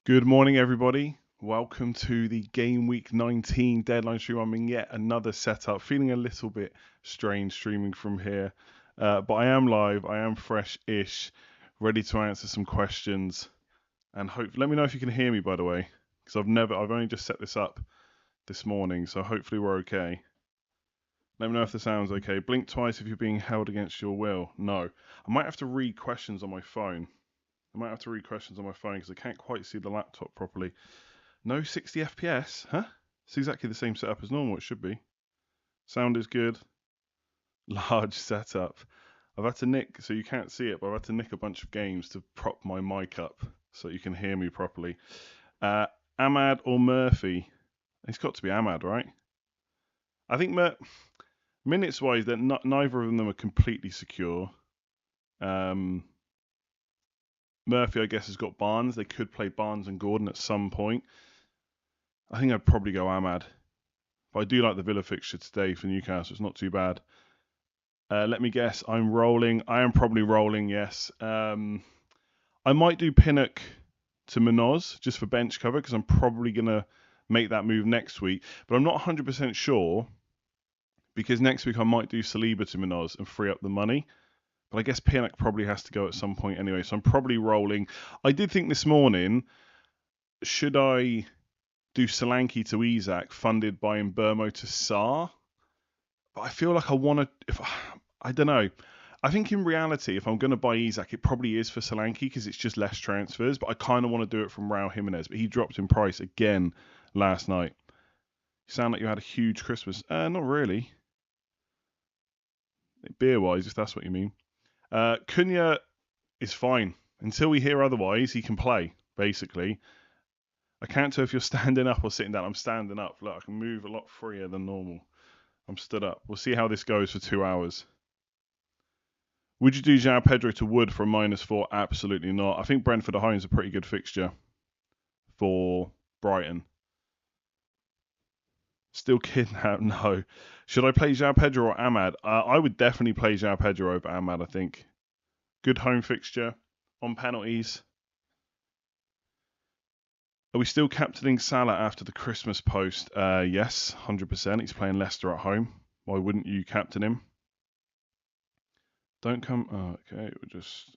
Good morning, everybody. Welcome to the Game Week 19 deadline stream. I'm in yet another setup. Feeling a little bit strange streaming from here, but I am live. I am fresh-ish, ready to answer some questions. And let me know if you can hear me, by the way, because I've only just set this up this morning, so hopefully we're okay. Let me know if the sound's okay. Blink twice if you're being held against your will. No, I might have to read questions on my phone. Because I can't quite see the laptop properly. No 60 FPS, huh? It's exactly the same setup as normal, it should be. Sound is good. Large setup. I've had to nick, so you can't see it, but I've had to nick a bunch of games to prop my mic up so you can hear me properly. Ahmad or Murphy? It's got to be Ahmad, right? I think minutes-wise, neither of them are completely secure. Murphy, I guess, has got Barnes. They could play Barnes and Gordon at some point. I think I'd probably go Ahmad. But I do like the Villa fixture today for Newcastle. It's not too bad. Let me guess. I'm rolling. I am probably rolling, yes. I might do Pinnock to Munoz just for bench cover because I'm probably going to make that move next week. But I'm not 100% sure because next week I might do Saliba to Munoz and free up the money. But I guess Pinnock probably has to go at some point anyway. So I'm probably rolling. I did think this morning, should I do Solanke to Isak funded by Mbermo to Sarr? But I feel like I want to... I don't know. I think in reality, if I'm going to buy Isak, it probably is for Solanke because it's just less transfers. But I kind of want to do it from Raul Jimenez. But he dropped in price again last night. You sound like you had a huge Christmas. Not really. Beer-wise, if that's what you mean. Cunha is fine. Until we hear otherwise, he can play, basically. I can't tell if you're standing up or sitting down. I'm standing up. Look, I can move a lot freer than normal. I'm stood up. We'll see how this goes for 2 hours. Would you do João Pedro to Wood for a -4? Absolutely not. I think Brentford at home is a pretty good fixture for Brighton. Still kidnapped? No. Should I play João Pedro or Ahmad? I would definitely play João Pedro over Ahmad, I think. Good home fixture on penalties. Are we still captaining Salah after the Christmas post? Yes, 100%. He's playing Leicester at home. Why wouldn't you captain him? Don't come... Oh, okay,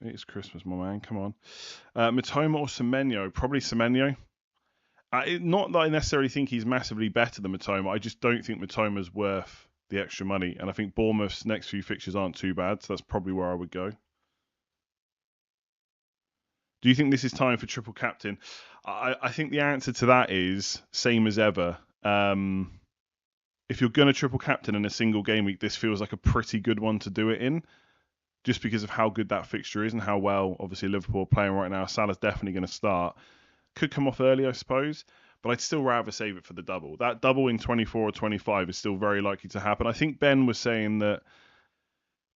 it's Christmas, my man. Come on. Mitoma or Semenyo? Probably Semenyo. Not that I necessarily think he's massively better than Mitoma. I just don't think Mitoma's worth the extra money. And I think Bournemouth's next few fixtures aren't too bad, so that's probably where I would go. Do you think this is time for triple captain? I think the answer to that is same as ever. If you're going to triple captain in a single game week, this feels like a pretty good one to do it in, just because of how good that fixture is and how well, obviously, Liverpool are playing right now. Salah's definitely going to start. Could come off early, I suppose, but I'd still rather save it for the double. That double in 24 or 25 is still very likely to happen. I think Ben was saying that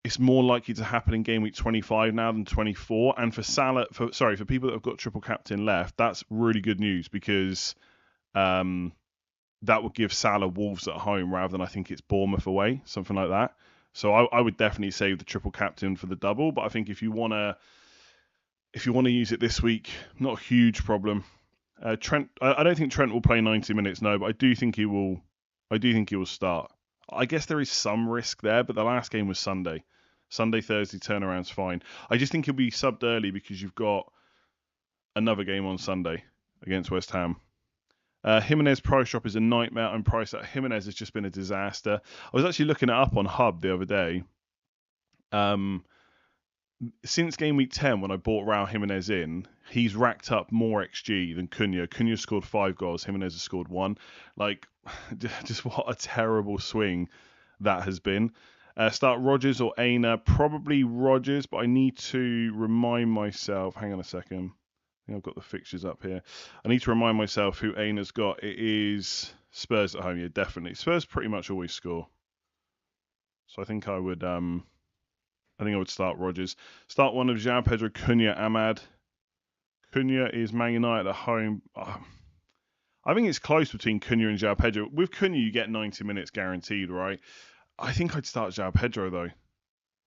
it's more likely to happen in game week 25 now than 24. And for Salah, for people that have got triple captain left, that's really good news because that would give Salah Wolves at home rather than I think it's Bournemouth away, something like that. So I would definitely save the triple captain for the double. But I think if you want to use it this week, not a huge problem. Trent, I don't think Trent will play 90 minutes, no, but I do think he will. I do think he will start. I guess there is some risk there, but the last game was Sunday. Thursday turnaround's fine. I just think he'll be subbed early because you've got another game on Sunday against West Ham. Jimenez price drop is a nightmare. I'm priced out. Jimenez has just been a disaster. I was actually looking it up on Hub the other day. Since game week 10, when I bought Raul Jimenez in, he's racked up more XG than Cunha. Cunha scored 5 goals. Jimenez has scored 1. Like, just what a terrible swing that has been. Start Rodgers or Aina? Probably Rodgers, but I need to remind myself. Hang on a second. I think I've got the fixtures up here. I need to remind myself who Aina's got. It is Spurs at home. Yeah, definitely. Spurs pretty much always score. So I think I would start Rodgers. Start one of João Pedro, Cunha, Ahmad. Cunha is Man United at home. I think it's close between Cunha and João Pedro. With Cunha, you get 90 minutes guaranteed, right? I think I'd start João Pedro, though.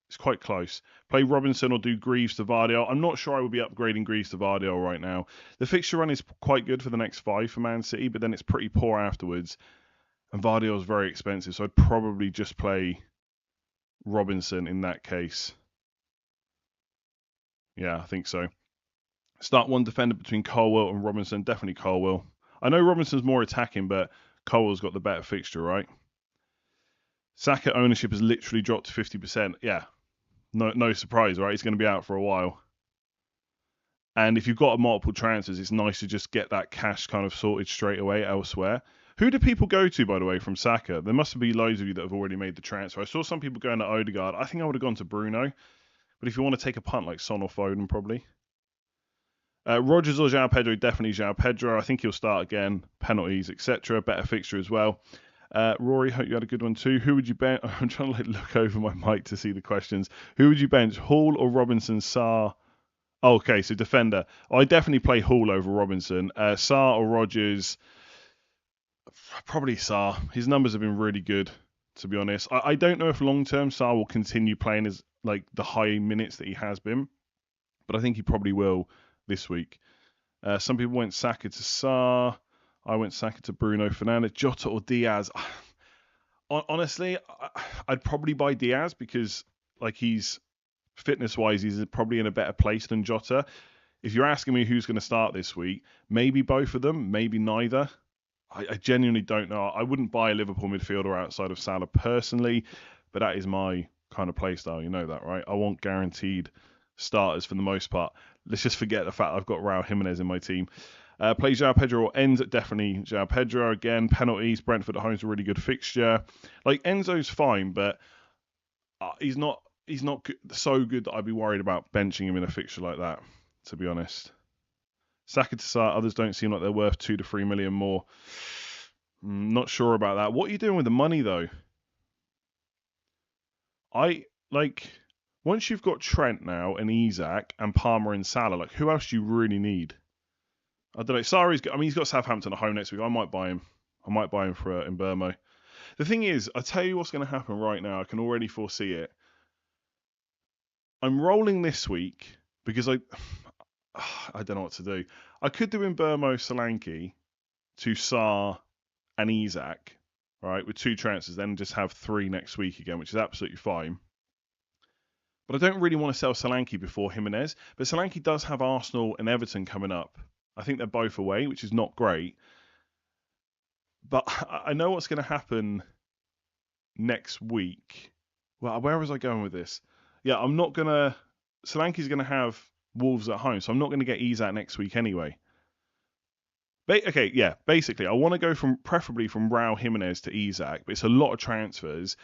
It's quite close. Play Robinson or do Greaves to Vardiol. I'm not sure I would be upgrading Greaves to Vardiol right now. The fixture run is quite good for the next 5 for Man City, but then it's pretty poor afterwards. And Vardiol is very expensive, so I'd probably just play Robinson in that case. Yeah, I think so. Start one defender between Colwill and Robinson. Definitely Colwill. I know Robinson's more attacking, but Colwill's got the better fixture, right? Saka ownership has literally dropped to 50%. Yeah, no surprise, right? He's going to be out for a while. And if you've got multiple transfers, it's nice to just get that cash kind of sorted straight away elsewhere. Who do people go to, by the way, from Saka? There must be loads of you that have already made the transfer. I saw some people going to Odegaard. I think I would have gone to Bruno. But if you want to take a punt, like Son or Foden, probably. Rodgers or João Pedro, definitely João Pedro. I think he'll start again. Penalties, etc. Better fixture as well. Rory, hope you had a good one too. Who would you bench? I'm trying to look over my mic to see the questions. Who would you bench? Hall or Robinson? Sarr? Oh, okay, so defender. I definitely play Hall over Robinson. Sarr or Rodgers? Probably Sarr. His numbers have been really good, to be honest. I don't know if long-term Sarr will continue playing as like the high minutes that he has been, but I think he probably will this week. Some people went Saka to Sarr. I went Saka to Bruno Fernandes. Jota or Diaz? Honestly, I'd probably buy Diaz because like he's fitness-wise, he's probably in a better place than Jota. If you're asking me who's going to start this week, maybe both of them, maybe neither. I genuinely don't know. I wouldn't buy a Liverpool midfielder outside of Salah personally, but that is my kind of play style. You know that, right? I want guaranteed starters for the most part. Let's just forget the fact I've got Raul Jimenez in my team. Play João Pedro or Enzo. Definitely João Pedro again. Penalties. Brentford at home is a really good fixture. Like Enzo's fine, but he's not so good that I'd be worried about benching him in a fixture like that, to be honest. Saka to start, others don't seem like they're worth 2 to 3 million more. Not sure about that. What are you doing with the money, though? Once you've got Trent now and Isak and Palmer and Salah, like, who else do you really need? I don't know. He's got Southampton at home next week. I might buy him. For in Burmo. The thing is, I tell you what's going to happen right now. I can already foresee it. I'm rolling this week because I don't know what to do. I could do in Burmo Solanke to Sarr and Isak, right, with 2 transfers, then just have 3 next week again, which is absolutely fine. But I don't really want to sell Solanke before Jimenez. But Solanke does have Arsenal and Everton coming up. I think they're both away, which is not great. But I know what's going to happen next week. Well, where was I going with this? Yeah, I'm not going to... Solanke's going to have Wolves at home, so I'm not going to get Isak next week anyway. Basically, I want to go preferably from Raul Jimenez to Isak, but it's a lot of transfers.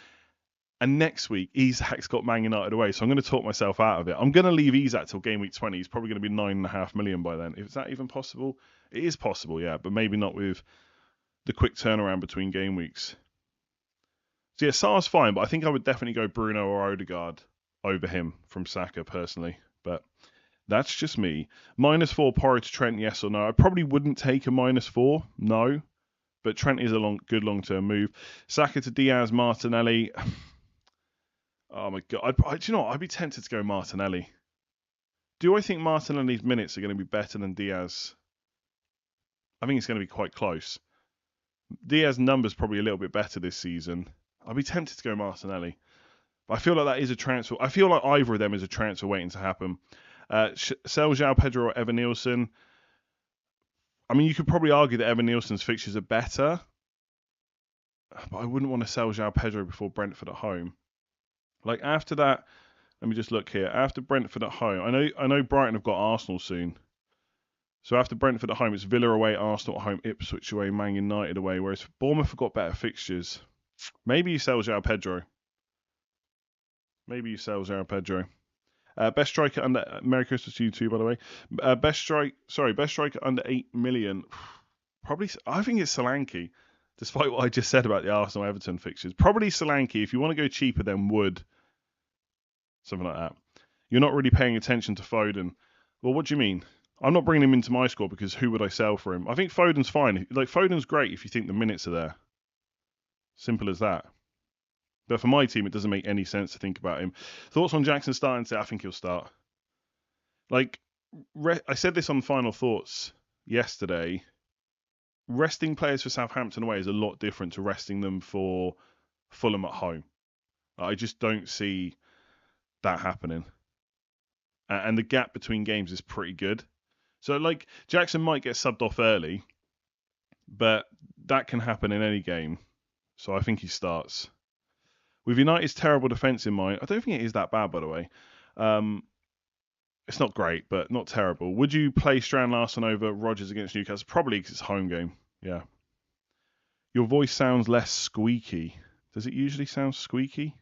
And next week, Isak's got Man United away, so I'm going to talk myself out of it. I'm going to leave Isak till game week 20. He's probably going to be 9.5 million by then. Is that even possible? It is possible, yeah, but maybe not with the quick turnaround between game weeks. So yeah, Sarr's fine, but I think I would definitely go Bruno or Odegaard over him from Saka personally. But that's just me. -4 Porro to Trent, yes or no? I probably wouldn't take a -4, no. But Trent is a good long-term move. Saka to Diaz, Martinelli. Oh my God. Do you know what? I'd be tempted to go Martinelli. Do I think Martinelli's minutes are going to be better than Diaz? I think it's going to be quite close. Diaz's numbers probably a little bit better this season. I'd be tempted to go Martinelli. But I feel like that is a transfer. I feel like either of them is a transfer waiting to happen. Sell João Pedro or Evan Nielsen. I mean, you could probably argue that Evan Nielsen's fixtures are better. But I wouldn't want to sell João Pedro before Brentford at home. Like after that, let me just look here. After Brentford at home, I know Brighton have got Arsenal soon. So after Brentford at home, it's Villa away, Arsenal at home, Ipswich away, Man United away. Whereas Bournemouth have got better fixtures. Maybe you sell João Pedro. Best striker under... Merry Christmas to you too, by the way. Best striker under 8 million. Probably, I think it's Solanke. Despite what I just said about the Arsenal-Everton fixtures. Probably Solanke. If you want to go cheaper than Wood. Something like that. You're not really paying attention to Foden. Well, what do you mean? I'm not bringing him into my squad because who would I sell for him? I think Foden's fine. Like Foden's great if you think the minutes are there. Simple as that. But for my team, it doesn't make any sense to think about him. Thoughts on Jackson starting today? I think he'll start. Like, I said this on Final Thoughts yesterday. Resting players for Southampton away is a lot different to resting them for Fulham at home. I just don't see that happening. And the gap between games is pretty good. So, like, Jackson might get subbed off early, but that can happen in any game. So I think he starts. With United's terrible defence in mind, I don't think it is that bad, by the way. It's not great, but not terrible. Would you play Strand Larson over Rodgers against Newcastle? Probably because it's a home game. Yeah. Your voice sounds less squeaky. Does it usually sound squeaky?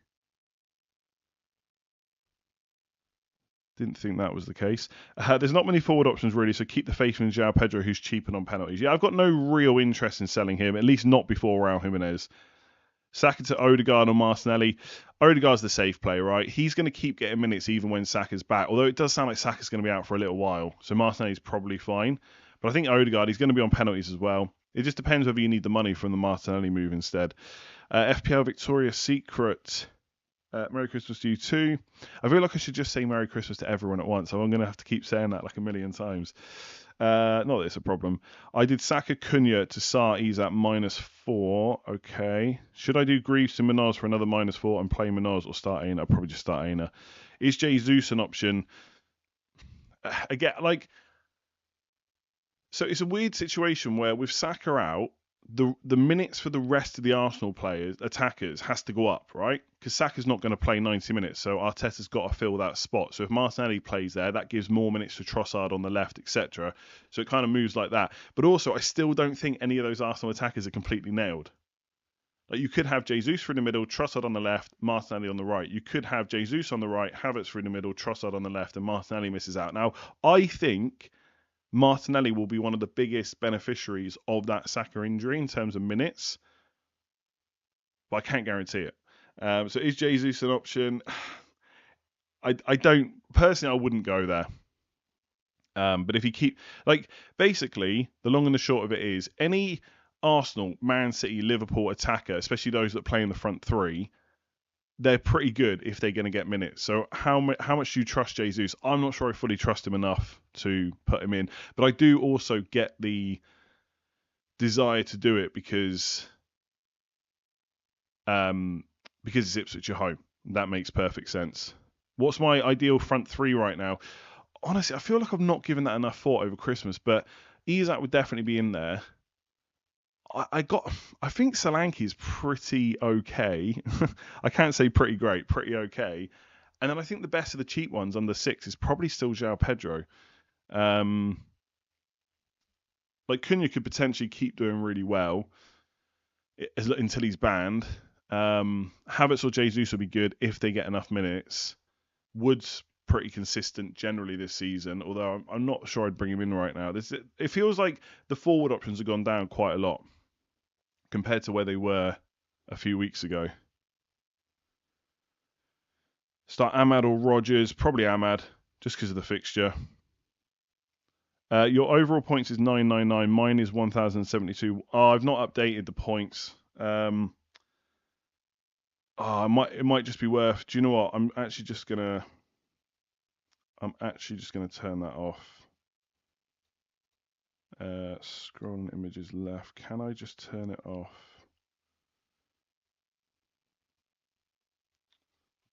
Didn't think that was the case. There's not many forward options really, so keep the faith in João Pedro, who's cheaper on penalties. Yeah, I've got no real interest in selling him, at least not before Raul Jimenez. Saka to Odegaard or Martinelli. Odegaard's the safe play, right? He's going to keep getting minutes even when Saka's back, although it does sound like Saka's going to be out for a little while, so Martinelli's probably fine. But I think Odegaard, he's going to be on penalties as well. It just depends whether you need the money from the Martinelli move instead. FPL Victoria's Secret. Merry Christmas to you too. I feel like I should just say Merry Christmas to everyone at once, so I'm going to have to keep saying that like a million times. Not that it's a problem. I did Saka Cunha to Sarr, he's at -4. Okay. Should I do Greaves to Manoz for another -4 and play Manoz or start Aina? I'll probably just start Aina. Is Jesus an option? Again, like, so it's a weird situation where with Saka out, the minutes for the rest of the Arsenal players, attackers, has to go up, right? Because Saka's not going to play 90 minutes, so Arteta's got to fill that spot. So if Martinelli plays there, that gives more minutes to Trossard on the left, etc. So it kind of moves like that. But also, I still don't think any of those Arsenal attackers are completely nailed. Like, you could have Jesus through the middle, Trossard on the left, Martinelli on the right. You could have Jesus on the right, Havertz through the middle, Trossard on the left, and Martinelli misses out. Now, I think Martinelli will be one of the biggest beneficiaries of that Saka injury in terms of minutes, but I can't guarantee it. So is Jesus an option? I don't personally. I wouldn't go there. But if you basically, the long and the short of it is, any Arsenal, Man City, Liverpool attacker, especially those that play in the front three, they're pretty good if they're going to get minutes. So how much do you trust Jesus? I'm not sure I fully trust him enough to put him in. But I do also get the desire to do it because it's Ipswich at home. That makes perfect sense. What's my ideal front three right now? Honestly, I feel like I've not given that enough thought over Christmas, but Isak would definitely be in there. I think Solanke's pretty okay. I can't say pretty great, pretty okay. And then I think the best of the cheap ones under 6 is probably still João Pedro. Like, Cunha could potentially keep doing really well until he's banned. Havertz or Jesus will be good if they get enough minutes. Wood's pretty consistent generally this season, although I'm not sure I'd bring him in right now. It feels like the forward options have gone down quite a lot compared to where they were a few weeks ago. Start Ahmad or Rodgers? Probably Ahmad, just because of the fixture. Your overall points is 999. Mine is 1072. I've not updated the points. It might just be worth. Do you know what? I'm actually just gonna turn that off. Scrolling images left. Can I just turn it off?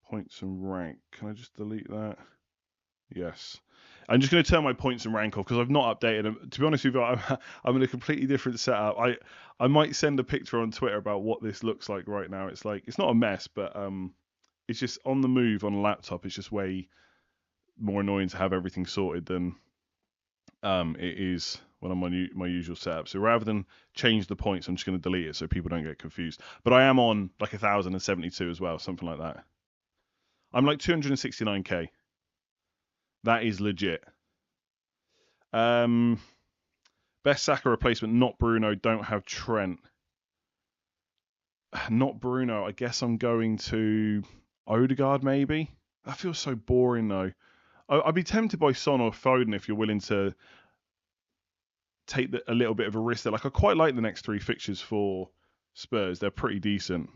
Points and rank. Can I just delete that? Yes. I'm just going to turn my points and rank off because I've not updated them. To be honest with you, I'm in a completely different setup. I might send a picture on Twitter about what this looks like right now. It's like, it's not a mess, but it's just on the move on a laptop. It's just way more annoying to have everything sorted than it is when I'm on my usual setup. So rather than change the points, I'm just going to delete it so people don't get confused. But I am on like 1,072 as well, something like that. I'm like 269k. That is legit. Best Saka replacement, not Bruno. Don't have Trent. Not Bruno. I guess I'm going to Odegaard maybe. That feels so boring though. I'd be tempted by Son or Foden if you're willing to take a little bit of a risk there. Like, I quite like the next 3 fixtures for Spurs. They're pretty decent.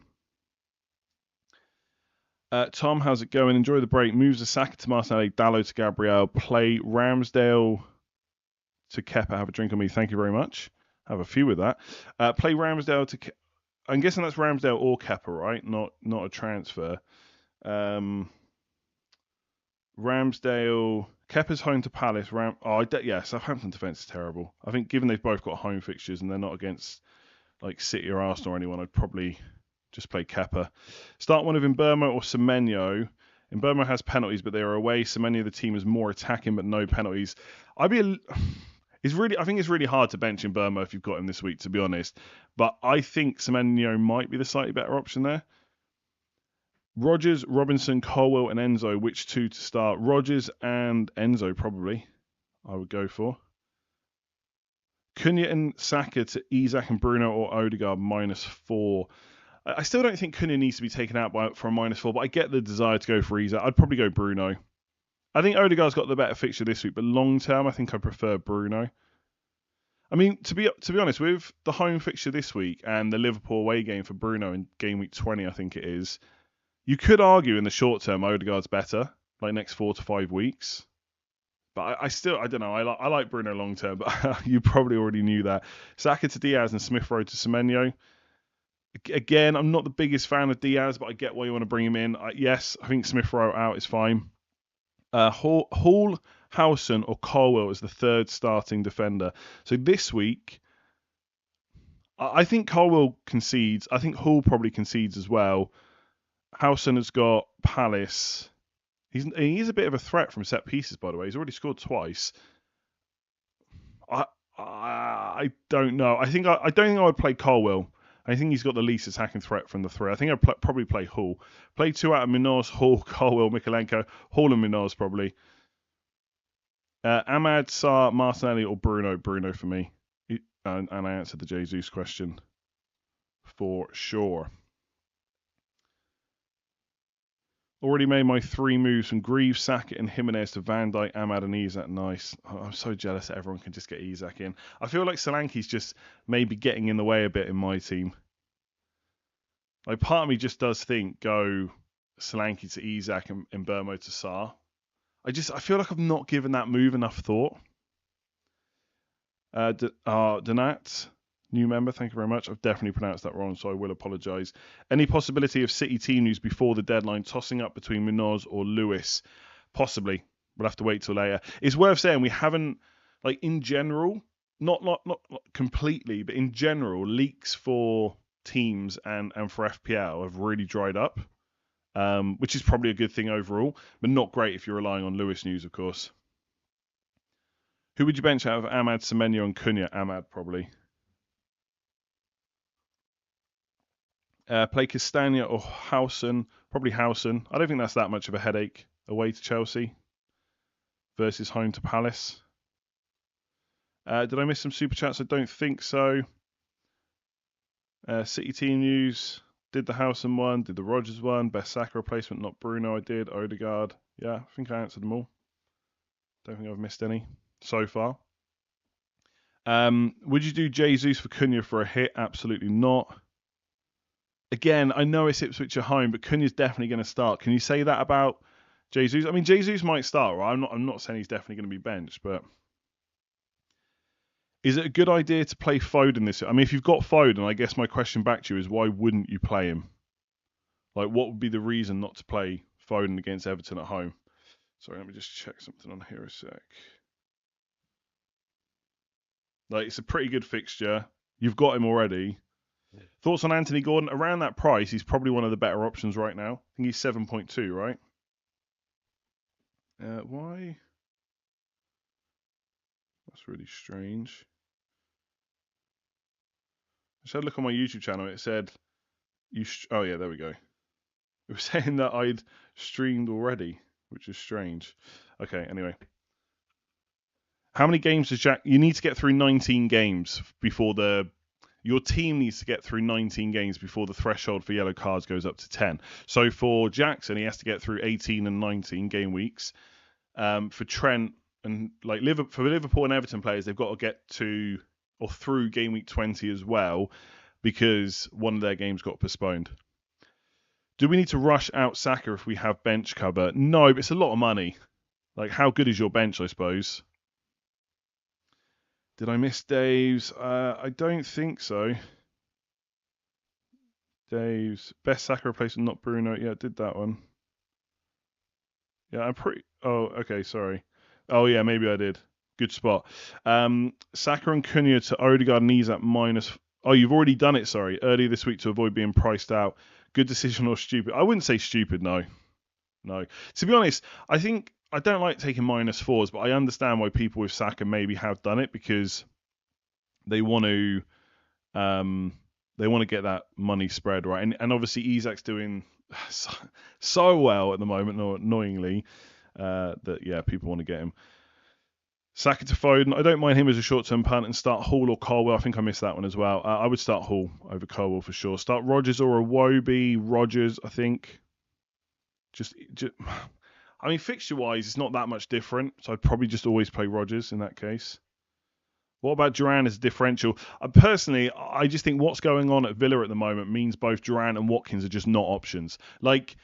Tom, how's it going? Enjoy the break. Moves the Saka to Martinelli, Dallo to Gabriel. Play Ramsdale to Kepa. Have a drink on me. Thank you very much. Have a few with that. Play Ramsdale to... I'm guessing that's Ramsdale or Kepa, right? Not a transfer. Ramsdale... Kepa's home to Palace. Southampton defence is terrible. I think given they've both got home fixtures and they're not against like City or Arsenal or anyone, I'd probably just play Kepa. Start one of Mbeumo or Semenyo. Mbeumo has penalties, but they are away. Semenyo, the team, is more attacking, but no penalties. I think it's really hard to bench Mbeumo if you've got him this week, to be honest. But I think Semenyo might be the slightly better option there. Rodgers, Robinson, Colwell, and Enzo. Which two to start? Rodgers and Enzo, probably. I would go for. Cunha and Saka to Isak and Bruno or Odegaard, -4. I still don't think Cunha needs to be taken out for a -4, but I get the desire to go for Isak. I'd probably go Bruno. I think Odegaard's got the better fixture this week, but long term, I think I prefer Bruno. I mean, to be honest, with the home fixture this week and the Liverpool away game for Bruno in game week 20, I think it is, you could argue in the short term Odegaard's better, like next 4 to 5 weeks. But I don't know. I like Bruno long term, but you probably already knew that. Saka to Diaz and Smith Rowe to Semenyo. Again, I'm not the biggest fan of Diaz, but I get why you want to bring him in. Yes, I think Smith Rowe out is fine. Hall, Howson, or Colwell is the third starting defender. So this week, I think Colwell concedes. I think Hall probably concedes as well. Howson has got Palace. He's a bit of a threat from set pieces, by the way. He's already scored twice. I don't know. I don't think I would play Colwell. I think he's got the least attacking threat from the three. I think I'd probably play Hall. Play 2 out of Munoz, Hall, Colwell, Mikalenko. Hall and Munoz, probably. Ahmad, Sarr, Martinelli, or Bruno. Bruno for me. And I answered the Jesus question for sure. Already made my 3 moves from Greaves, Saka, and Jimenez to Van Dijk, Ahmad, and Isak. Nice. I'm so jealous that everyone can just get Isak in. I feel like Solanke's just maybe getting in the way a bit in my team. Like, part of me just does think go Solanke to Isak and Mbeumo to Sarr. I feel like I've not given that move enough thought. Donat, new member, thank you very much. I've definitely pronounced that wrong, so I will apologise. Any possibility of City team news before the deadline, tossing up between Munoz or Lewis? Possibly. We'll have to wait till later. It's worth saying we haven't, like, in general, not completely, but in general, leaks for teams and for FPL have really dried up, which is probably a good thing overall, but not great if you're relying on Lewis news, of course. Who would you bench out of Ahmad, Semenyo, and Cunha? Ahmad, probably. Play Castagna or Howson. Probably Howson. I don't think that's that much of a headache away to Chelsea versus home to Palace. Did I miss some super chats? I don't think so. City team news. Did the Howson one. Did the Rodgers one. Best Saka replacement, not Bruno. I did. Odegaard. Yeah, I think I answered them all. Don't think I've missed any so far. Would you do Jesus for Cunha for a hit? Absolutely not. Again, I know it's Ipswich at home, but Cunha's definitely going to start. Can you say that about Jesus? I mean, Jesus might start, right? I'm not saying he's definitely going to be benched, but is it a good idea to play Foden this year? I mean, if you've got Foden, I guess my question back to you is why wouldn't you play him? Like, what would be the reason not to play Foden against Everton at home? Sorry, let me just check something on here a sec. Like, it's a pretty good fixture. You've got him already. Thoughts on Anthony Gordon? Around that price, he's probably one of the better options right now. I think he's 7.2, right? Why? That's really strange. I just had a look on my YouTube channel. It said, oh yeah, there we go. It was saying that I'd streamed already, which is strange. Okay, anyway. How many games does Jack... You need to get through 19 games before your team needs to get through 19 games before the threshold for yellow cards goes up to 10. So for Jackson, he has to get through 18 and 19 game weeks. For Trent and like for Liverpool and Everton players, they've got to get to or through game week 20 as well because one of their games got postponed. Do we need to rush out Saka if we have bench cover? No, but it's a lot of money. Like, how good is your bench, I suppose? Did I miss Dave's? I don't think so. Dave's best Saka replacement, not Bruno. Yeah, I did that one. Yeah, I'm pretty. Oh, okay, sorry. Oh, yeah, maybe I did. Good spot. Saka and Cunha to Odegaard and Isak minus. Oh, you've already done it, sorry. Earlier this week to avoid being priced out. Good decision or stupid? I wouldn't say stupid, no. No. To be honest, I think I don't like taking -4s, but I understand why people with Saka maybe have done it because they want to get that money spread right, and obviously Isak's doing so well at the moment, annoyingly, that yeah, people want to get him. Saka to Foden. I don't mind him as a short-term punt and start Hall or Colwell. I think I missed that one as well. I would start Hall over Colwell for sure. Start Rodgers or Iwobi. Rodgers, I think. Just I mean, fixture-wise, it's not that much different, so I'd probably just always play Rodgers in that case. What about Duran as a differential? Personally, I just think what's going on at Villa at the moment means both Duran and Watkins are just not options. Like,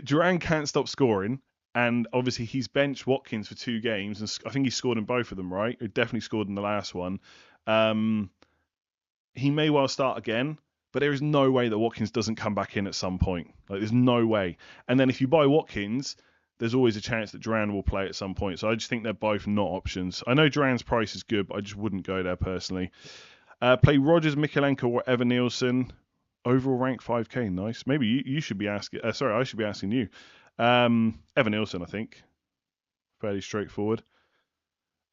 Duran can't stop scoring, and obviously he's benched Watkins for 2 games, and I think he scored in both of them, right? He definitely scored in the last one. He may well start again, but there is no way that Watkins doesn't come back in at some point. Like, there's no way. And then if you buy Watkins, there's always a chance that Duran will play at some point. So I just think they're both not options. I know Duran's price is good, but I just wouldn't go there personally. Play Rodgers, Mikalenko, or Evan Nielsen. Overall rank 5k, nice. Maybe you should be asking. Sorry, I should be asking you. Evan Nielsen, I think. Fairly straightforward.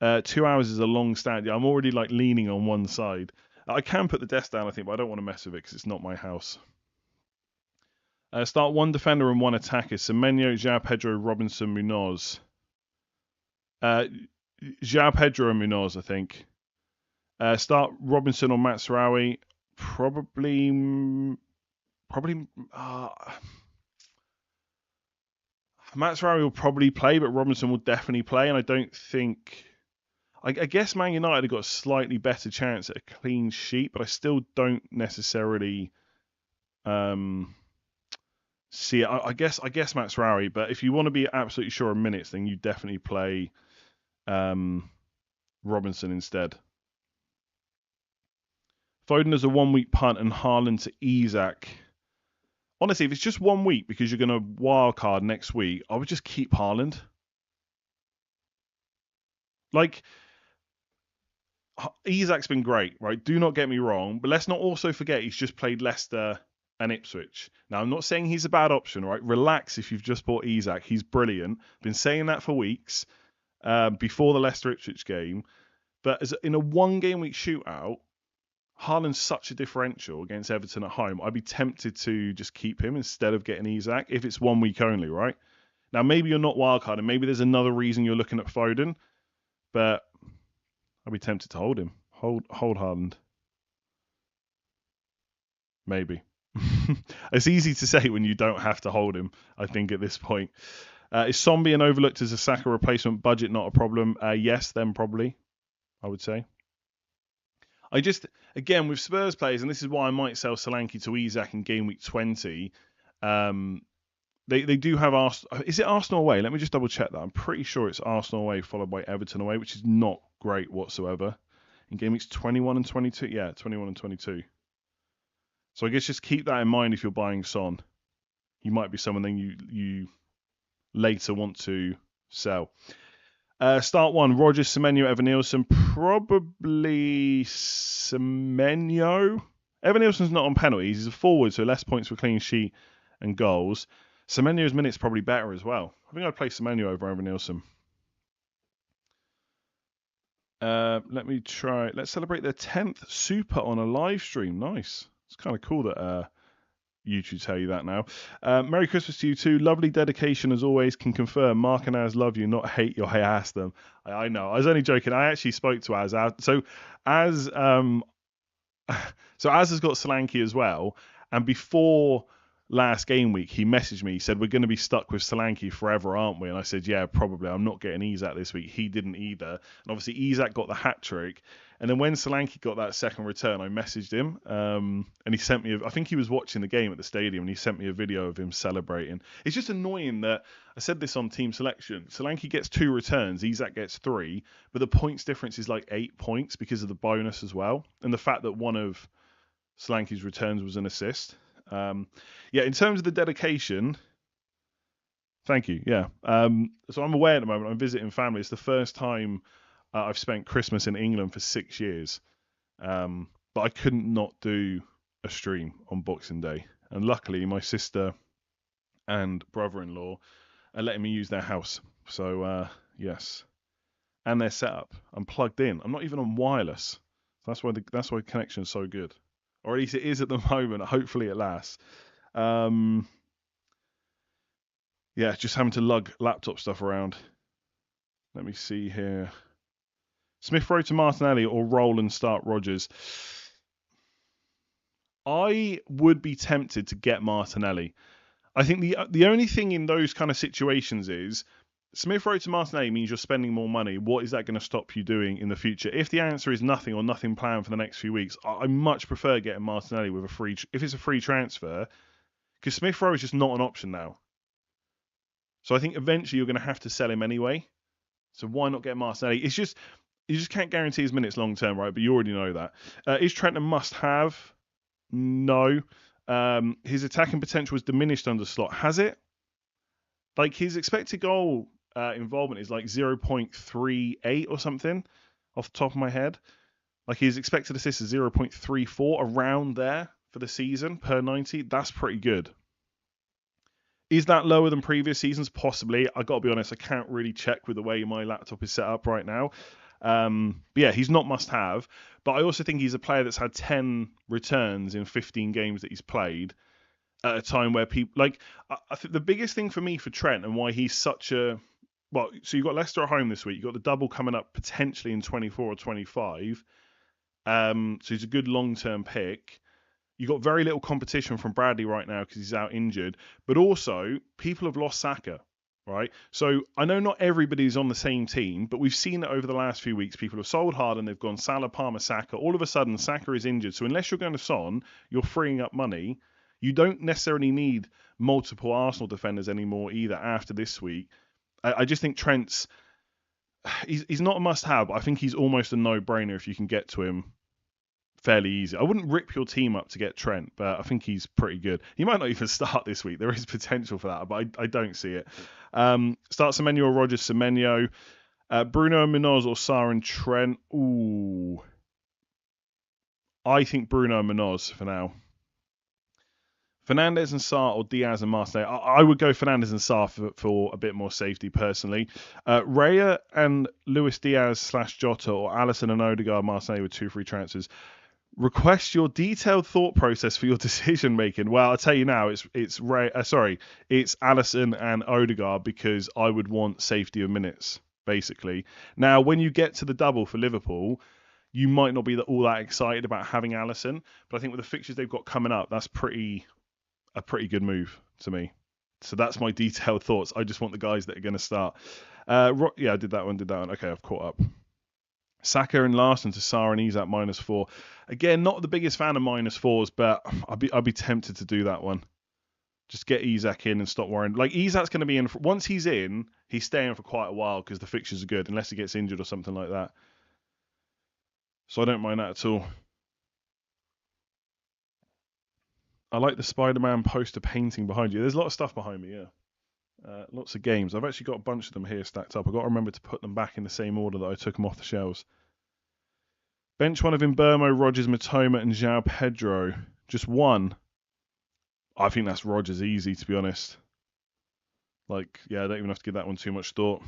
2 hours is a long stand. Yeah, I'm already like leaning on one side. I can put the desk down, I think, but I don't want to mess with it because it's not my house. Start 1 defender and 1 attacker. Semenyo, João Pedro, Robinson, Munoz. João Pedro and Munoz, I think. Start Robinson or Matsurawi. Probably. Matsurawi will probably play, but Robinson will definitely play, and I don't think. I guess Man United have got a slightly better chance at a clean sheet, but I still don't necessarily see it. I guess Matsurawi, but if you want to be absolutely sure of minutes, then you definitely play Robinson instead. Foden as a 1 week punt and Haaland to Isak. Honestly, if it's just 1 week because you're going to wildcard next week, I would just keep Haaland. Like, Isak's been great, right? Do not get me wrong, but let's not also forget he's just played Leicester and Ipswich. Now, I'm not saying he's a bad option, right? Relax if you've just bought Isak. He's brilliant. Been saying that for weeks before the Leicester-Ipswich game. But in a 1 game week shootout, Haaland's such a differential against Everton at home. I'd be tempted to just keep him instead of getting Isak if it's 1 week only, right? Now, maybe you're not wildcarding. Maybe there's another reason you're looking at Foden, but I'd be tempted to hold him. Hold Haaland. Maybe. It's easy to say when you don't have to hold him, I think, at this point. Is Zombie and overlooked as a Saka replacement? Budget not a problem? Yes, then probably, I would say. I just, again, with Spurs players, and this is why I might sell Solanke to Isak in game week 20, they do have Arsenal. Is it Arsenal away? Let me just double check that. I'm pretty sure it's Arsenal away followed by Everton away, which is not great whatsoever. In game weeks 21 and 22? Yeah, 21 and 22. So I guess just keep that in mind if you're buying Son. He might be someone then you later want to sell. Start 1, Rodgers, Semenyo, Evan Nielsen. Probably Semenyo. Evan Nielsen's not on penalties. He's a forward, so less points for clean sheet and goals. Semenyo's minutes probably better as well. I think I'd play Semenyo over Evan Nielsen. Let me try. Let's celebrate their 10th super on a live stream. Nice. It's kind of cool that YouTube tell you that now. Merry Christmas to you too. Lovely dedication as always. Can confirm Mark and Az love you, not hate you. I asked them. I know. I was only joking. I actually spoke to Az. So Az has got Solanke as well. And before last game week, he messaged me. He said, we're going to be stuck with Solanke forever, aren't we? And I said, yeah, probably. I'm not getting Isak this week. He didn't either. And obviously, Isak got the hat trick. And then when Solanke got that second return, I messaged him. And he sent me, I think he was watching the game at the stadium, and he sent me a video of him celebrating. It's just annoying that, I said this on team selection, Solanke gets 2 returns, Isak gets 3, but the points difference is like 8 points because of the bonus as well. And the fact that one of Solanke's returns was an assist. In terms of the dedication, thank you. Yeah. So I'm away at the moment. I'm visiting family. It's the first time I've spent Christmas in England for 6 years. But I couldn't not do a stream on Boxing Day. And luckily, my sister and brother-in-law are letting me use their house. So, yes. And their setup. I'm plugged in. I'm not even on wireless. That's why the connection is so good. Or at least it is at the moment. Hopefully it lasts. Just having to lug laptop stuff around. Let me see here. Smith Rowe to Martinelli or roll and start Rodgers. I would be tempted to get Martinelli. I think the only thing in those kind of situations is Smith Rowe to Martinelli means you're spending more money. What is that going to stop you doing in the future? If the answer is nothing or nothing planned for the next few weeks, I much prefer getting Martinelli with if it's a free transfer, because Smith Rowe is just not an option now. So I think eventually you're going to have to sell him anyway. So why not get Martinelli? It's just, you just can't guarantee his minutes long term, right? But you already know that. Is Trent a must-have? No. His attacking potential was diminished under Slot. Has it? Like, his expected goal involvement is like 0.38 or something off the top of my head. Like, his expected assist is 0.34, around there for the season per 90. That's pretty good. Is that lower than previous seasons? Possibly. I got to be honest, I can't really check with the way my laptop is set up right now. He's not must-have. But I also think he's a player that's had 10 returns in 15 games that he's played at a time where people... Like, I think the biggest thing for me for Trent and why he's such a... Well, so you've got Leicester at home this week. You've got the double coming up potentially in 24 or 25. So he's a good long-term pick. You've got very little competition from Bradley right now because he's out injured. But also, people have lost Saka, right? So I know not everybody's on the same team, but we've seen that over the last few weeks. People have sold hard and they've gone Salah, Palmer, Saka. All of a sudden, Saka is injured. So unless you're going to Son, you're freeing up money. You don't necessarily need multiple Arsenal defenders anymore either after this week. I just think Trent's... He's not a must-have, but I think he's almost a no-brainer if you can get to him fairly easy. I wouldn't rip your team up to get Trent, but I think he's pretty good. He might not even start this week. There is potential for that, but I don't see it. Start Semenyo or Rodgers. Semenyo. Bruno Munoz or Sarr and Trent. Ooh. I think Bruno Munoz for now. Fernandes and Sarr or Diaz and Martinelli. I would go Fernandes and Sarr for a bit more safety personally. Raya and Luis Diaz / Jota or Alisson and Odegaard Martinelli with 2 free transfers. Request your detailed thought process for your decision making. Well, I'll tell you now, it's Alisson and Odegaard because I would want safety of minutes, basically. Now, when you get to the double for Liverpool, you might not be all that excited about having Alisson, but I think with the fixtures they've got coming up, that's a pretty good move to me. So that's my detailed thoughts. I just want the guys that are going to start. I did that one. Okay, I've caught up. Saka and Larson to Sarr and Isak -4. Again, not the biggest fan of -4s, but I'd be tempted to do that one. Just get Isak in and stop worrying. Like, Isak's going to be in. Once he's in, he's staying for quite a while because the fixtures are good, unless he gets injured or something like that. So I don't mind that at all. I like the Spider-Man poster painting behind you. There's a lot of stuff behind me, yeah. Lots of games. I've actually got a bunch of them here stacked up. I've got to remember to put them back in the same order that I took them off the shelves. Bench one of Mbeumo, Rodgers, Matoma, and João Pedro. Just one. I think that's Rodgers easy, to be honest. Like, yeah, I don't even have to give that one too much thought.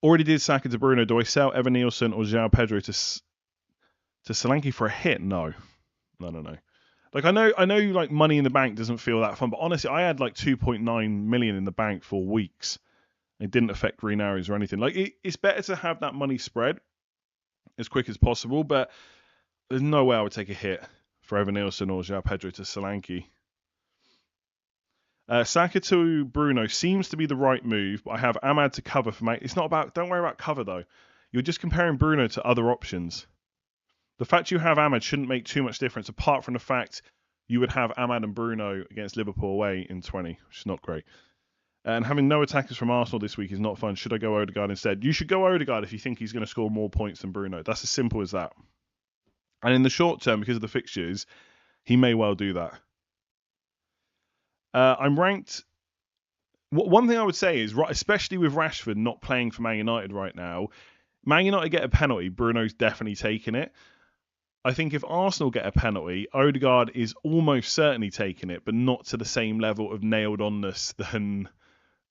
Already did Saka to Bruno. Do I sell Evan Nielsen or João Pedro to Solanke for a hit? No. Like, I know, like, money in the bank doesn't feel that fun, but honestly, I had like 2.9 million in the bank for weeks. It didn't affect green arrows or anything. Like, it's better to have that money spread as quick as possible, but there's no way I would take a hit for Evan Nielsen or João Pedro to Solanke. Saka to Bruno seems to be the right move, but I have Ahmad to cover for mate. It's not about. Don't worry about cover though. You're just comparing Bruno to other options. The fact you have Ahmad shouldn't make too much difference, apart from the fact you would have Ahmad and Bruno against Liverpool away in 20, which is not great. And having no attackers from Arsenal this week is not fun. Should I go Odegaard instead? You should go Odegaard if you think he's going to score more points than Bruno. That's as simple as that. And in the short term, because of the fixtures, he may well do that. I'm ranked. One thing I would say is, especially with Rashford not playing for Man United right now, Man United get a penalty, Bruno's definitely taking it. I think if Arsenal get a penalty, Odegaard is almost certainly taking it, but not to the same level of nailed-onness than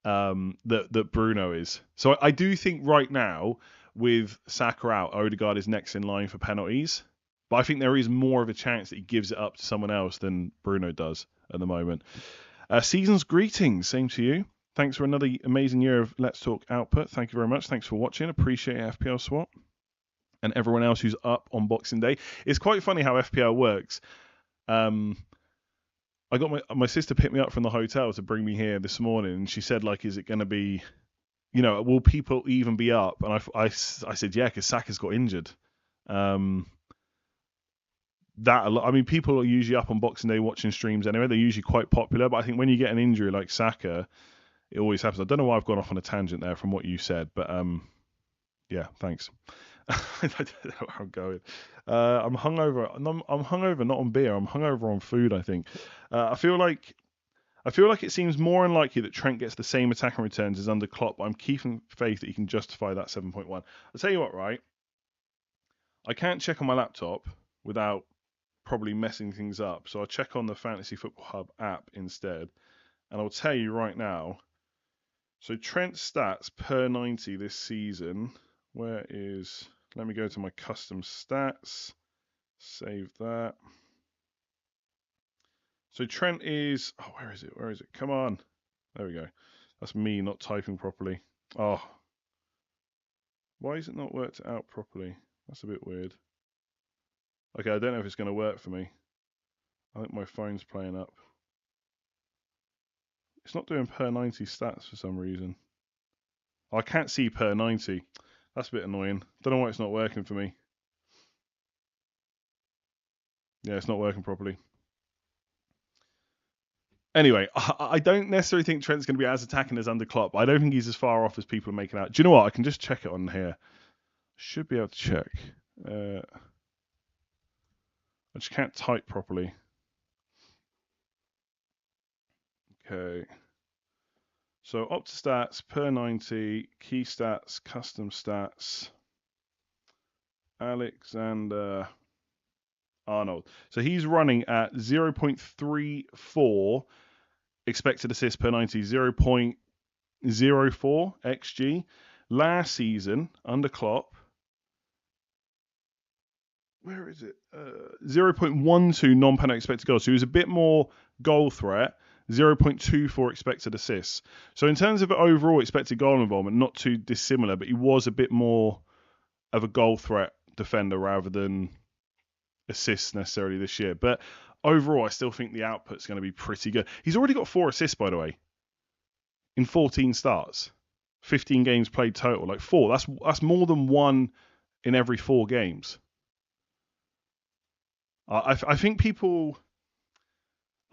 that Bruno is. So I do think right now, with Saka out, Odegaard is next in line for penalties. But I think there is more of a chance that he gives it up to someone else than Bruno does at the moment. Season's greetings, same to you. Thanks for another amazing year of Let's Talk output. Thank you very much. Thanks for watching. Appreciate it, FPL Swap. And everyone else who's up on Boxing Day. It's quite funny how FPL works. I got my sister picked me up from the hotel to bring me here this morning, and she said, like, is it going to be, will people even be up? And I said, yeah, because Saka's got injured. People are usually up on Boxing Day watching streams anyway. They're usually quite popular, but I think when you get an injury like Saka, it always happens. I don't know why I've gone off on a tangent there from what you said, but yeah, thanks. I don't know where I'm going. I'm hungover. I'm hungover not on beer. I'm hungover on food, I think. I feel like it seems more unlikely that Trent gets the same attacking returns as under Klopp, but I'm keeping faith that he can justify that 7.1. I'll tell you what, right? I can't check on my laptop without probably messing things up, so I'll check on the Fantasy Football Hub app instead, and I'll tell you right now. So Trent's stats per 90 this season. Let me go to my custom stats, save that. So Trent is, where is it? Come on. There we go. That's me not typing properly. Oh, why is it not worked out properly? That's a bit weird. Okay, I don't know if it's going to work for me. I think my phone's playing up. It's not doing per 90 stats for some reason. I can't see per 90. That's a bit annoying. Don't know why it's not working for me. Yeah, it's not working properly. Anyway, I don't necessarily think Trent's going to be as attacking as under Klopp. I don't think he's as far off as people are making out. Do you know what? I can just check it on here. Should be able to check. I just can't type properly. Okay. So up to stats, per 90, key stats, custom stats, Alexander Arnold. So he's running at 0.34 expected assist per 90, 0.04 XG. Last season, under Klopp, where is it? 0.12 non-penalty expected goals. So he was a bit more goal threat. 0.24 expected assists. So in terms of overall expected goal involvement, not too dissimilar, but he was a bit more of a goal threat defender rather than assists necessarily this year. But overall, I still think the output's going to be pretty good. He's already got 4 assists, by the way, in 14 starts. 15 games played total. Like 4. That's more than 1 in every 4 games. I think people...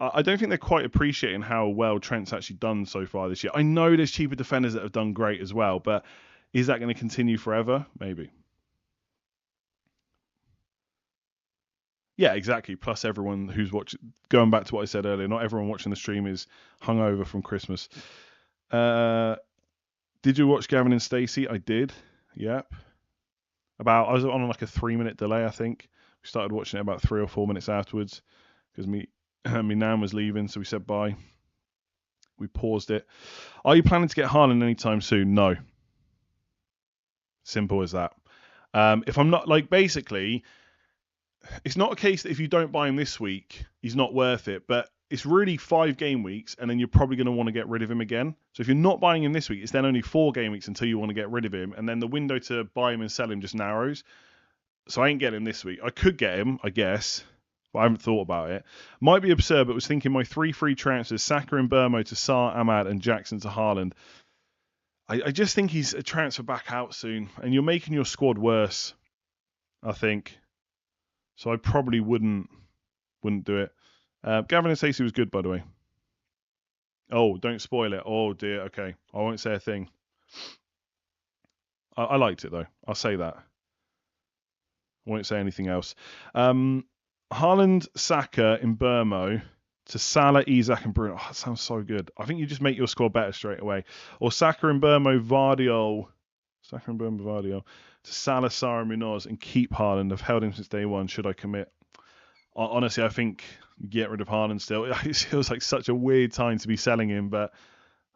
I don't think they're quite appreciating how well Trent's actually done so far this year. I know there's cheaper defenders that have done great as well, but is that going to continue forever? Maybe. Yeah, exactly. Plus everyone who's watching, going back to what I said earlier, not everyone watching the stream is hungover from Christmas. Did you watch Gavin and Stacey? I did. Yep. I was on like a 3-minute delay, I think. We started watching it about 3 or 4 minutes afterwards because my nan was leaving, so we said bye. We paused it. Are you planning to get Haaland anytime soon? No. Simple as that. If I'm not, basically, it's not a case that if you don't buy him this week, he's not worth it, but it's really 5 game weeks, and then you're probably going to want to get rid of him again. So if you're not buying him this week, it's then only 4 game weeks until you want to get rid of him, and then the window to buy him and sell him just narrows. So I ain't getting him this week. I could get him, I guess. but I haven't thought about it. Might be absurd, but was thinking my 3 free transfers, Saka and Burmo to Sar, Ahmad, and Jackson to Haaland. I just think he's a transfer back out soon, and you're making your squad worse, I think. So I probably wouldn't do it. Gavin and Stacey was good, by the way. Oh, don't spoil it. Oh dear. Okay, I won't say a thing. I liked it though. I'll say that. I won't say anything else. Haaland, Saka in Burmo to Salah, Isak, and Bruno. Oh, that sounds so good. I think you just make your squad better straight away. Or Saka and Burmo, Vardiol. Saka and Burmo, Vardiol to Salah, Sarr, and Munoz, and keep Haaland. I've held him since day one. Should I commit? Honestly, I think get rid of Haaland still. It feels like such a weird time to be selling him, but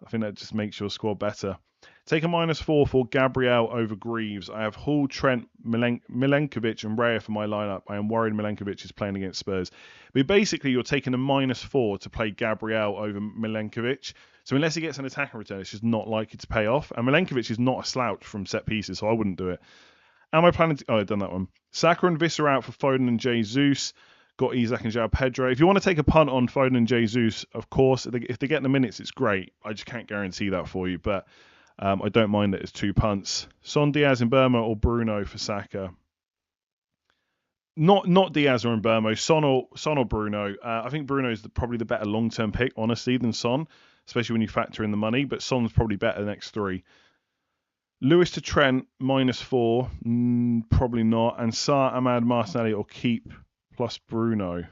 I think that just makes your squad better. Take a -4 for Gabriel over Greaves. I have Hall, Trent, Milenkovic, and Raya for my lineup. I am worried Milenkovic is playing against Spurs. But basically, you're taking a -4 to play Gabriel over Milenkovic. So unless he gets an attacking return, it's just not likely to pay off. And Milenkovic is not a slouch from set pieces, so I wouldn't do it. Am I planning to... Oh, I've done that one. Saka and Visser out for Foden and Jesus. Got Isak and João Pedro. If you want to take a punt on Foden and Jesus, of course, if they get the minutes, it's great. I just can't guarantee that for you, but I don't mind that it's 2 punts. Son, Diaz in Burma or Bruno for Saka? Not Diaz or in Burma. Son or Bruno. I think Bruno is probably the better long-term pick, honestly, than Son, especially when you factor in the money, but Son's probably better the next 3. Lewis to Trent, -4. Probably not. And Sarr, Ahmad, Martinelli or keep plus Bruno.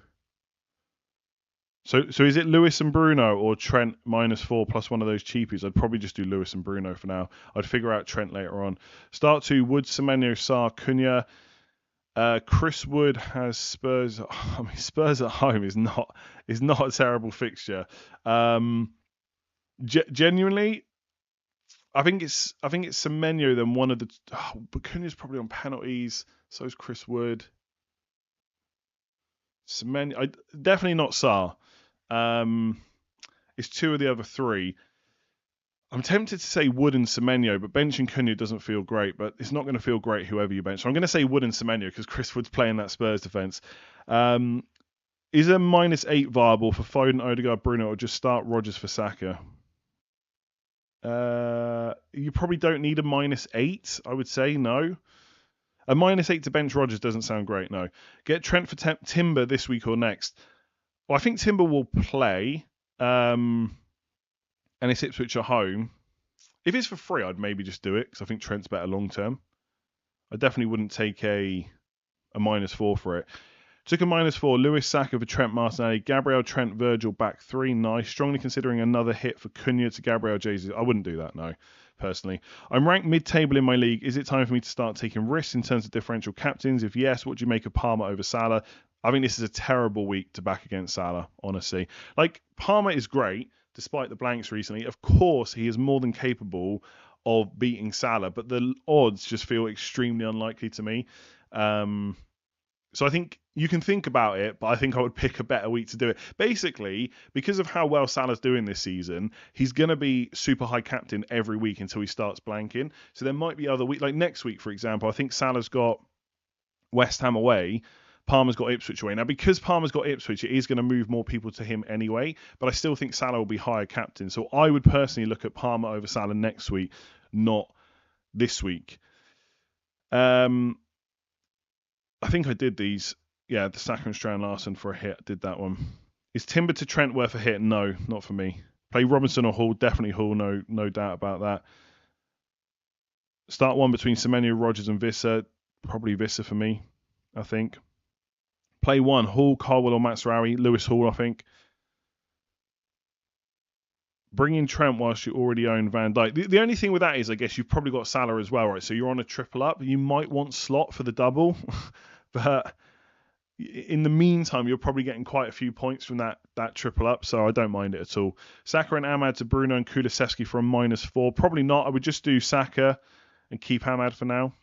So is it Lewis and Bruno or Trent -4 plus one of those cheapies? I'd probably just do Lewis and Bruno for now. I'd figure out Trent later on. Start 2, Wood, Semenyo, Sarr, Cunha. Chris Wood has Spurs. I mean, Spurs at home is not a terrible fixture. Genuinely, I think it's Semenyo then one of the. But Cunha's probably on penalties. So is Chris Wood. Semenyo, definitely not Sarr. It's 2 of the other 3. I'm tempted to say Wood and Semenyo, but benching Cunha doesn't feel great. But it's not going to feel great whoever you bench. So I'm going to say Wood and Semenyo because Chris Wood's playing that Spurs defence. Is a -8 viable for Foden, Odegaard, Bruno, or just start Rodgers for Saka? You probably don't need a -8, I would say. No. A -8 to bench Rodgers doesn't sound great, no. Get Trent for Timber this week or next. Well, I think Timber will play, and it's Ipswich at home. If it's for free, I'd maybe just do it, because I think Trent's better long-term. I definitely wouldn't take a -4 for it. Took a -4, Lewis, Saka for Trent, Martinelli, Gabriel, Trent, Virgil, back 3, nice. Strongly considering another hit for Cunha to Gabriel, Jesus. I wouldn't do that, no. Personally, I'm ranked mid-table in my league. Is it time for me to start taking risks in terms of differential captains? If yes, what do you make of Palmer over Salah? I think this is a terrible week to back against Salah, honestly. Like, Palmer is great, despite the blanks recently. Of course, he is more than capable of beating Salah, but the odds just feel extremely unlikely to me. So I think you can think about it, but I think I would pick a better week to do it. Basically, because of how well Salah's doing this season, he's going to be super high captain every week until he starts blanking. So there might be other weeks, like next week, for example, I think Salah's got West Ham away, Palmer's got Ipswich away. Now, because Palmer's got Ipswich, it is going to move more people to him anyway, but I still think Salah will be higher captain. So I would personally look at Palmer over Salah next week, not this week. I think I did these. Yeah, the Saka and Strand Larson for a hit. I did that one. Is Timber to Trent worth a hit? No, not for me. Play Robinson or Hall. Definitely Hall. No doubt about that. Start one between Semenyo, Rodgers and Visser. Probably Visser for me, I think. Play one. Hall, Carwell or Matsurawi. Lewis Hall, I think. Bring in Trent whilst you already own Van Dijk. The only thing with that is, I guess, you've probably got Salah as well, right? So you're on a triple up. You might want slot for the double. But in the meantime, you're probably getting quite a few points from that triple up, so I don't mind it at all. Saka and Ahmad to Bruno and Kulusevski for a -4. Probably not. I would just do Saka and keep Ahmad for now.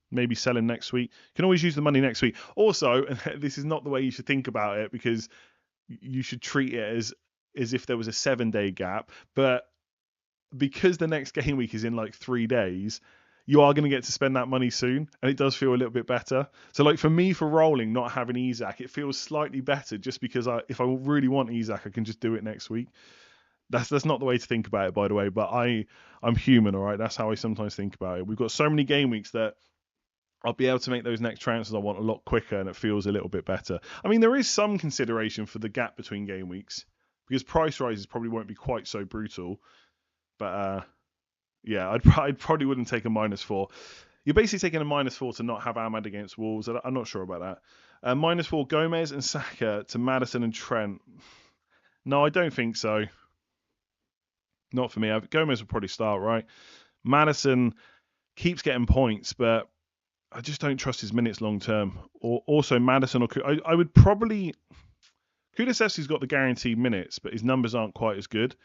Maybe sell him next week. You can always use the money next week. Also, this is not the way you should think about it, because you should treat it as if there was a 7-day gap. But because the next game week is in like 3 days, you are going to get to spend that money soon, and it does feel a little bit better. So, like for me, for rolling, not having Isak, it feels slightly better just because if I really want Isak, I can just do it next week. That's not the way to think about it, by the way. But I'm human, all right. That's how I sometimes think about it. We've got so many game weeks that I'll be able to make those next transfers I want a lot quicker, and it feels a little bit better. I mean, there is some consideration for the gap between game weeks because price rises probably won't be quite so brutal. But yeah, I probably wouldn't take a -4. You're basically taking a -4 to not have Ahmad against Wolves. I'm not sure about that. -4 Gomez and Saka to Maddison and Trent. No, I don't think so. Not for me. Gomez will probably start, right? Maddison keeps getting points, but I just don't trust his minutes long term. Or also Maddison or I would probably Kulusevski's got the guaranteed minutes, but his numbers aren't quite as good.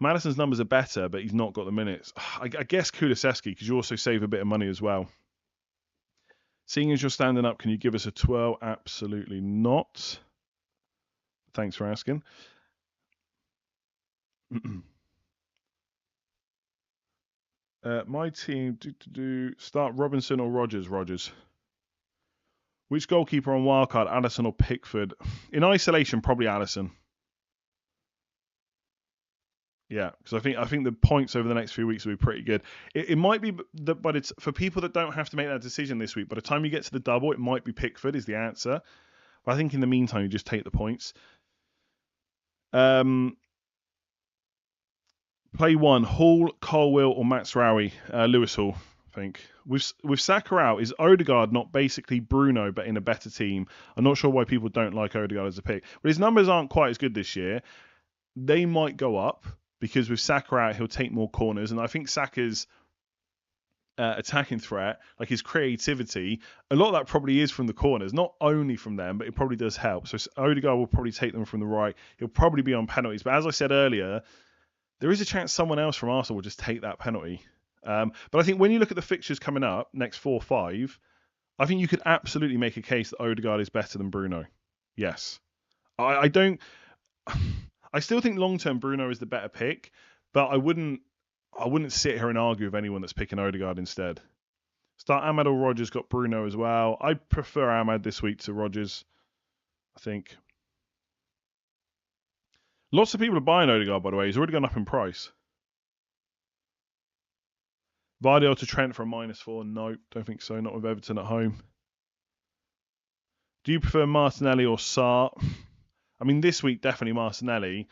Maddison's numbers are better, but he's not got the minutes. I guess Kulusevski, because you also save a bit of money as well. Seeing as you're standing up, can you give us a twirl? Absolutely not. Thanks for asking. My team, start Robinson or Rodgers? Rodgers. Which goalkeeper on wildcard, Alisson or Pickford? In isolation, probably Alisson. Yeah, because I think the points over the next few weeks will be pretty good. It might be, but it's for people that don't have to make that decision this week. By the time you get to the double, it might be Pickford is the answer. But I think in the meantime, you just take the points. Play one: Hall, Colwill, or Matsraoui. Lewis Hall, I think. With Saka out, is Odegaard not basically Bruno but in a better team? I'm not sure why people don't like Odegaard as a pick, but his numbers aren't quite as good this year. They might go up because with Saka out, he'll take more corners, and I think Saka's attacking threat, like his creativity, a lot of that probably is from the corners, not only from them, but it probably does help. So Odegaard will probably take them from the right. He'll probably be on penalties, but as I said earlier, there is a chance someone else from Arsenal will just take that penalty. But I think when you look at the fixtures coming up, next 4 or 5, I think you could absolutely make a case that Odegaard is better than Bruno. Yes. I don't... I still think long-term Bruno is the better pick, but I wouldn't sit here and argue with anyone that's picking Odegaard instead. Start Ahmad or Rodgers, got Bruno as well. I prefer Ahmad this week to Rodgers, I think. Lots of people are buying Odegaard, by the way. He's already gone up in price. Vardy to Trent for a -4. No, don't think so. Not with Everton at home. Do you prefer Martinelli or Sarr? I mean, this week, definitely Martinelli.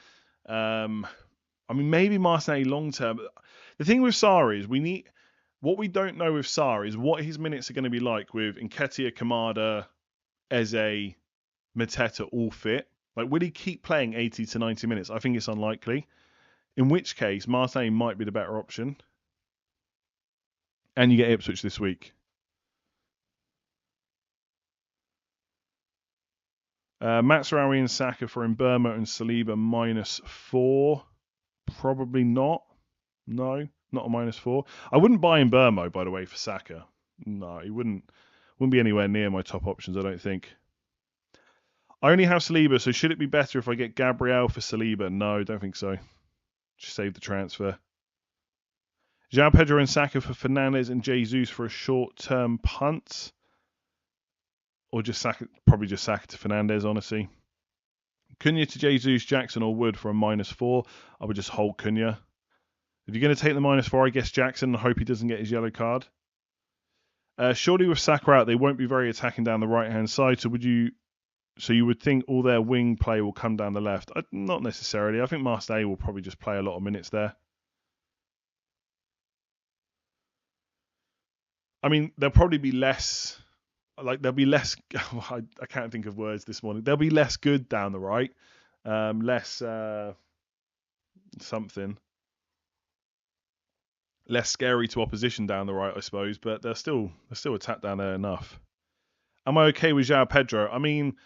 I mean, maybe Martinelli long term. The thing with Sarr is what we don't know with Sarr is what his minutes are going to be like with Nketiah, Kamada, Eze, Mateta all fit. Like, will he keep playing 80 to 90 minutes? I think it's unlikely. In which case, Martinelli might be the better option. And you get Ipswich this week. Matsraoui and Saka for Mbeumo and Saliba -4. Probably not. No, not a -4. I wouldn't buy Mbeumo, by the way, for Saka. No, he wouldn't be anywhere near my top options, I don't think. I only have Saliba, so should it be better if I get Gabriel for Saliba? No, don't think so. Just save the transfer. João Pedro and Saka for Fernandes and Jesus for a short-term punt. Or just Saka, probably just Saka to Fernandes, honestly. Cunha to Jesus, Jackson or Wood for a -4. I would just hold Cunha. If you're going to take the -4, I guess Jackson, and hope he doesn't get his yellow card. Surely with Saka out, they won't be very attacking down the right-hand side, so you would think all their wing play will come down the left. Not necessarily. I think Marseille will probably just play a lot of minutes there. I mean, there'll probably be less... there'll be less... I can't think of words this morning. There'll be less good down the right. Less... something. Less scary to opposition down the right, I suppose, but they're still attack down there enough. Am I okay with João Pedro? I mean,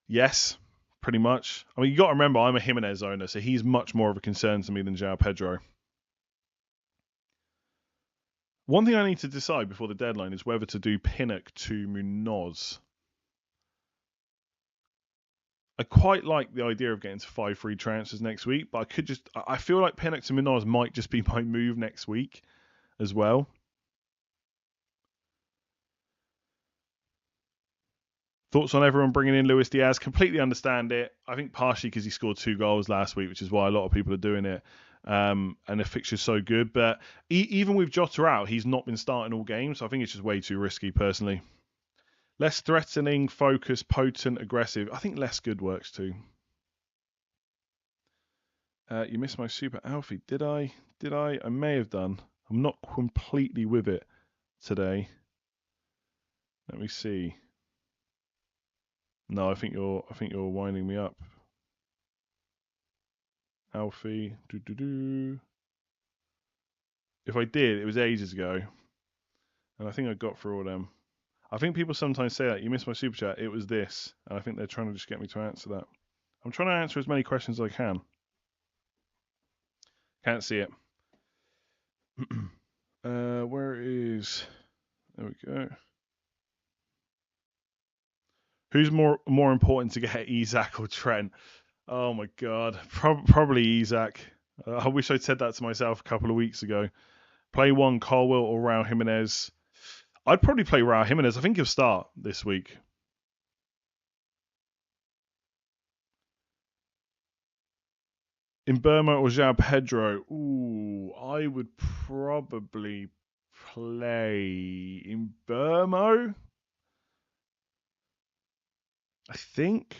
yes, pretty much. I mean, you got to remember, I'm a Jimenez owner, so he's much more of a concern to me than João Pedro. One thing I need to decide before the deadline is whether to do Pinnock to Munoz. I quite like the idea of getting to 5 free transfers next week, but I feel like Pinnock to Munoz might just be my move next week as well. Thoughts on everyone bringing in Luis Diaz? Completely understand it. I think partially because he scored 2 goals last week, which is why a lot of people are doing it. And the fixture's so good. But even with Jota out, he's not been starting all games. So I think it's just way too risky, personally. Less threatening, focused, potent, aggressive. I think less good works too. You missed my super Alfie. Did I? I may have done. I'm not completely with it today. Let me see. No, I think you're winding me up. Alfie. If I did, it was ages ago. And I think I got through all them. I think people sometimes say that. You missed my super chat. It was this. And I think they're trying to just get me to answer that. I'm trying to answer as many questions as I can. Can't see it. Where is... There we go. Who's more important to get, Isak or Trent? Oh my God, probably Isak. I wish I'd said that to myself a couple of weeks ago. Play one, Colwill or Raul Jimenez. I'd probably play Raul Jimenez. I think he'll start this week. In Burma or João Pedro? Ooh, I would probably play in Burma. I think.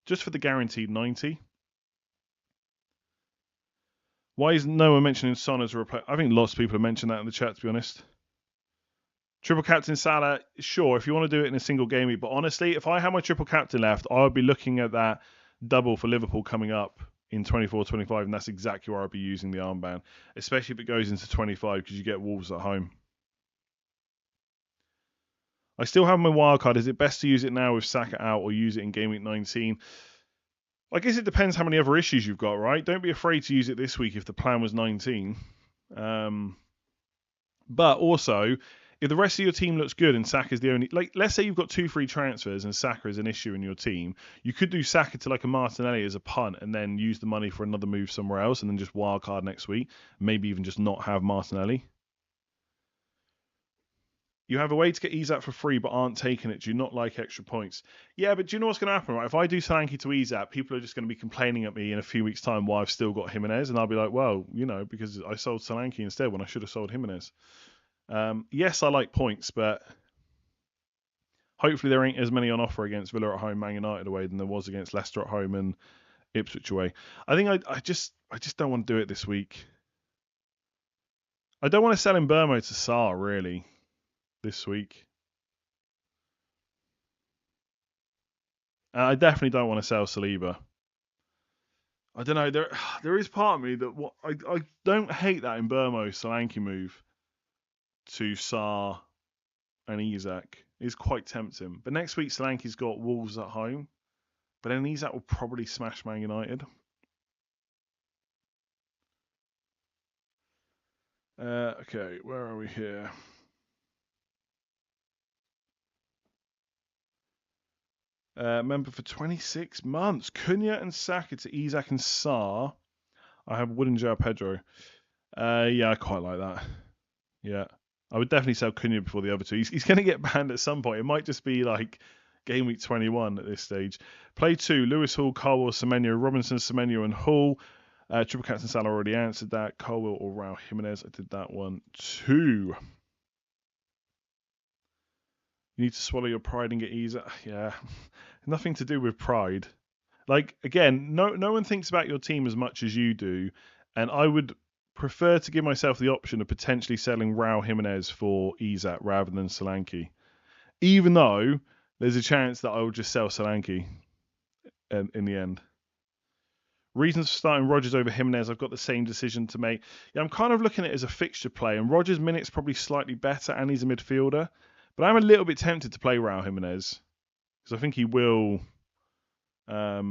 Just for the guaranteed 90. Why is no one mentioning Son as a replacement? I think lots of people have mentioned that in the chat, to be honest. Triple captain Salah, sure, if you want to do it in a single game week. But honestly, if I had my triple captain left, I would be looking at that double for Liverpool coming up in 24-25, and that's exactly where I'd be using the armband, especially if it goes into 25 because you get Wolves at home. I still have my wildcard. Is it best to use it now with Saka out or use it in game week 19? I guess it depends how many other issues you've got, right? Don't be afraid to use it this week if the plan was 19. But also, if the rest of your team looks good and Saka's the only... Like, let's say you've got 2 free transfers and Saka is an issue in your team. You could do Saka to like a Martinelli as a punt and then use the money for another move somewhere else and then just wildcard next week. Maybe even just not have Martinelli. You have a way to get Isak for free but aren't taking it. Do you not like extra points? Yeah, but do you know what's going to happen, right? If I do Solanke to Isak, people are just going to be complaining at me in a few weeks' time why I've still got Jimenez, and I'll be like, well, you know, because I sold Solanke instead when I should have sold Jimenez. Yes, I like points, but hopefully there ain't as many on offer against Villa at home, Man United away than there was against Leicester at home and Ipswich away. I think I just don't want to do it this week. I don't want to sell in Burmo to Saar, really. This week. I definitely don't want to sell Saliba. I don't know. There is part of me that I don't hate that in Burmo Solanke move to Saar and Isak is quite tempting. But next week Solanke's got Wolves at home, but then Isak will probably smash Man United. Okay, where are we here? Member for 26 months. Cunha and Saka to Isak and Saar. I have Wood and João Pedro. Yeah, I quite like that. Yeah. I would definitely sell Cunha before the other two. He's going to get banned at some point. It might just be like game week 21 at this stage. Play 2. Lewis Hall, Colwill, Semenyo, Robinson, Semenyo and Hall. Triple captain Salah already answered that. Colwill or Raul Jimenez. I did that one too. You need to swallow your pride and get easier. Yeah, nothing to do with pride. Like, again, no one thinks about your team as much as you do, and I would prefer to give myself the option of potentially selling Raul Jimenez for Isak rather than Solanke, even though there's a chance that I will just sell Solanke in the end. Reasons for starting Rodgers over Jimenez, I've got the same decision to make. Yeah, I'm kind of looking at it as a fixture play, and Rodgers' minutes probably slightly better, and he's a midfielder. But I'm a little bit tempted to play Raul Jimenez because I think he will. I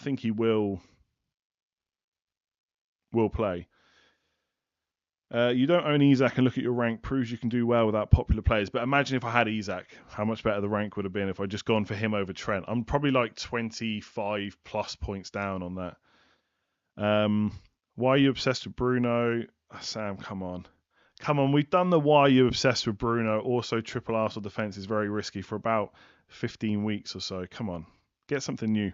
think he will play. You don't own Isak and look at your rank proves you can do well without popular players. But imagine if I had Isak, how much better the rank would have been if I'd just gone for him over Trent. I'm probably like 25 plus points down on that. Why are you obsessed with Bruno? Sam, come on. Come on, we've done the why you obsessed with Bruno. Also, triple Arsenal defence is very risky for about 15 weeks or so. Come on, get something new.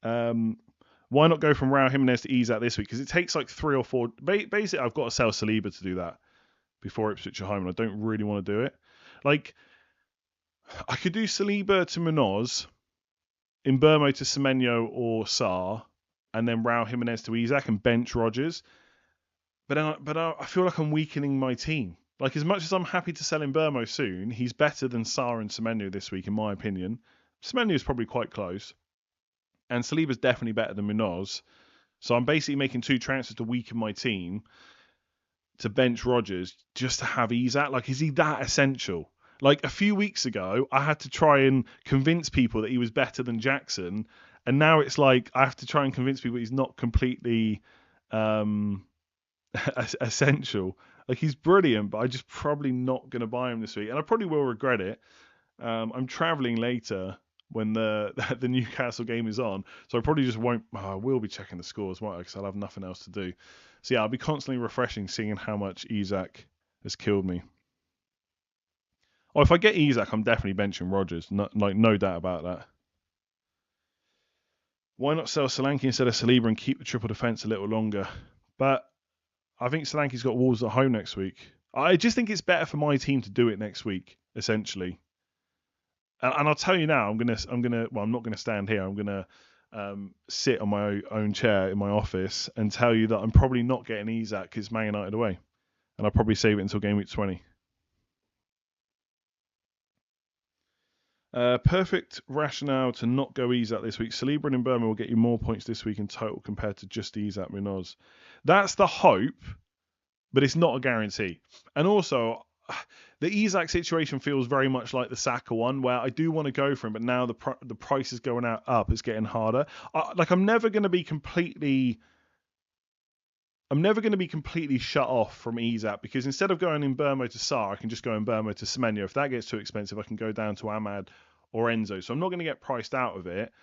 Why not go from Raul Jimenez to Isak this week? Because it takes like 3 or 4. Basically, I've got to sell Saliba to do that before Ipswich are home, and I don't really want to do it. Like, I could do Saliba to Munoz, Mbeumo to Semenyo or Sarr, and then Raul Jimenez to Isak and bench Rodgers. But I feel like I'm weakening my team. Like, as much as I'm happy to sell Mbeumo soon, he's better than Sarr and Semenyo this week, in my opinion. Semenyo is probably quite close. And Saliba's definitely better than Munoz. So I'm basically making 2 transfers to weaken my team to bench Rodgers just to have Isak. Like, is he that essential? Like, a few weeks ago, I had to try and convince people that he was better than Jackson. And now it's like I have to try and convince people he's not completely essential. Like, he's brilliant, but I'm just probably not going to buy him this week. And I probably will regret it. I'm travelling later when the Newcastle game is on. So I probably just won't. I will be checking the scores, won't I? Because I'll have nothing else to do. So yeah, I'll be constantly refreshing, seeing how much Isak has killed me. Oh, if I get Isak, I'm definitely benching Rodgers. No doubt about that. Why not sell Solanke instead of Saliba and keep the triple defence a little longer? But I think Solanke's got Wolves at home next week. I just think it's better for my team to do it next week, essentially. And I'll tell you now, I'm not gonna stand here. I'm gonna sit on my own chair in my office and tell you that I'm probably not getting Isak because Man United away, and I'll probably save it until game week 20. Perfect rationale to not go Isak this week. Saliba and Mbeumo will get you more points this week in total compared to just Isak Munoz. That's the hope, but it's not a guarantee. And also, the Isak situation feels very much like the Saka one, where I do want to go for him, but now the price is going up. It's getting harder. I'm never going to be completely shut off from Isak, because instead of going in Mbeumo to Sarr, I can just go in Mbeumo to Semenyo. If that gets too expensive, I can go down to Ahmad or Enzo. So I'm not going to get priced out of it.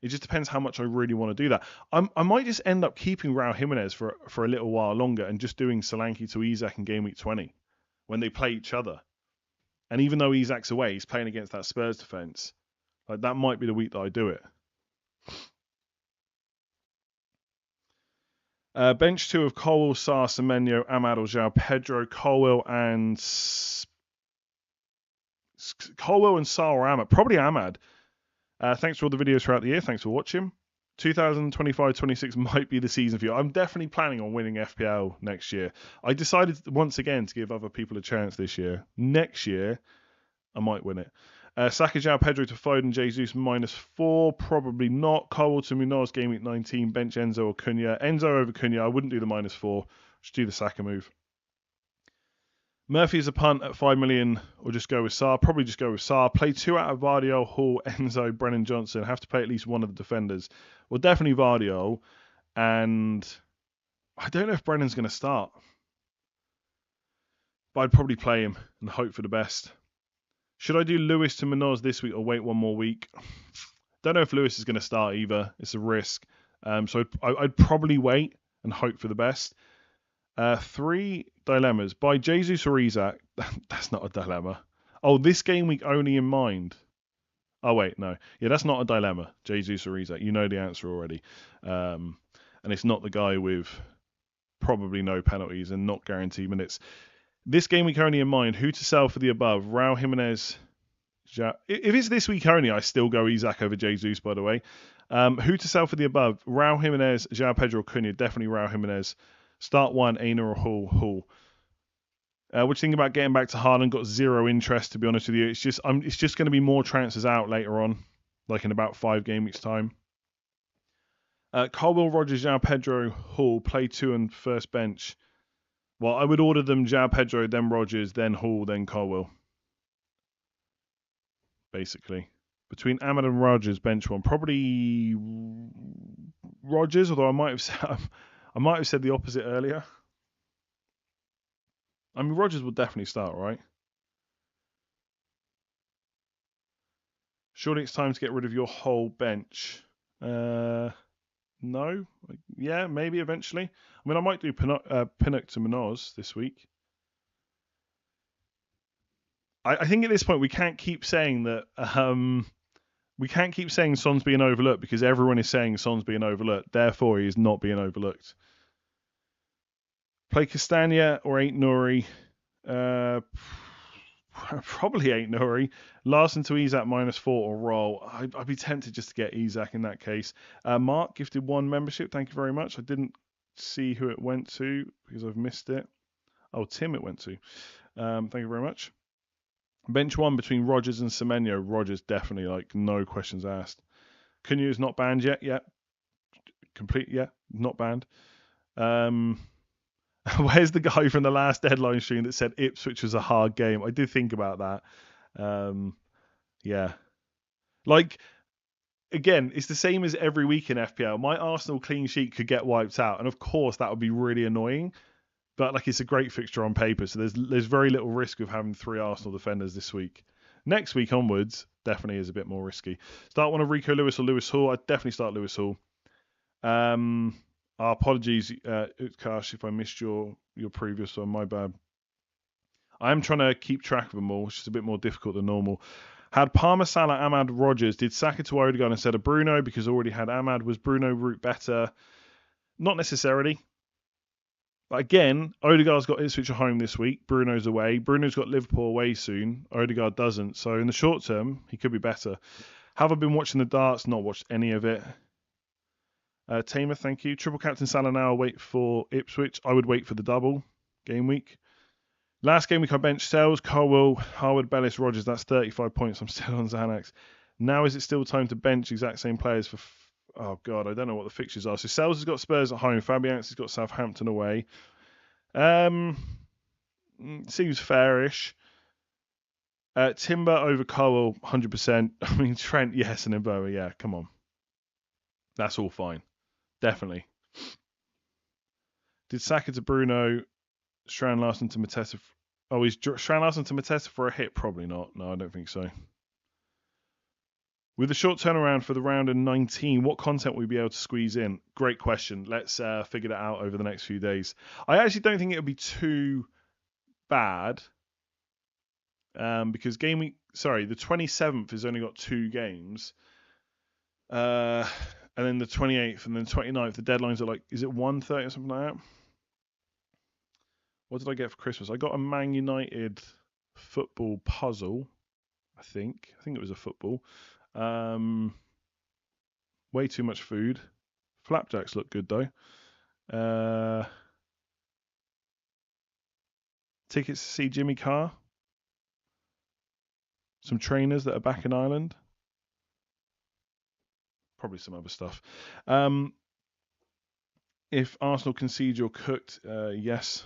It just depends how much I really want to do that. I might just end up keeping Raul Jimenez for a little while longer and just doing Solanke to Isak in game week 20 when they play each other. And even though Isak's away, he's playing against that Spurs defence. Like, that might be the week that I do it. Bench 2 of Colwill, Sarr, Semenyo, Ahmad or João Pedro. Colwill and Sarr or Ahmad. Probably Ahmad. Thanks for all the videos throughout the year. Thanks for watching. 2025-26 might be the season for you. I'm definitely planning on winning FPL next year. I decided once again to give other people a chance this year. Next year, I might win it. Saka, João Pedro to Foden, Jesus -4. Probably not. Colwill to Munoz, game week 19. Bench Enzo or Cunha. Enzo over Cunha. I wouldn't do the -4. Just do the Saka move. Murphy is a punt at 5 million, or just go with Sarr. Probably just go with Sarr. Play 2 out of Vardiol, Hall, Enzo, Brennan Johnson. Have to play at least one of the defenders. Well, definitely Vardiol. And I don't know if Brennan's going to start. But I'd probably play him and hope for the best. Should I do Lewis to Munoz this week or wait one more week? Don't know if Lewis is going to start either. It's a risk. So I'd probably wait and hope for the best. 3 dilemmas. By Jesus or Isak? That's not a dilemma. Oh, this game week only in mind. Oh, wait, no. Yeah, that's not a dilemma. Jesus or Isak. You know the answer already. And it's not the guy with probably no penalties and not guaranteed minutes. This game week only in mind. Who to sell for the above? Raul Jimenez. If it's this week only, I still go Isak over Jesus, by the way. Who to sell for the above? Raul Jimenez, João Pedro, Cunha. Definitely Raul Jimenez. Start 1, Aina or Hall. What do you think about getting back to Haaland? Got 0 interest, to be honest with you. It's just going to be more transfers out later on, like in about 5 game weeks' time. Colwill, Rodgers, João Pedro, Hall. Play 2 and first bench. Well, I would order them João Pedro, then Rodgers, then Hall, then Colwill. Basically. Between Ahmad and Rodgers, bench 1. Probably Rodgers, although I might have said the opposite earlier. I mean, Rodgers will definitely start, right? Surely it's time to get rid of your whole bench. No? Yeah, maybe eventually. I mean, I might do Pinnock to Munoz this week. I think at this point we can't keep saying that. We can't keep saying Son's being overlooked because everyone is saying Son's being overlooked. Therefore, he is not being overlooked. Play Castagna or Ain't Nuri. Probably Ain't Nuri. Larson to Isak -4 or roll. I'd be tempted just to get Isak in that case. Mark gifted 1 membership. Thank you very much. I didn't see who it went to because I've missed it. Oh, Tim it went to. Thank you very much. Bench 1 between Rodgers and Semenyo. Rodgers definitely, like, no questions asked. Cunha is not banned yet. Yeah. Not banned. Where's the guy from the last deadline stream that said Ipswich was a hard game? I did think about that. Yeah. Like, again, it's the same as every week in FPL. My Arsenal clean sheet could get wiped out. And of course, that would be really annoying. But like, it's a great fixture on paper. So there's very little risk of having 3 Arsenal defenders this week. Next week onwards, definitely is a bit more risky. Start one of Rico Lewis or Lewis Hall. I'd definitely start Lewis Hall. Our apologies, Utkarsh, if I missed your previous one. My bad. I am trying to keep track of them all, which is a bit more difficult than normal. Had Palmer, Salah, Ahmad, Rodgers. Did Saka to Odegaard instead of Bruno because already had Ahmad. Was Bruno route better? Not necessarily. But again, Odegaard's got Ipswich at home this week. Bruno's away. Bruno's got Liverpool away soon. Odegaard doesn't. So in the short term, he could be better. Have I been watching the darts? Not watched any of it. Tamer, thank you. Triple captain Salah now. Wait for Ipswich. I would wait for the double game week. Last game week I benched Sells, Colwell, Harwood, Bellis, Rodgers. That's 35 points. I'm still on Xanax. Now is it still time to bench exact same players for... Oh, God, I don't know what the fixtures are. So Sells has got Spurs at home. Fabianski has got Southampton away. Seems fairish. Timber over Colwell, 100%. I mean, Trent, yes, and Mboma, yeah, come on. That's all fine. Definitely. Did Saka to Bruno, Strand Larson to Mateta? Oh, is Strand Larson to Mateta for a hit? Probably not. No, I don't think so. With the short turnaround for the round in 19, what content will we be able to squeeze in? Great question. Let's figure that out over the next few days. I actually don't think it'll be too bad because the 27th has only got 2 games. And then the 28th and then 29th, the deadlines are like, is it 1:30 or something like that? What did I get for Christmas? I got a Man United football puzzle, I think. I think it was a football. Way too much food. Flapjacks look good though. Tickets to see Jimmy Carr. Some trainers that are back in Ireland. Probably some other stuff. If Arsenal concede, you're cooked. Yes,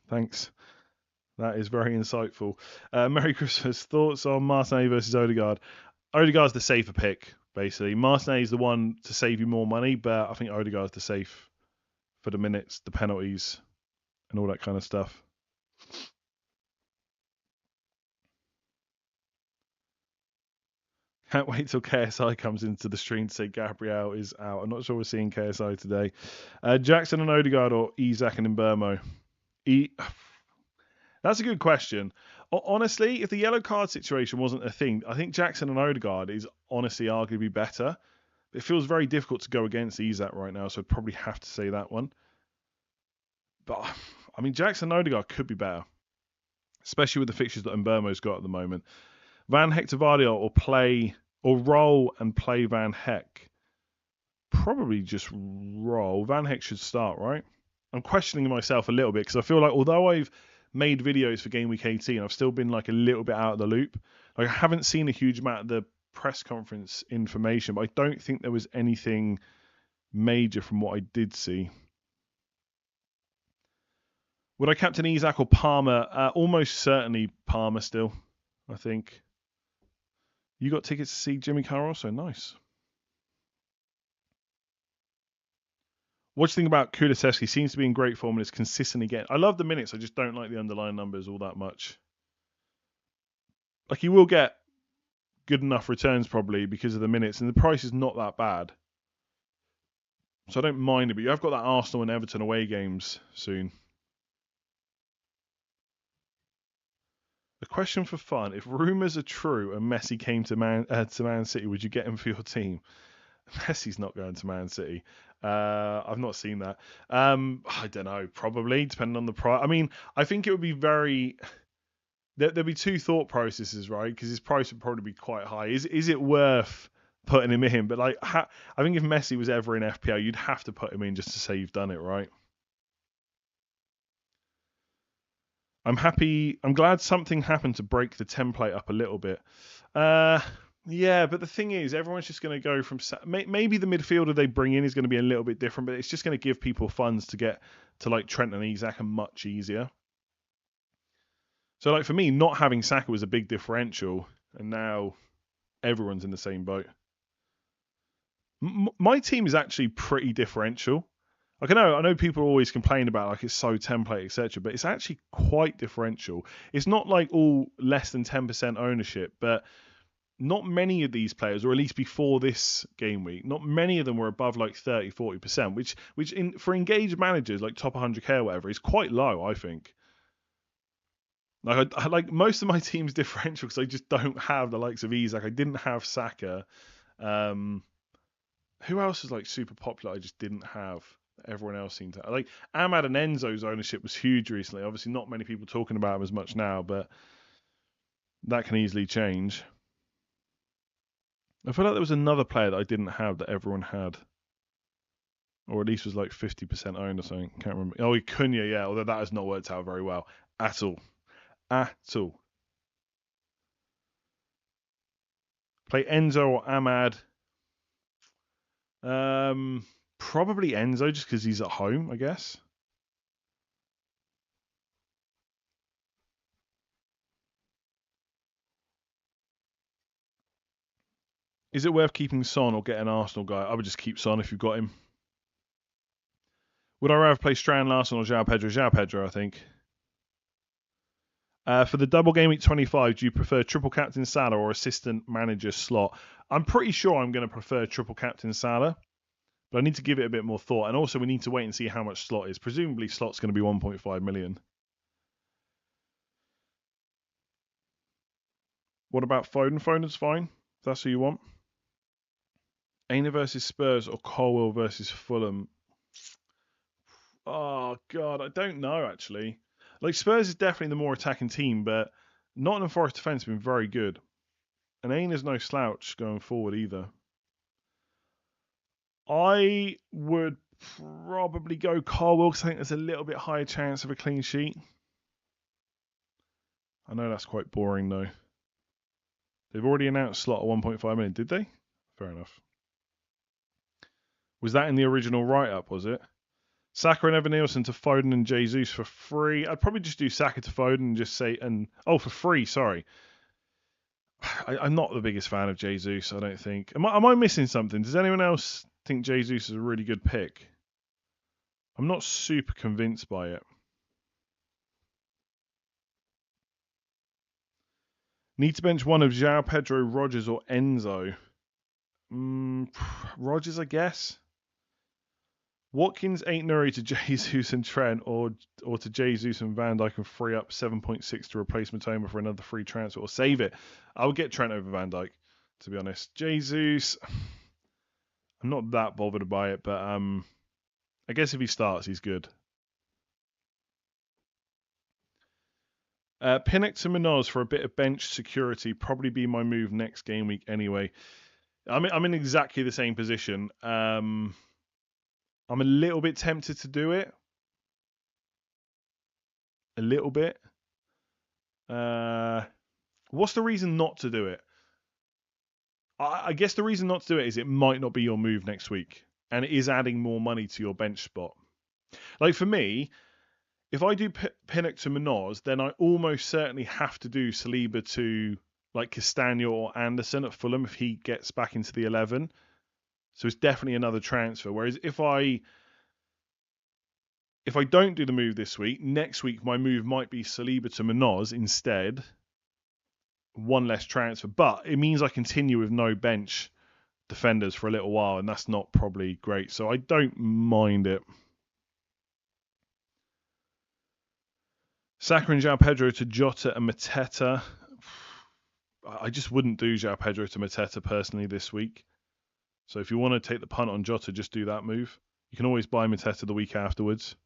thanks. That is very insightful. Merry Christmas. Thoughts on Martinelli versus Odegaard? Odegaard's the safer pick, basically. Martinelli is the one to save you more money, but I think Odegaard's the safe for the minutes, the penalties, and all that kind of stuff. Can't wait till KSI comes into the stream to say Gabriel is out. I'm not sure we're seeing KSI today. Jackson and Odegaard or Isak and Mbeumo? That's a good question. Honestly, if the yellow card situation wasn't a thing, I think Jackson and Odegaard is honestly arguably better. It feels very difficult to go against Isak right now, so I'd probably have to say that one. But, I mean, Jackson and Odegaard could be better, especially with the fixtures that Mbeumo's got at the moment. Van Heck to Vardy or roll and play Van Heck. Probably just roll. Van Heck should start, right? I'm questioning myself a little bit because I feel like although I've made videos for Game Week 18, I've still been like a little bit out of the loop. Like I haven't seen a huge amount of the press conference information, but I don't think there was anything major from what I did see. Would I captain Isak or Palmer? Almost certainly Palmer still, I think. You got tickets to see Jimmy Carr also? Nice. What do you think about Kulusevski? Seems to be in great form and is consistently getting... I love the minutes. I just don't like the underlying numbers all that much. Like, he will get good enough returns probably because of the minutes, and the price is not that bad. So I don't mind it, but you have got that Arsenal and Everton away games soon. A question for fun: if rumours are true and Messi came to Man City, would you get him for your team? Messi's not going to Man City. I've not seen that. I don't know. Probably, depending on the price. I mean, I think it would be very. There'd be two thought processes, right? Because his price would probably be quite high. Is it worth putting him in? But like, I think if Messi was ever in FPL, you'd have to put him in just to say you've done it, right? I'm happy. I'm glad something happened to break the template up a little bit. Uh, yeah, but the thing is, everyone's just going to go from. Maybe the midfielder they bring in is going to be a little bit different, but it's just going to give people funds to get to like Trent and Isak much easier. So, like for me, not having Saka was a big differential, and now everyone's in the same boat. My team is actually pretty differential. Like I know people always complain about like it's so template etc. But it's actually quite differential. It's not like all less than 10% ownership, but not many of these players, or at least before this game week, not many of them were above like 30-40%, which for engaged managers like top 100k or whatever is quite low, I think. Like I like most of my team's differential because I just don't have the likes of Isak. I didn't have Saka. Um, who else is like super popular? I just didn't have. Everyone else seemed to like Ahmad and Enzo's ownership was huge recently. Obviously, not many people talking about him as much now, but that can easily change. I feel like there was another player that I didn't have that everyone had, or at least was like 50% owned or something. Can't remember. Oh, Cunha, yeah. Although that has not worked out very well at all. At all. Play Enzo or Ahmad. Probably Enzo just because he's at home, I guess. Is it worth keeping Son or get an Arsenal guy? I would just keep Son if you've got him. Would I rather play Strand Larson or João Pedro? João Pedro, I think. For the double game week 25, do you prefer triple captain Salah or assistant manager slot? I'm pretty sure I'm going to prefer triple captain Salah, but I need to give it a bit more thought. And also, we need to wait and see how much slot is. Presumably, slot's going to be 1.5 million. What about Foden? Foden's fine. If that's who you want. Aina versus Spurs or Colwell versus Fulham? Oh, God, I don't know, actually. Like, Spurs is definitely the more attacking team, but Nottingham Forest defence has been very good. And Aina's no slouch going forward either. I would probably go Colwell because I think there's a little bit higher chance of a clean sheet. I know that's quite boring, though. They've already announced slot at 1.5 million, did they? Fair enough. Was that in the original write-up, was it? Saka and Evan Nielsen to Foden and Jesus for free. I'd probably just do Saka to Foden and just say, for free, sorry. I'm not the biggest fan of Jesus, I don't think. Am I missing something? Does anyone else think Jesus is a really good pick? I'm not super convinced by it. Need to bench one of João Pedro, Rogers, or Enzo. Rogers, I guess. Watkins ain't Nuri to Jesus and Trent, or to Jesus and Van Dijk and free up 7.6 to replace Matoma for another free transfer, or save it. I would get Trent over Van Dijk, to be honest. Jesus, I'm not that bothered by it, but I guess if he starts, he's good. Pinnock to Minoz for a bit of bench security, probably be my move next game week anyway. I'm in exactly the same position. I'm a little bit tempted to do it. A little bit. What's the reason not to do it? I guess the reason not to do it is it might not be your move next week, and it is adding more money to your bench spot. Like for me, if I do Pinnock to Minoz, then I almost certainly have to do Saliba to like Castagna or Anderson at Fulham if he gets back into the 11. So it's definitely another transfer. Whereas if I don't do the move this week, next week my move might be Saliba to Minoz instead. One less transfer, but it means I continue with no bench defenders for a little while, and that's not probably great. So I don't mind it. Saka and João Pedro to Jota and Mateta. I just wouldn't do João Pedro to Mateta personally this week. So if you want to take the punt on Jota, just do that move. You can always buy Mateta the week afterwards.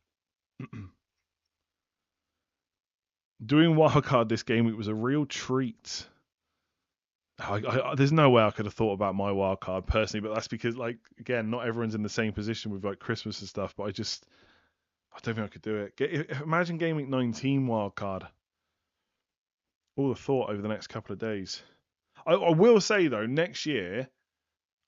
Doing wildcard this game week was a real treat. There's no way I could have thought about my wildcard personally, but that's because, like, again, not everyone's in the same position with like Christmas and stuff. But I don't think I could do it. Imagine game week 19 wildcard. All the thought over the next couple of days. I will say though, next year,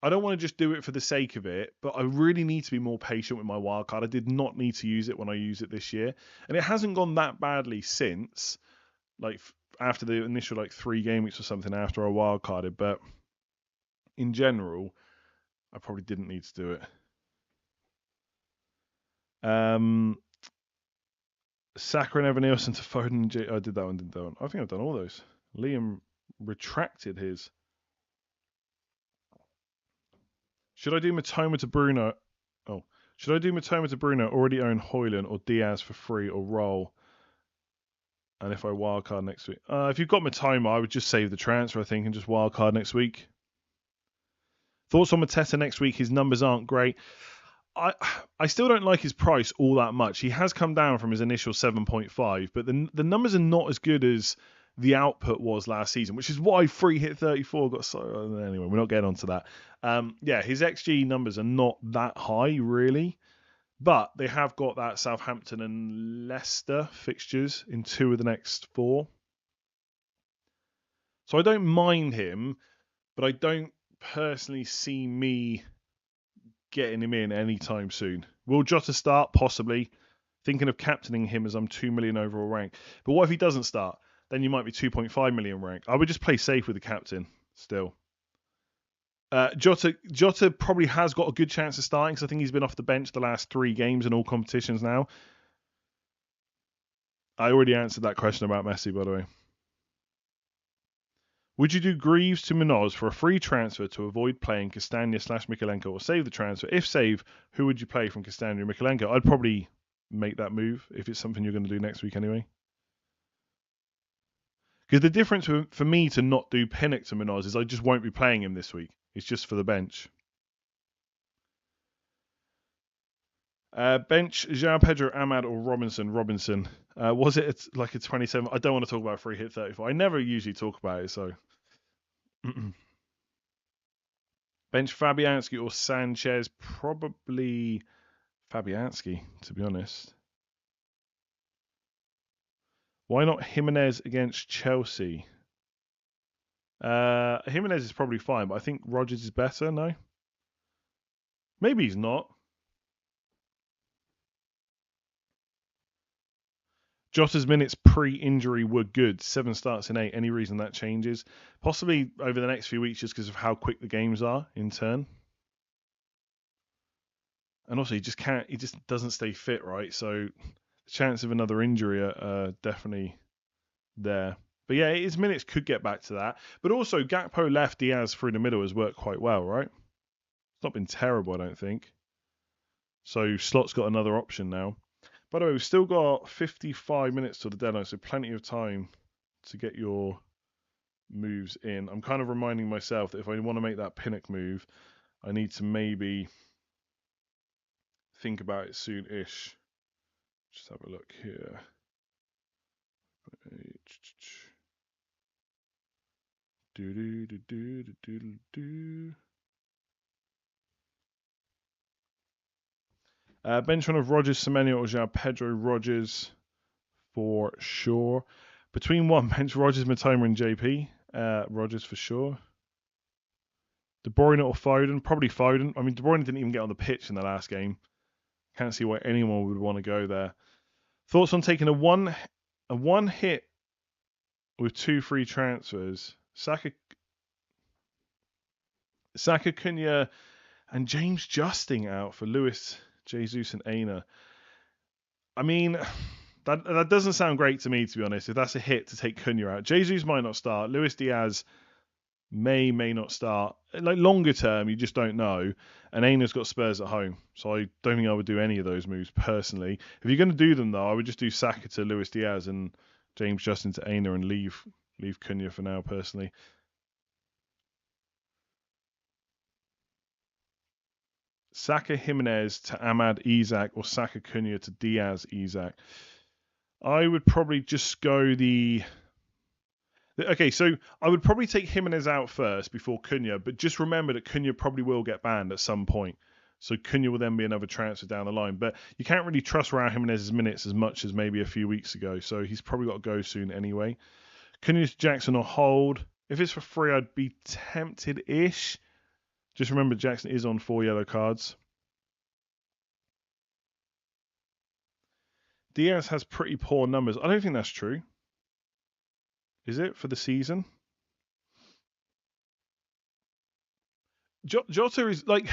I don't want to just do it for the sake of it, but I really need to be more patient with my wildcard. I did not need to use it when I used it this year, and it hasn't gone that badly since, like after the initial like 3 game weeks or something after I wildcarded. But in general, I probably didn't need to do it. Saka and Evan Nielsen to Foden. I did that one, didn't that one? I think I've done all those. Liam retracted his. Should I do Matoma to Bruno? Oh, should I do Matoma to Bruno? Already own Haaland or Diaz for free or roll? And if I wildcard next week, if you've got Matoma, I would just save the transfer, I think, and just wildcard next week. Thoughts on Mateta next week? His numbers aren't great. I still don't like his price all that much. He has come down from his initial 7.5, but the numbers are not as good as the output was last season, which is why free hit 34 got so. Anyway, we're not getting onto that. Yeah, his XG numbers are not that high, really. But they have got that Southampton and Leicester fixtures in 2 of the next 4. So I don't mind him, but I don't personally see me getting him in anytime soon. Will Jota start? Possibly. Thinking of captaining him as I'm 2 million overall rank. But what if he doesn't start? Then you might be 2.5 million rank. I would just play safe with the captain still. Jota probably has got a good chance of starting because I think he's been off the bench the last 3 games in all competitions now. I already answered that question about Messi, by the way. Would you do Greaves to Munoz for a free transfer to avoid playing Castagna/Mikalenko or save the transfer? If save, who would you play from Castagna and Mikalenko? I'd probably make that move if it's something you're going to do next week anyway. Because the difference for me to not do Pinnock to Munoz is I just won't be playing him this week. It's just for the bench. Bench, João Pedro, Ahmad or Robinson? Robinson. Was it like a 27? I don't want to talk about free hit 34. I never usually talk about it, so. Bench Fabianski or Sanchez? Probably Fabianski, to be honest. Why not Jimenez against Chelsea? Jimenez is probably fine, but I think Rodgers is better, no? Maybe he's not. Jota's minutes pre-injury were good. 7 starts in 8. Any reason that changes? Possibly over the next few weeks just because of how quick the games are in turn. And also, he just doesn't stay fit, right? So the chance of another injury are definitely there. But yeah, his minutes could get back to that. But also, Gakpo left Diaz through the middle has worked quite well, right? It's not been terrible, I don't think. So Slot's got another option now. By the way, we've still got 55 minutes till the deadline, so plenty of time to get your moves in. I'm kind of reminding myself that if I want to make that Pinnock move, I need to maybe think about it soon-ish. Just have a look here. Bench one of Rodgers, Semenyo, or João Pedro. Rodgers for sure. Between one, bench Rodgers, Matoma, and JP. Rodgers for sure. De Bruyne or Foden? Probably Foden. I mean, De Bruyne didn't even get on the pitch in the last game. Can't see why anyone would want to go there. Thoughts on taking a one hit with 2 free transfers? Saka, Cunha, and James Justin out for Luis, Jesus, and Aina. I mean, that doesn't sound great to me, to be honest. If that's a hit to take Cunha out, Jesus might not start. Luis Diaz, may not start. Like longer term, you just don't know. And Aina's got Spurs at home, so I don't think I would do any of those moves personally. If you're going to do them though, I would just do Saka to Luis Diaz and James Justin to Aina and leave Cunha for now personally. Saka Jimenez to Ahmad Isak or Saka Cunha to Diaz Isak. I would probably just go the. Okay, so I would probably take Jimenez out first before Cunha, but just remember that Cunha probably will get banned at some point. So Cunha will then be another transfer down the line. But you can't really trust Raul Jimenez's minutes as much as maybe a few weeks ago. So he's probably got to go soon anyway. Cunha to Jackson or hold. If it's for free, I'd be tempted-ish. Just remember Jackson is on 4 yellow cards. Diaz has pretty poor numbers. I don't think that's true. Is it for the season? Jota is like,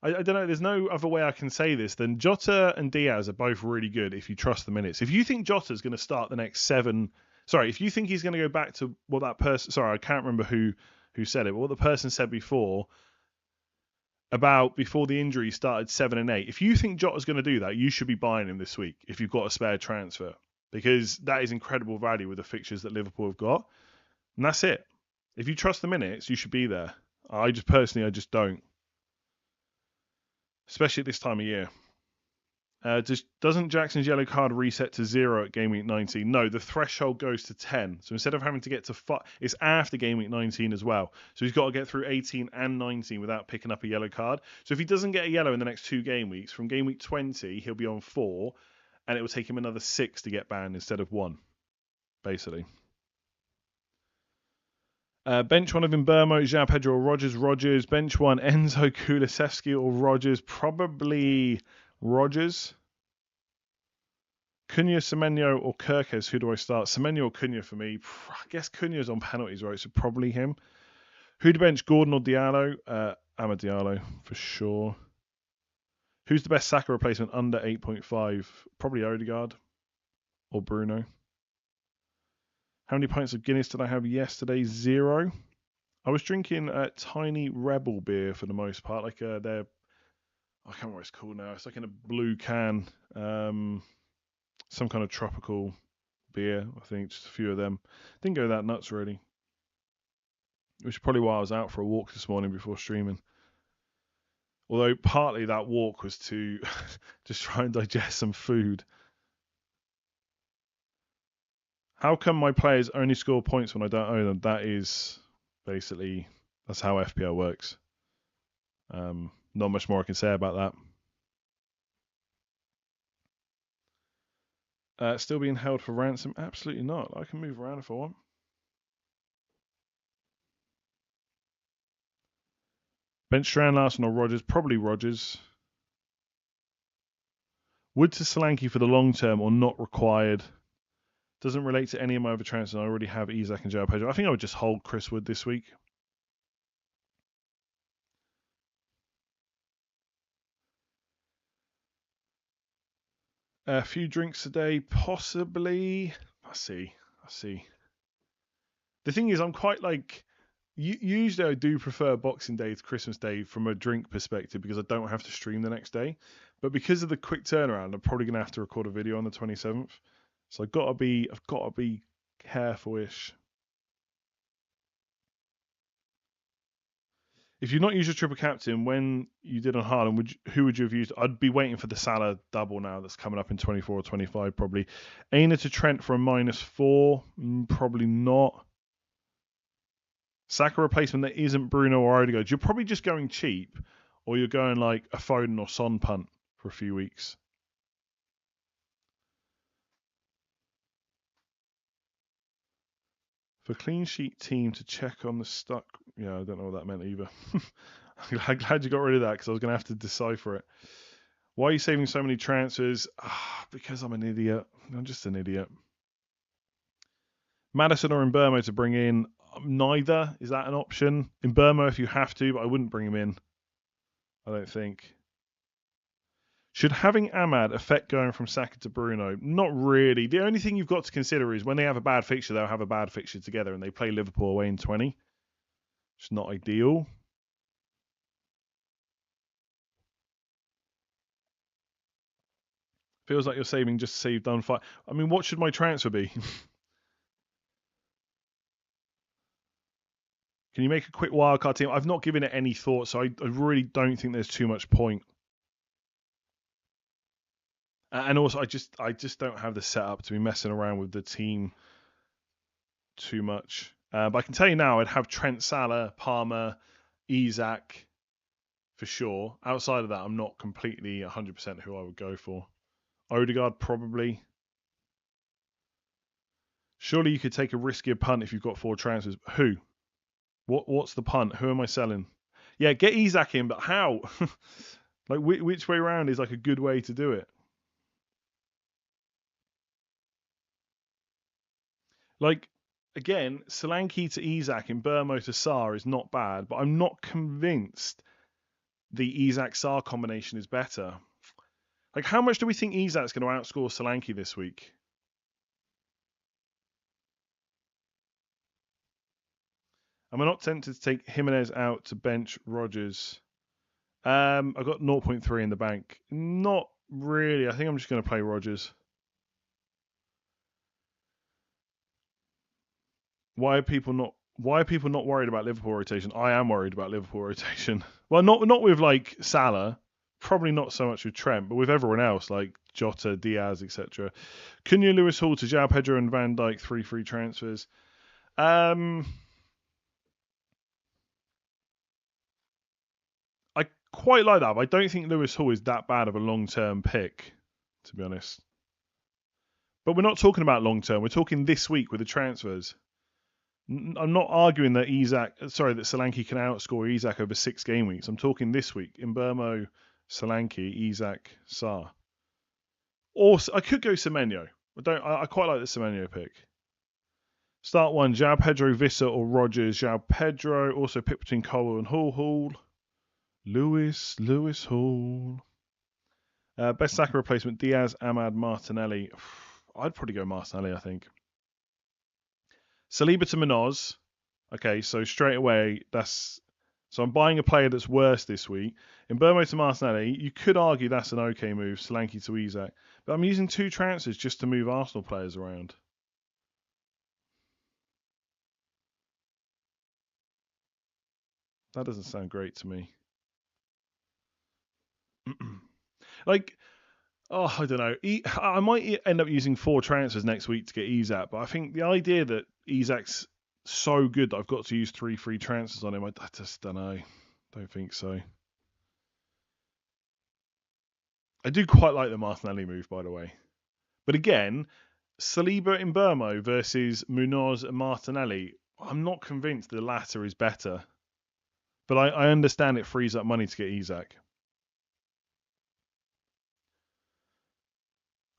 I don't know. There's no other way I can say this than Jota and Diaz are both really good if you trust the minutes. If you think Jota's going to start the next 7, if you think he's going to go back to what that person, I can't remember who said it, but what the person said before about before the injury started 7 and 8. If you think Jota's going to do that, you should be buying him this week if you've got a spare transfer, because that is incredible value with the fixtures that Liverpool have got. And that's it. If you trust the minutes, you should be there. I just don't. Especially at this time of year. Doesn't Jackson's yellow card reset to 0 at game week 19? No, the threshold goes to 10. So instead of having to get to 5, it's after game week 19 as well. So he's got to get through 18 and 19 without picking up a yellow card. So if he doesn't get a yellow in the next 2 game weeks, from game week 20, he'll be on 4, and it will take him another 6 to get banned instead of 1, basically. Bench 1 of Mbeumo, João Pedro or Rogers. Bench 1, Enzo, Kulusevski or Rogers. Probably Rogers. Cunha, Semenyo or Kirkes. Who do I start? Semenyo or Cunha for me. I guess Cunha's on penalties, right? So probably him. Who to bench, Gordon or Diallo? I'm a Diallo for sure. Who's the best Saka replacement under 8.5? Probably Odegaard or Bruno. How many pints of Guinness did I have yesterday? 0. I was drinking Tiny Rebel beer for the most part. Like I can't remember what it's called now. It's like in a blue can. Some kind of tropical beer, I think. Just a few of them. Didn't go that nuts, really. Which is probably why I was out for a walk this morning before streaming. Although partly that walk was to just try and digest some food. How come my players only score points when I don't own them? That is basically, that's how FPL works. Not much more I can say about that. Still being held for ransom? Absolutely not. I can move around if I want. Bench Strand, Larson or Rogers? Probably Rogers. Wood to Solanke for the long term or not required? Doesn't relate to any of my other transfers. I already have Isak and João Pedro. I think I would just hold Chris Wood this week. A few drinks a day, possibly. I see. The thing is, I'm quite like... Usually I do prefer Boxing Day to Christmas Day from a drink perspective because I don't have to stream the next day. But because of the quick turnaround, I'm probably going to have to record a video on the 27th. So I've got to be careful-ish. If you've not used your triple captain when you did on Haaland, who would you have used? I'd be waiting for the Salah double now that's coming up in 24 or 25 probably. Aina to Trent for a -4? Probably not. Saka replacement that isn't Bruno or Odegaard. You're probably just going cheap, or you're going like a Foden or Son punt for a few weeks. For clean sheet team to check on the stuck. Yeah, I don't know what that meant either. I'm glad you got rid of that because I was going to have to decipher it. Why are you saving so many transfers? Because I'm an idiot. I'm just an idiot. Maddison or Mbeumo to bring in? Neither. Is that an option? Mbeumo if you have to, but I wouldn't bring him in. I don't think. Should having Ahmad affect going from Saka to Bruno? Not really. The only thing you've got to consider is when they have a bad fixture, they'll have a bad fixture together and they play Liverpool away in 20. It's not ideal. Feels like you're saving just to say you've done 5. I mean, what should my transfer be? Can you make a quick wildcard team? I've not given it any thought, so I really don't think there's too much point. And also, I just don't have the setup to be messing around with the team too much. But I can tell you now, I'd have Trent, Salah, Palmer, Isak for sure. Outside of that, I'm not completely 100% who I would go for. Odegaard probably. Surely you could take a riskier punt if you've got 4 transfers. Who? What's the punt? Who am I selling? Yeah, get Isak in, but how? Like which way around is like a good way to do it? Like again, Solanke to Isak and Burmo to Sarr is not bad, but I'm not convinced the Isak Sarr combination is better. Like how much do we think Isak's going to outscore Solanke this week? Am I not tempted to take Jimenez out to bench Rodgers? I've got 0.3 in the bank. Not really. I think I'm just going to play Rodgers. Why are people not worried about Liverpool rotation? I am worried about Liverpool rotation. Well, not with like Salah, probably not so much with Trent, but with everyone else like Jota, Diaz, etc. Cunha, Lewis Hall to João Pedro and Van Dijk, 3 free transfers. I quite like that, but I don't think Lewis Hall is that bad of a long-term pick, to be honest. But we're not talking about long-term. We're talking this week with the transfers. I'm not arguing that Solanke can outscore Isak over 6 game weeks. I'm talking this week. Mbeumo, Solanke, Isak, Sarr. Or I could go Semenyo. I quite like the Semenyo pick. Start 1, João Pedro, Vissa or Rodgers. João Pedro. Also pick between Cole and Hall. Lewis Hall. Best Saka replacement, Diaz, Ahmad, Martinelli. I'd probably go Martinelli, I think. Saliba to Munoz. Okay, so straight away, so I'm buying a player that's worse this week. In Mbeumo to Martinelli, you could argue that's an okay move, Solanke to Isak. But I'm using 2 transfers just to move Arsenal players around. That doesn't sound great to me. Like, I don't know. I might end up using 4 transfers next week to get Isak, but I think the idea that Isak's so good that I've got to use 3 free transfers on him, I just don't know. Don't think so. I do quite like the Martinelli move, by the way. But again, Saliba in Mbeumo versus Munoz and Martinelli, I'm not convinced the latter is better. But I understand it frees up money to get Isak.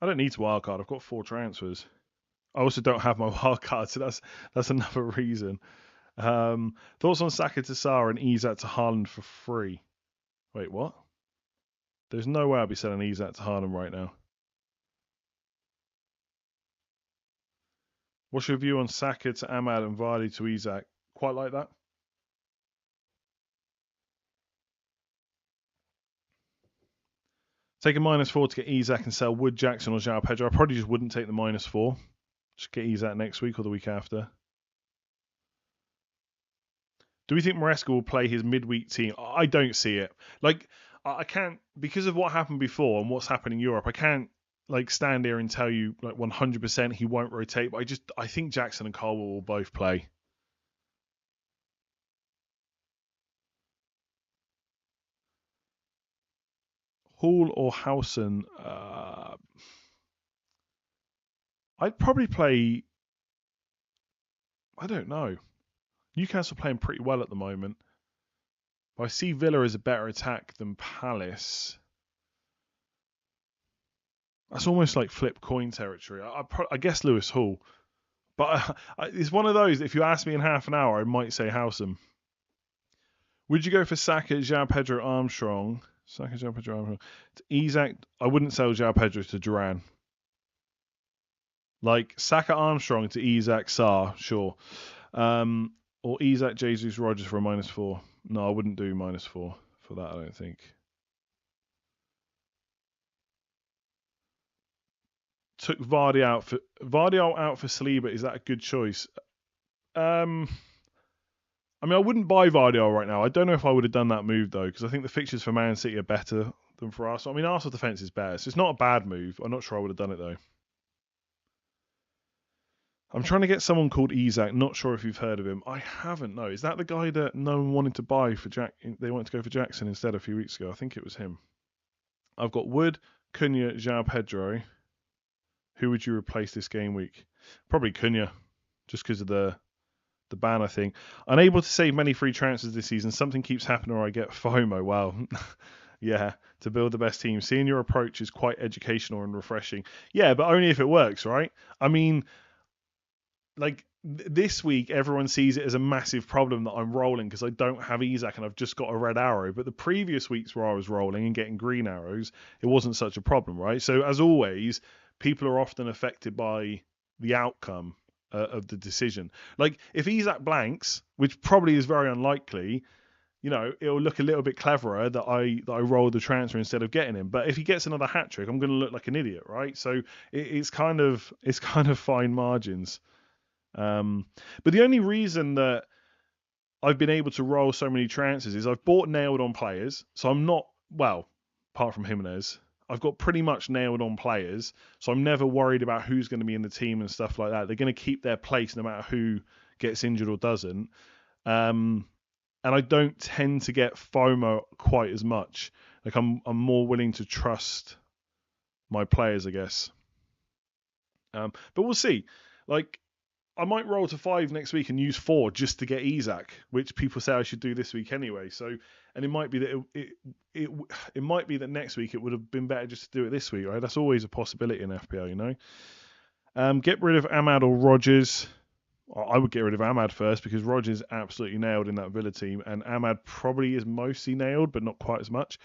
I don't need to wildcard. I've got 4 transfers. I also don't have my wildcard, so that's another reason. Thoughts on Saka to Sarr and Isak to Haaland for free? Wait, what? There's no way I'll be selling Isak to Haaland right now. What's your view on Saka to Ahmad and Vardy to Isak? Quite like that. Take a -4 to get Isak and sell Wood, Jackson or João Pedro. I probably just wouldn't take the -4. Just get Isak next week or the week after. Do we think Maresca will play his midweek team? I don't see it. Like, I can't, because of what happened before and what's happened in Europe, I can't like stand here and tell you like 100% he won't rotate. But I think Jackson and Colwell will both play. Hall or Howson? I'd probably play. I don't know. Newcastle playing pretty well at the moment. But I see Villa as a better attack than Palace. That's almost like flip coin territory. I guess Lewis Hall. But it's one of those, if you ask me in half an hour, I might say Howson. Would you go for Saka, João Pedro, Armstrong? Saka, João Pedro, Armstrong. To Isak, I wouldn't sell João Pedro to Duran. Like Saka, Armstrong to Isak, Sarr, sure. Or Isak, Jesus, Rodgers for a -4. No, I wouldn't do -4 for that, I don't think. Took Vardy out for Saliba. Is that a good choice? I mean, I wouldn't buy Vardy right now. I don't know if I would have done that move though, because I think the fixtures for Man City are better than for Arsenal. I mean, Arsenal defense is better, so it's not a bad move. I'm not sure I would have done it though. I'm trying to get someone called Isak. Not sure if you've heard of him. I haven't. No, is that the guy that no one wanted to buy for Jack? They wanted to go for Jackson instead a few weeks ago. I think it was him. I've got Wood, Cunha, João Pedro. Who would you replace this game week? Probably Cunha, just because of the banner thing. Unable to save many free transfers this season. Something keeps happening or I get FOMO. Wow. Yeah, to build the best team. Seeing your approach is quite educational and refreshing. Yeah, but only if it works, right? I mean, like this week, everyone sees it as a massive problem that I'm rolling because I don't have Isak and I've just got a red arrow. But the previous weeks where I was rolling and getting green arrows, it wasn't such a problem, right? So as always, people are often affected by the outcome of the decision. Like if Isak blanks, which probably is very unlikely, you know, it'll look a little bit cleverer that I rolled the transfer instead of getting him. But if he gets another hat trick, I'm going to look like an idiot, right? So it's kind of fine margins. But the only reason that I've been able to roll so many transfers is I've bought nailed on players, so I'm not, well, apart from Jimenez, I've got pretty much nailed on players, so I'm never worried about who's going to be in the team and stuff like that. They're going to keep their place no matter who gets injured or doesn't. And I don't tend to get FOMO quite as much. Like I'm more willing to trust my players, I guess. But we'll see. Like I might roll to 5 next week and use 4 just to get Isak, which people say I should do this week anyway. So, and it might be that it might be that next week it would have been better just to do it this week, right? That's always a possibility in FPL, you know. Get rid of Ahmad or Rodgers. I would get rid of Ahmad first because Rodgers absolutely nailed in that Villa team, and Ahmad probably is mostly nailed, but not quite as much.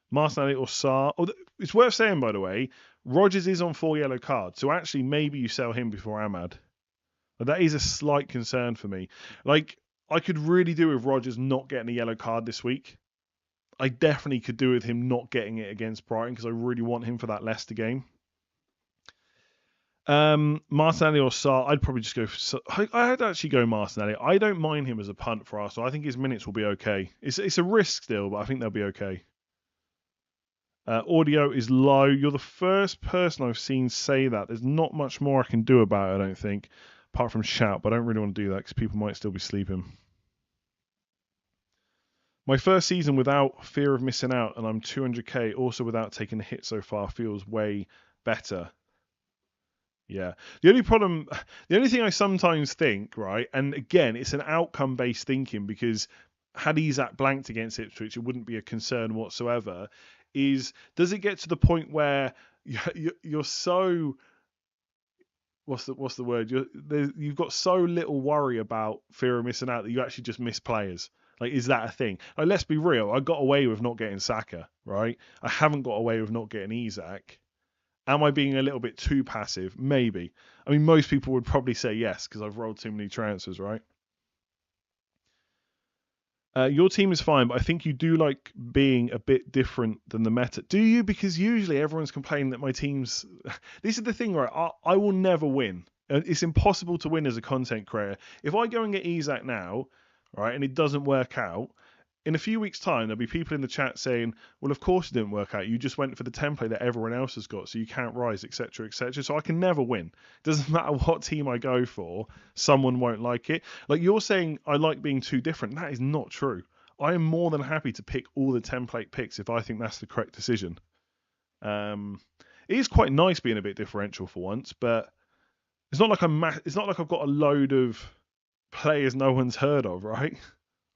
Martinelli or Sarr. Oh, it's worth saying, by the way, Rodgers is on 4 yellow cards, so actually maybe you sell him before Ahmad. But that is a slight concern for me. Like, I could really do with Rodgers not getting a yellow card this week. I definitely could do with him not getting it against Brighton because I really want him for that Leicester game. Martinelli or Sarr, I'd probably just go for... I'd actually go Martinelli. I don't mind him as a punt for Arsenal. I think his minutes will be okay. It's a risk still, but I think they'll be okay. Audio is low. You're the first person I've seen say that. There's not much more I can do about it, I don't think. Apart from shout, but I don't really want to do that because people might still be sleeping. My first season without fear of missing out, and I'm 200k, also without taking a hit so far, feels way better. Yeah. The only thing I sometimes think, right, and again, it's an outcome-based thinking because had Isak blanked against Ipswich, it wouldn't be a concern whatsoever, is does it get to the point where you're so... What's the word? You've got so little worry about fear of missing out that you actually just miss players. Like, is that a thing? Like, let's be real. I got away with not getting Saka, right? I haven't got away with not getting Isak. Am I being a little bit too passive? Maybe. I mean, most people would probably say yes because I've rolled too many transfers, right? Your team is fine, but I think you do like being a bit different than the meta. Do you? Because usually everyone's complaining that my team's... This is the thing, right? I will never win. It's impossible to win as a content creator. If I go and get Isak now, right, and it doesn't work out, in a few weeks' time, there'll be people in the chat saying, well, of course it didn't work out. You just went for the template that everyone else has got, so you can't rise, etc., etc. So I can never win. Doesn't matter what team I go for, someone won't like it. Like you're saying, I like being too different. That is not true. I am more than happy to pick all the template picks if I think that's the correct decision. It is quite nice being a bit differential for once, but it's not like it's not like I've got a load of players no one's heard of, right?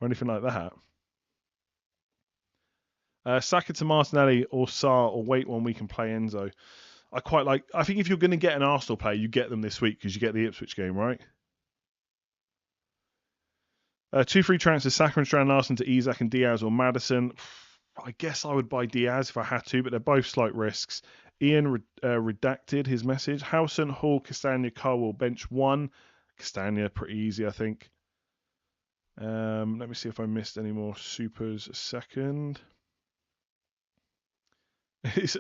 Or anything like that. Saka to Martinelli or Sarr, or wait 1 week and play Enzo. I think if you're going to get an Arsenal player, you get them this week because you get the Ipswich game, right? 2 free transfers, Saka and Strand Larsen to Isak and Diaz or Maddison. I guess I would buy Diaz if I had to, but they're both slight risks. Ian redacted his message. Howson, Hall, Castagna, Carwell, bench 1. Castagna, pretty easy, I think. Let me see if I missed any more supers a second. It's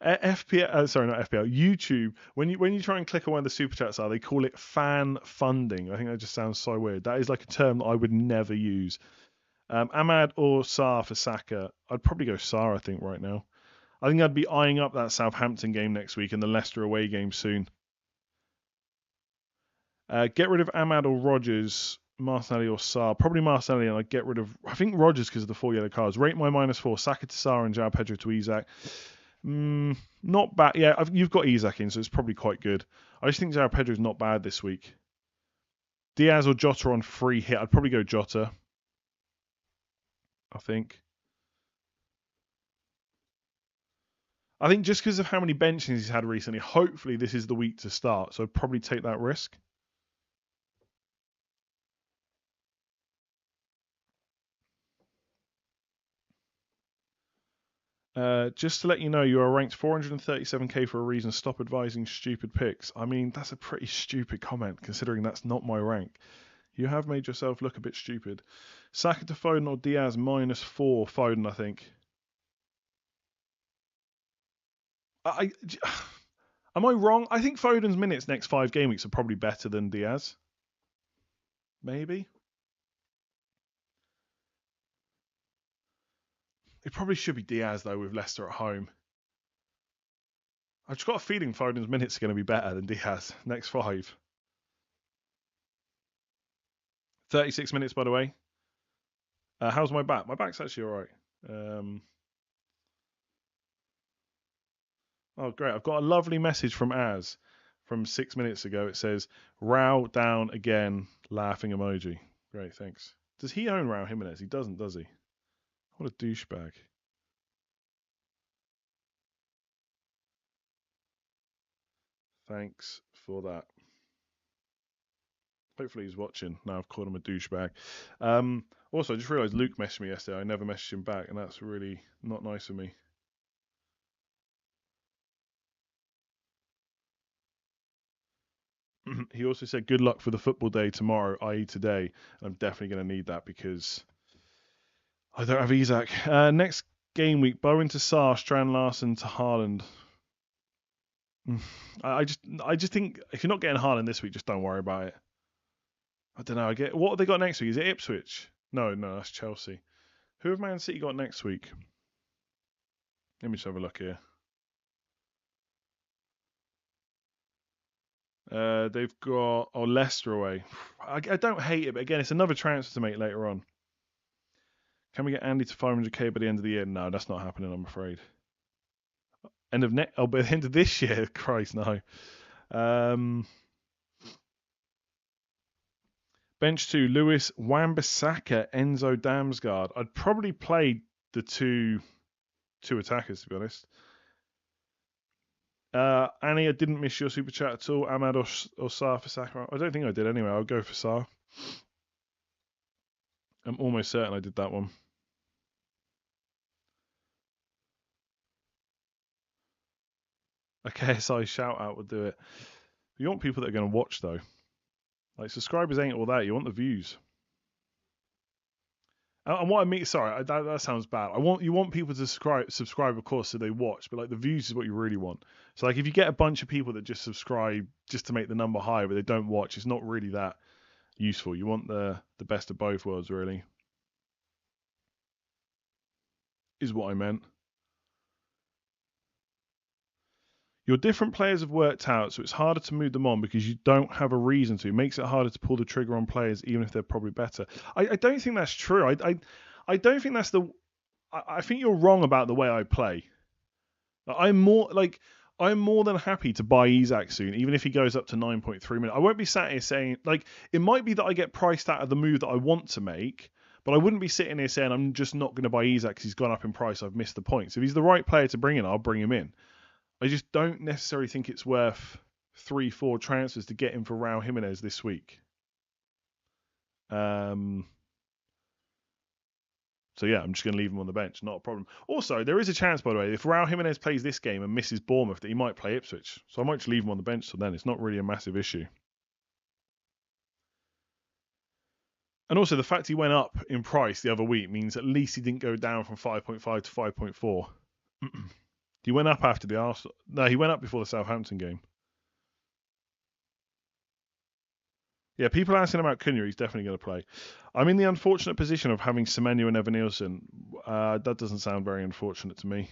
FPL, sorry, not FPL. YouTube. When you try and click on where the super chats are, they call it fan funding. I think that just sounds so weird. That is like a term that I would never use. Ahmad or Sarr for Saka? I'd probably go Sarr, I think, right now. I think I'd be eyeing up that Southampton game next week and the Leicester away game soon. Get rid of Ahmad or Rodgers, Martinelli or Sarr. Probably Martinelli, and I'd get rid of, I think, Rodgers because of the 4 yellow cards. Rate my -4. Saka to Sarr and João Pedro to Isak. Not bad. Yeah, you've got Isak in, so it's probably quite good. I just think João Pedro's not bad this week. Diaz or Jota on free hit. I'd probably go Jota. I think just because of how many benchings he's had recently, hopefully this is the week to start. So I'd probably take that risk. Just to let you know, you are ranked 437k for a reason. Stop advising stupid picks. I mean, that's a pretty stupid comment, considering that's not my rank. You have made yourself look a bit stupid. Saka to Foden or Diaz -4. Foden, I think. Am I wrong? I think Foden's minutes next 5 game weeks are probably better than Diaz. Maybe. It probably should be Diaz, though, with Leicester at home. I've just got a feeling Foden's minutes are going to be better than Diaz next 5. 36 minutes, by the way. How's my back? My back's actually all right. Oh, great. I've got a lovely message from Az from 6 minutes ago. It says, Row down again, laughing emoji. Great, thanks. Does he own Raul Jimenez? He doesn't, does he? What a douchebag. Thanks for that. Hopefully he's watching. Now I've called him a douchebag. Also, I just realised Luke messaged me yesterday. I never messaged him back, and that's really not nice of me. He also said, good luck for the football day tomorrow, i.e. today. And I'm definitely going to need that because I don't have Isak. Next game week, Bowen to Sarr, Strand Larsen to Haaland. I just think if you're not getting Haaland this week, just don't worry about it. I don't know. What have they got next week? Is it Ipswich? No, that's Chelsea. Who have Man City got next week? Let me just have a look here. They've got Leicester away. I don't hate it, but again, it's another transfer to make later on. Can we get Andy to 500k by the end of the year? No, that's not happening, I'm afraid. By the end of this year, Christ, no. Bench 2, Lewis, Wan-Bissaka, Enzo Damsgaard. I'd probably play the two attackers, to be honest. Annie, I didn't miss your super chat at all. Ahmad or Sarr for Saka? I don't think I did anyway. I'll go for Sarr. I'm almost certain I did that one. A KSI shout out would do it. You want people that are going to watch, though. Like, subscribers ain't all that. You want the views. And what I mean, sorry, that sounds bad. You want people to subscribe, of course, so they watch, but like the views is what you really want. So like if you get a bunch of people that just subscribe just to make the number higher, but they don't watch, it's not really that useful. You want the best of both worlds, really. Is what I meant. Your different players have worked out, so it's harder to move them on because you don't have a reason to. It makes it harder to pull the trigger on players, even if they're probably better. I don't think that's true. I don't think that's the. I think you're wrong about the way I play. I'm more than happy to buy Isak soon, even if he goes up to 9.3 minutes. I won't be sat here saying it might be that I get priced out of the move that I want to make, but I wouldn't be sitting here saying I'm just not going to buy Isak because he's gone up in price. I've missed the points. If he's the right player to bring in, I'll bring him in. I just don't necessarily think it's worth 3-4 transfers to get him for Raul Jimenez this week. So yeah, I'm just going to leave him on the bench. Not a problem. Also, there is a chance, by the way, if Raul Jimenez plays this game and misses Bournemouth, that he might play Ipswich. So I might just leave him on the bench till then. It's not really a massive issue. And also the fact he went up in price the other week means at least he didn't go down from 5.5 to 5.4. He went up after the Arsenal. No, he went up before the Southampton game. Yeah, people are asking about Cunha. He's definitely going to play. I'm in the unfortunate position of having Semenyo and Evan-Nielsen. That doesn't sound very unfortunate to me.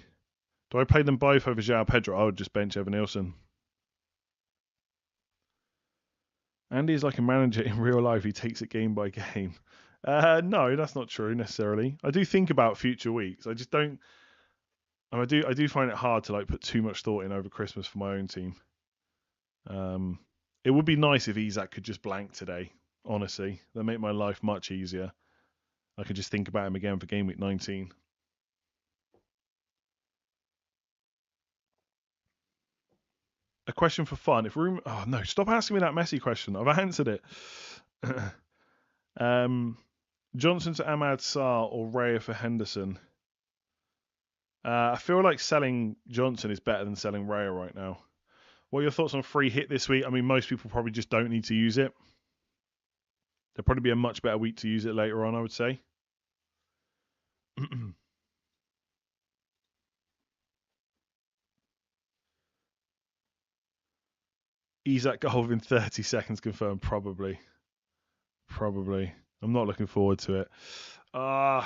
Do I play them both over João Pedro? I would just bench Evan-Nielsen. Andy's like a manager in real life. He takes it game by game. No, that's not true necessarily. I do think about future weeks. I just don't. I do find it hard to like put too much thought in over Christmas for my own team. It would be nice if Isak could just blank today. Honestly, that'd make my life much easier. I could just think about him again for game week 19. A question for fun. If room, oh no, stop asking me that messy question. I've answered it. Johnson to Ahmad Sarr or Raya for Henderson. I feel like selling Johnson is better than selling Raya right now. What are your thoughts on free hit this week? I mean, most people probably just don't need to use it. There'll probably be a much better week to use it later on, I would say. Isak goal within 30 seconds confirmed, probably. I'm not looking forward to it. I'm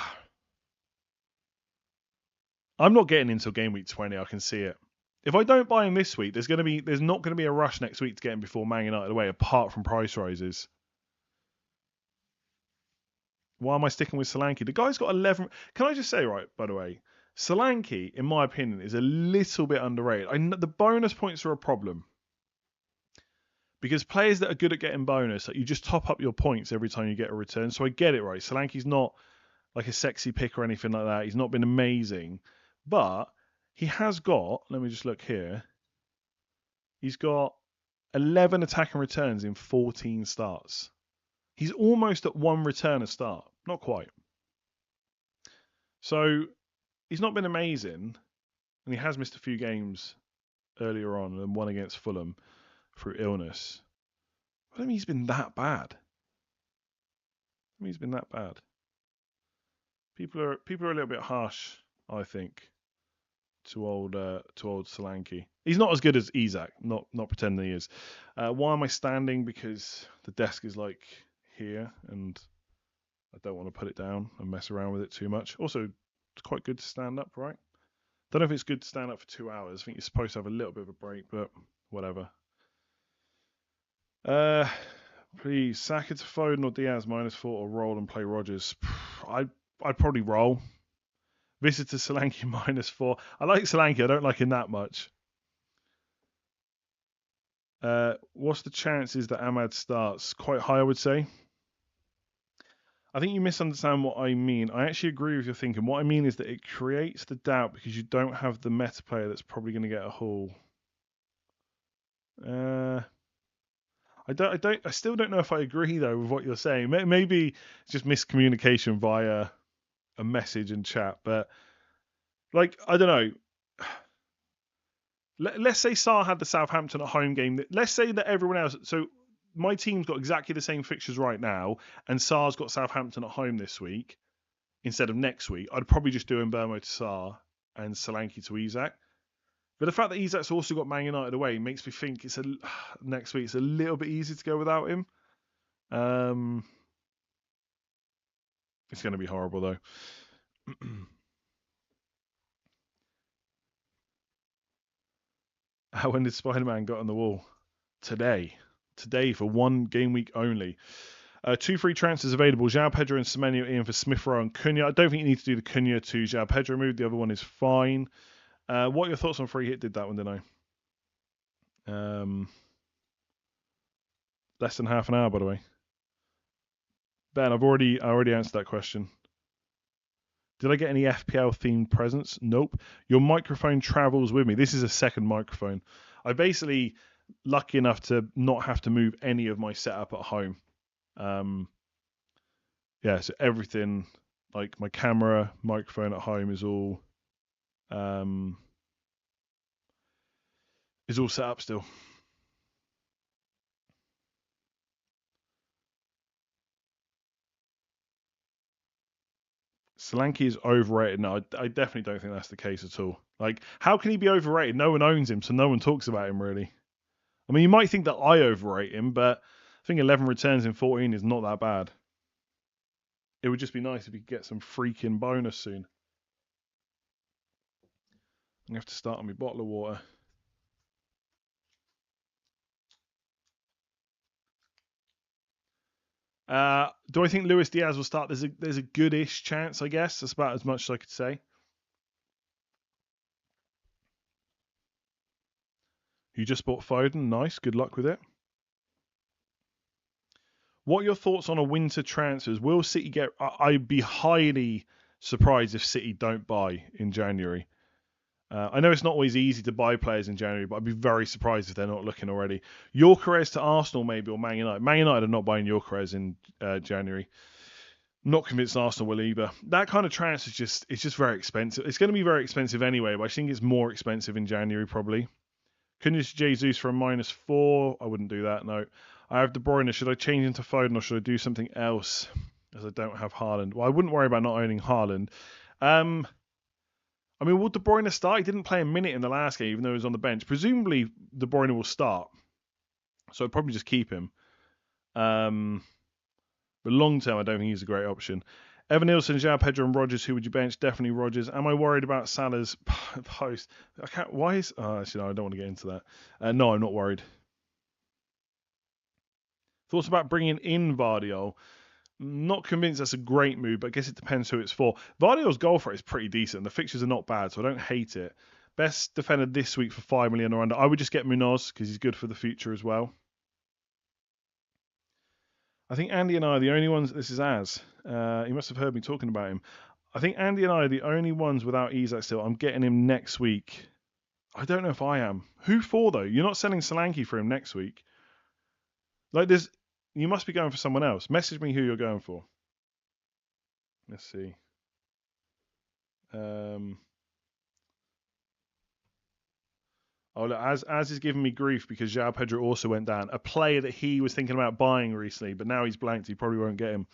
not getting into game week 20. I can see it. If I don't buy him this week, there's not going to be a rush next week to get him before Man United away, apart from price rises. Why am I sticking with Solanke? The guy's got 11. Can I just say, right, by the way, Solanke, in my opinion, is a little bit underrated. The bonus points are a problem. Because players that are good at getting bonus, like you just top up your points every time you get a return. So I get it, right? Solanke's not like a sexy pick or anything like that. He's not been amazing. But he has got, let me just look here. He's got 11 attacking returns in 14 starts. He's almost at one return a start. Not quite. So he's not been amazing. And he has missed a few games earlier on and one against Fulham through illness. I don't mean he's been that bad. People are a little bit harsh, I think, to old Solanke. He's not as good as Isak. Not pretending he is. Why am I standing? Because the desk is like here, and I don't want to put it down and mess around with it too much. Also, it's quite good to stand up, right? Don't know if it's good to stand up for 2 hours. I think you're supposed to have a little bit of a break, but whatever. Please, Saka to Foden or Diaz -4 or roll and play Rodgers. I'd probably roll. Visit to Solanke -4. I like Solanke. I don't like him that much. What's the chances that Ahmad starts? Quite high, I would say. I think you misunderstand what I mean. I actually agree with your thinking. What I mean is that it creates the doubt because you don't have the meta player that's probably going to get a haul. I still don't know if I agree though with what you're saying. Maybe it's just miscommunication via a message and chat, but like I don't know. Let's say Sarr had the Southampton at home game. Let's say that everyone else. So my team's got exactly the same fixtures right now, and Sarr's got Southampton at home this week instead of next week. I'd probably just do Mbeumo to Sarr and Solanke to Isak. But the fact that Isak's also got Man United away makes me think next week it's a little bit easy to go without him. It's going to be horrible though. When did Spider-Man got on the wall? Today for one game week only. 2 free transfers available. João Pedro and Semenyo in for Smith Rowe and Cunha. I don't think you need to do the Cunha to João Pedro move. The other one is fine. What are your thoughts on free hit? Did that one, didn't I? Less than half an hour, by the way. Ben, I already answered that question. Did I get any FPL themed presents? Nope. Your microphone travels with me. This is a second microphone. I basically lucky enough to not have to move any of my setup at home. So everything like my camera, microphone at home is all set up still. Solanke is overrated. No, I definitely don't think that's the case at all. Like, how can he be overrated? No one owns him, so no one talks about him really. I mean, you might think that I overrate him, but I think 11 returns in 14 is not that bad. It would just be nice if he could get some freaking bonus soon. I'm going to have to start on my bottle of water. Do I think Luis Diaz will start? There's a goodish chance, I guess. That's about as much as I could say. You just bought Foden. Nice. Good luck with it. What are your thoughts on a winter transfers? Will City get... I'd be highly surprised if City don't buy in January. I know it's not always easy to buy players in January, but I'd be very surprised if they're not looking already. Gyökeres to Arsenal maybe, or Man United. Man United are not buying Gyökeres in January. Not convinced Arsenal will either. That kind of transfer is just very expensive. It's going to be very expensive anyway, but I think it's more expensive in January probably. Cunha Jesus for a -4. I wouldn't do that, no. I have De Bruyne. Should I change into Foden or should I do something else? As I don't have Haaland. Well, I wouldn't worry about not owning Haaland. I mean, will De Bruyne start? He didn't play a minute in the last game, even though he was on the bench. Presumably, De Bruyne will start. So I'd probably just keep him. But long term, I don't think he's a great option. Evan Nielsen, João Pedro, and Rodgers. Who would you bench? Definitely Rodgers. Am I worried about Salah's post? I can't. Why is? Oh, actually, no, I don't want to get into that. No, I'm not worried. Thoughts about bringing in Vardiol? Not convinced that's a great move, but I guess it depends who it's for. Vardiol's goal threat is pretty decent. The fixtures are not bad, so I don't hate it. Best defender this week for 5 million or under. I would just get Munoz because he's good for the future as well. I think Andy and I are the only ones. This is Az. He must have heard me talking about him. I think Andy and I are the only ones without Isak still. I'm getting him next week. I don't know if I am. Who for though? You're not selling Solanke for him next week. Like there's, you must be going for someone else. Message me who you're going for. Let's see. Oh, look, as is giving me grief because João Pedro also went down. A player that he was thinking about buying recently, but now he's blanked. He probably won't get him.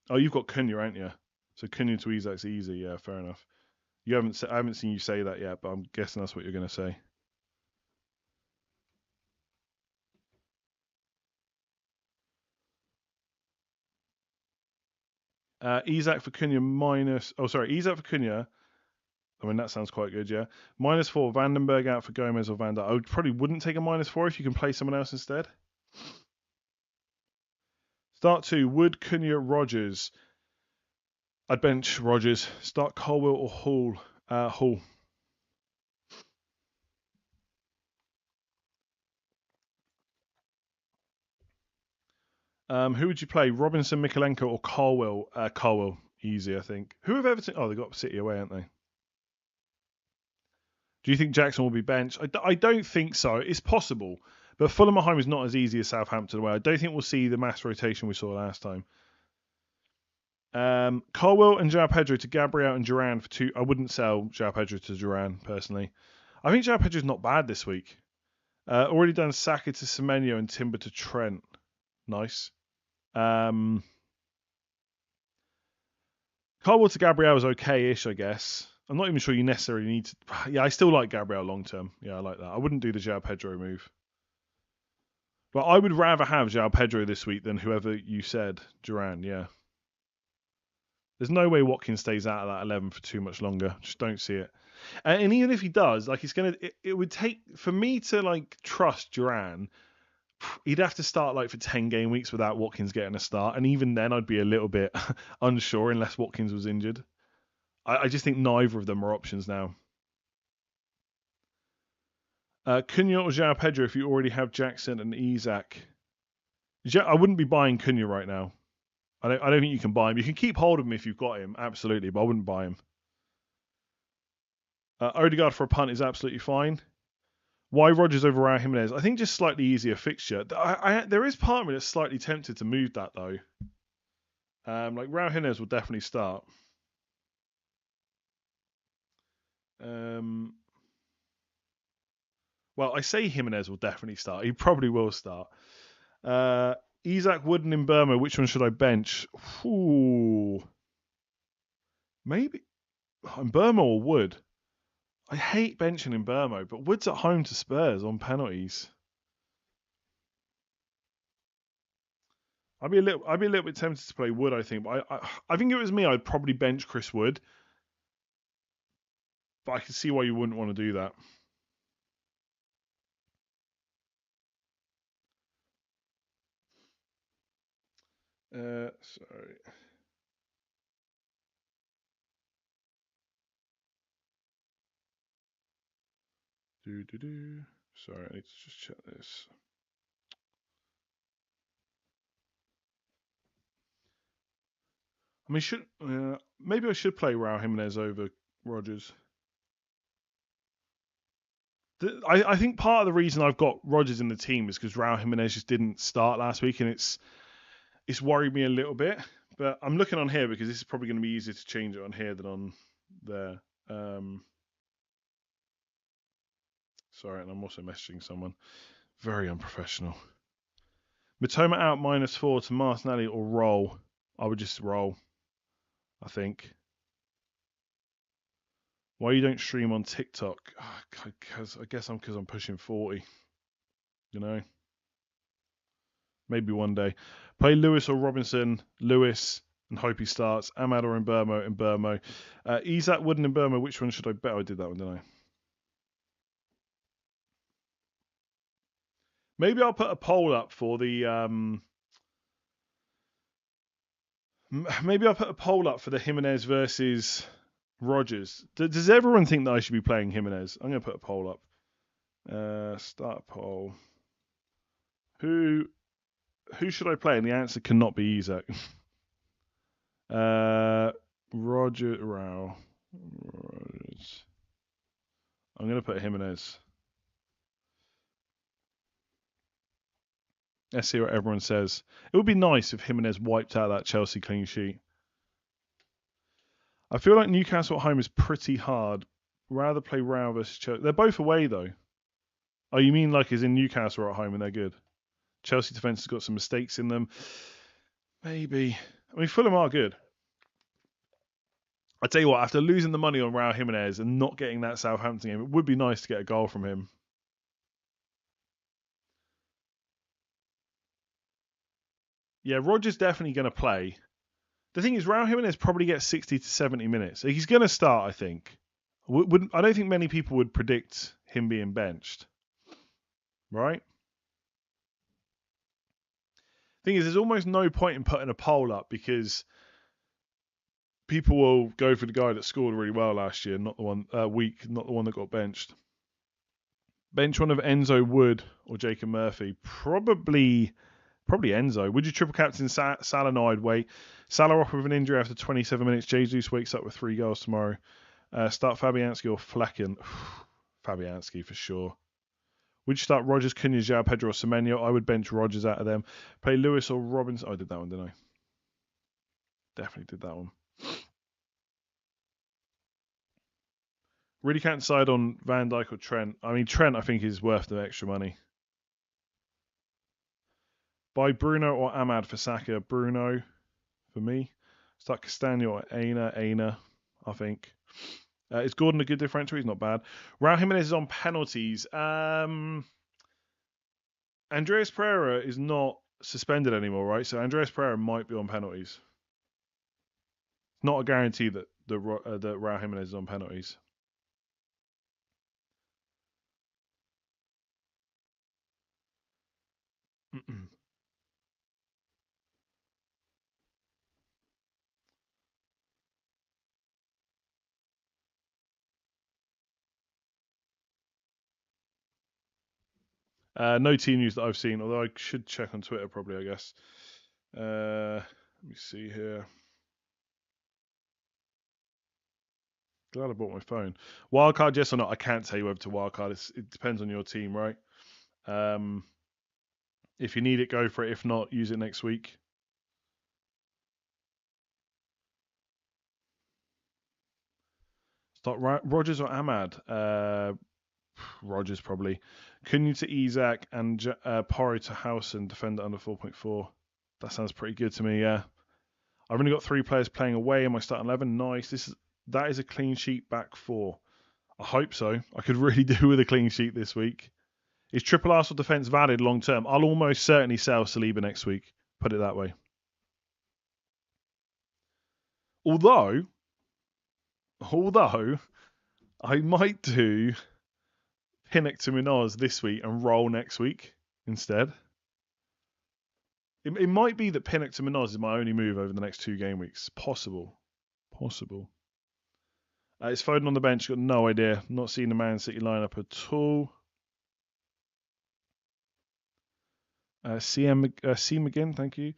Oh, you've got Cunha, haven't you? So Cunha to Isak's easy. Yeah, fair enough. I haven't seen you say that yet, but I'm guessing that's what you're going to say. Isak for Cunha minus. Oh, sorry, Isak for Cunha. I mean, that sounds quite good, yeah. -4, Vandenberg out for Gomez or Van Dijk. I probably wouldn't take a -4 if you can play someone else instead. Start 2, Wood, Cunha, Rodgers. I'd bench Rodgers. Start Colwill or Hall. Hall. Who would you play? Robinson, Mikalenko, or Colwill? Colwill. Easy, I think. Who have Everton? Oh, they got City away, haven't they? Do you think Jackson will be benched? I don't think so. It's possible. But Fulham at home is not as easy as Southampton away. I don't think we'll see the mass rotation we saw last time. Colwill and João Pedro to Gabriel and Duran for 2. I wouldn't sell João Pedro to Duran, personally. I think João Pedro's not bad this week. Already done Saka to Semenyo and Timber to Trent. Nice. Colwill to Gabriel is okay-ish, I guess. I'm not even sure you necessarily need to... Yeah, I still like Gabriel long-term. Yeah, I like that. I wouldn't do the João Pedro move. But I would rather have João Pedro this week than whoever you said, Duran, yeah. There's no way Watkins stays out of that 11 for too much longer. Just don't see it. And even if he does, like it would take for me to like trust Duran. He'd have to start like for 10 game weeks without Watkins getting a start, and even then I'd be a little bit unsure unless Watkins was injured. I just think neither of them are options now. Cunha or João Pedro if you already have Jackson and Isak. I wouldn't be buying Cunha right now. I don't think you can buy him. You can keep hold of him if you've got him, absolutely, but I wouldn't buy him. Odegaard for a punt is absolutely fine. Why Rodgers over Raul Jimenez? I think just slightly easier fixture. There is part of me that's slightly tempted to move that though. Like Raul Jimenez will definitely start. Well, I say Jimenez will definitely start. He probably will start. Isak, Wooden, in Burma. Which one should I bench? Ooh. Maybe Burma or Wood. I hate benching in Burma, but Wood's at home to Spurs on penalties. I'd be a little bit tempted to play Wood, I think, but I think if it was me, I'd probably bench Chris Wood. But I can see why you wouldn't want to do that. Sorry. Sorry, I need to just check this. I mean, maybe I should play Raul Jimenez over Rodgers. I think part of the reason I've got Rodgers in the team is because Raul Jimenez just didn't start last week, and it's worried me a little bit. But I'm looking on here because this is probably going to be easier to change it on here than on there. Sorry, and I'm also messaging someone. Very unprofessional. Matoma out -4 to Martinelli or roll. I would just roll, I think. Why you don't stream on TikTok? Because I guess because I'm pushing 40. You know? Maybe one day. Play Lewis or Robinson. Lewis and hope he starts. Ahmad or Mbermo. Isak, Wooden and Mbermo. Which one should I bet? I did that one, didn't I? Maybe I'll put a poll up for the maybe I'll put a poll up for the Jimenez versus Rodgers. Does everyone think that I should be playing Jimenez? I'm going to put a poll up. Start poll. Who should I play? And the answer cannot be Isak. Roger Rao. Rodgers. I'm going to put Jimenez. Let's see what everyone says. It would be nice if Jimenez wiped out that Chelsea clean sheet. I feel like Newcastle at home is pretty hard. Rather play Rao versus Chelsea. They're both away though. Oh, you mean like as in Newcastle are at home and they're good? Chelsea defence has got some mistakes in them. Maybe. I mean, Fulham are good. I tell you what, after losing the money on Raul Jimenez and not getting that Southampton game, it would be nice to get a goal from him. Yeah, Rodgers definitely going to play. The thing is, Raul Jimenez probably gets 60 to 70 minutes. He's going to start, I think. I don't think many people would predict him being benched. Right? Thing is, there's almost no point in putting a poll up because people will go for the guy that scored really well last year, not the one not the one that got benched. Bench one of Enzo Wood or Jacob Murphy. Probably Enzo. Would you triple captain Salah? No, I'd wait. Salah off with an injury after 27 minutes. Jesus wakes up with 3 goals tomorrow. Start Fabianski or Flecken. Fabianski for sure. Would you start Rodgers, Cunha, João Pedro, or Semenyo? I would bench Rodgers out of them. Play Lewis or Robinson. Oh, I did that one, didn't I? Definitely did that one. Really can't decide on Van Dijk or Trent. I mean, Trent, I think, is worth the extra money. Buy Bruno or Ahmad for Saka. Bruno for me. Start Castagno or Aina, I think. Is Gordon a good differential? He's not bad. Raul Jimenez is on penalties. Andreas Pereira is not suspended anymore, right? So Andreas Pereira might be on penalties. Not a guarantee that Raul Jimenez is on penalties. No team news that I've seen, although I should check on Twitter probably, I guess. Let me see here. Glad I bought my phone. Wildcard, yes or not? I can't tell you whether to wildcard. It depends on your team, right? If you need it, go for it. If not, use it next week. Start Rodgers or Ahmad? Rodgers probably. Cunha to Isak and Porro to House and defender under 4.4. That sounds pretty good to me, yeah. I've only got 3 players playing away in my starting 11. Nice. That is a clean sheet back 4. I hope so. I could really do with a clean sheet this week. Is triple Arsenal defence valid long term? I'll almost certainly sell Saliba next week. Put it that way. Although I might do Pinnock to Munoz this week and roll next week instead. It might be that Pinnock to Munoz is my only move over the next 2 game weeks. Possible. It's Foden on the bench. Got no idea. Not seeing the Man City lineup at all. C McGinn, thank you.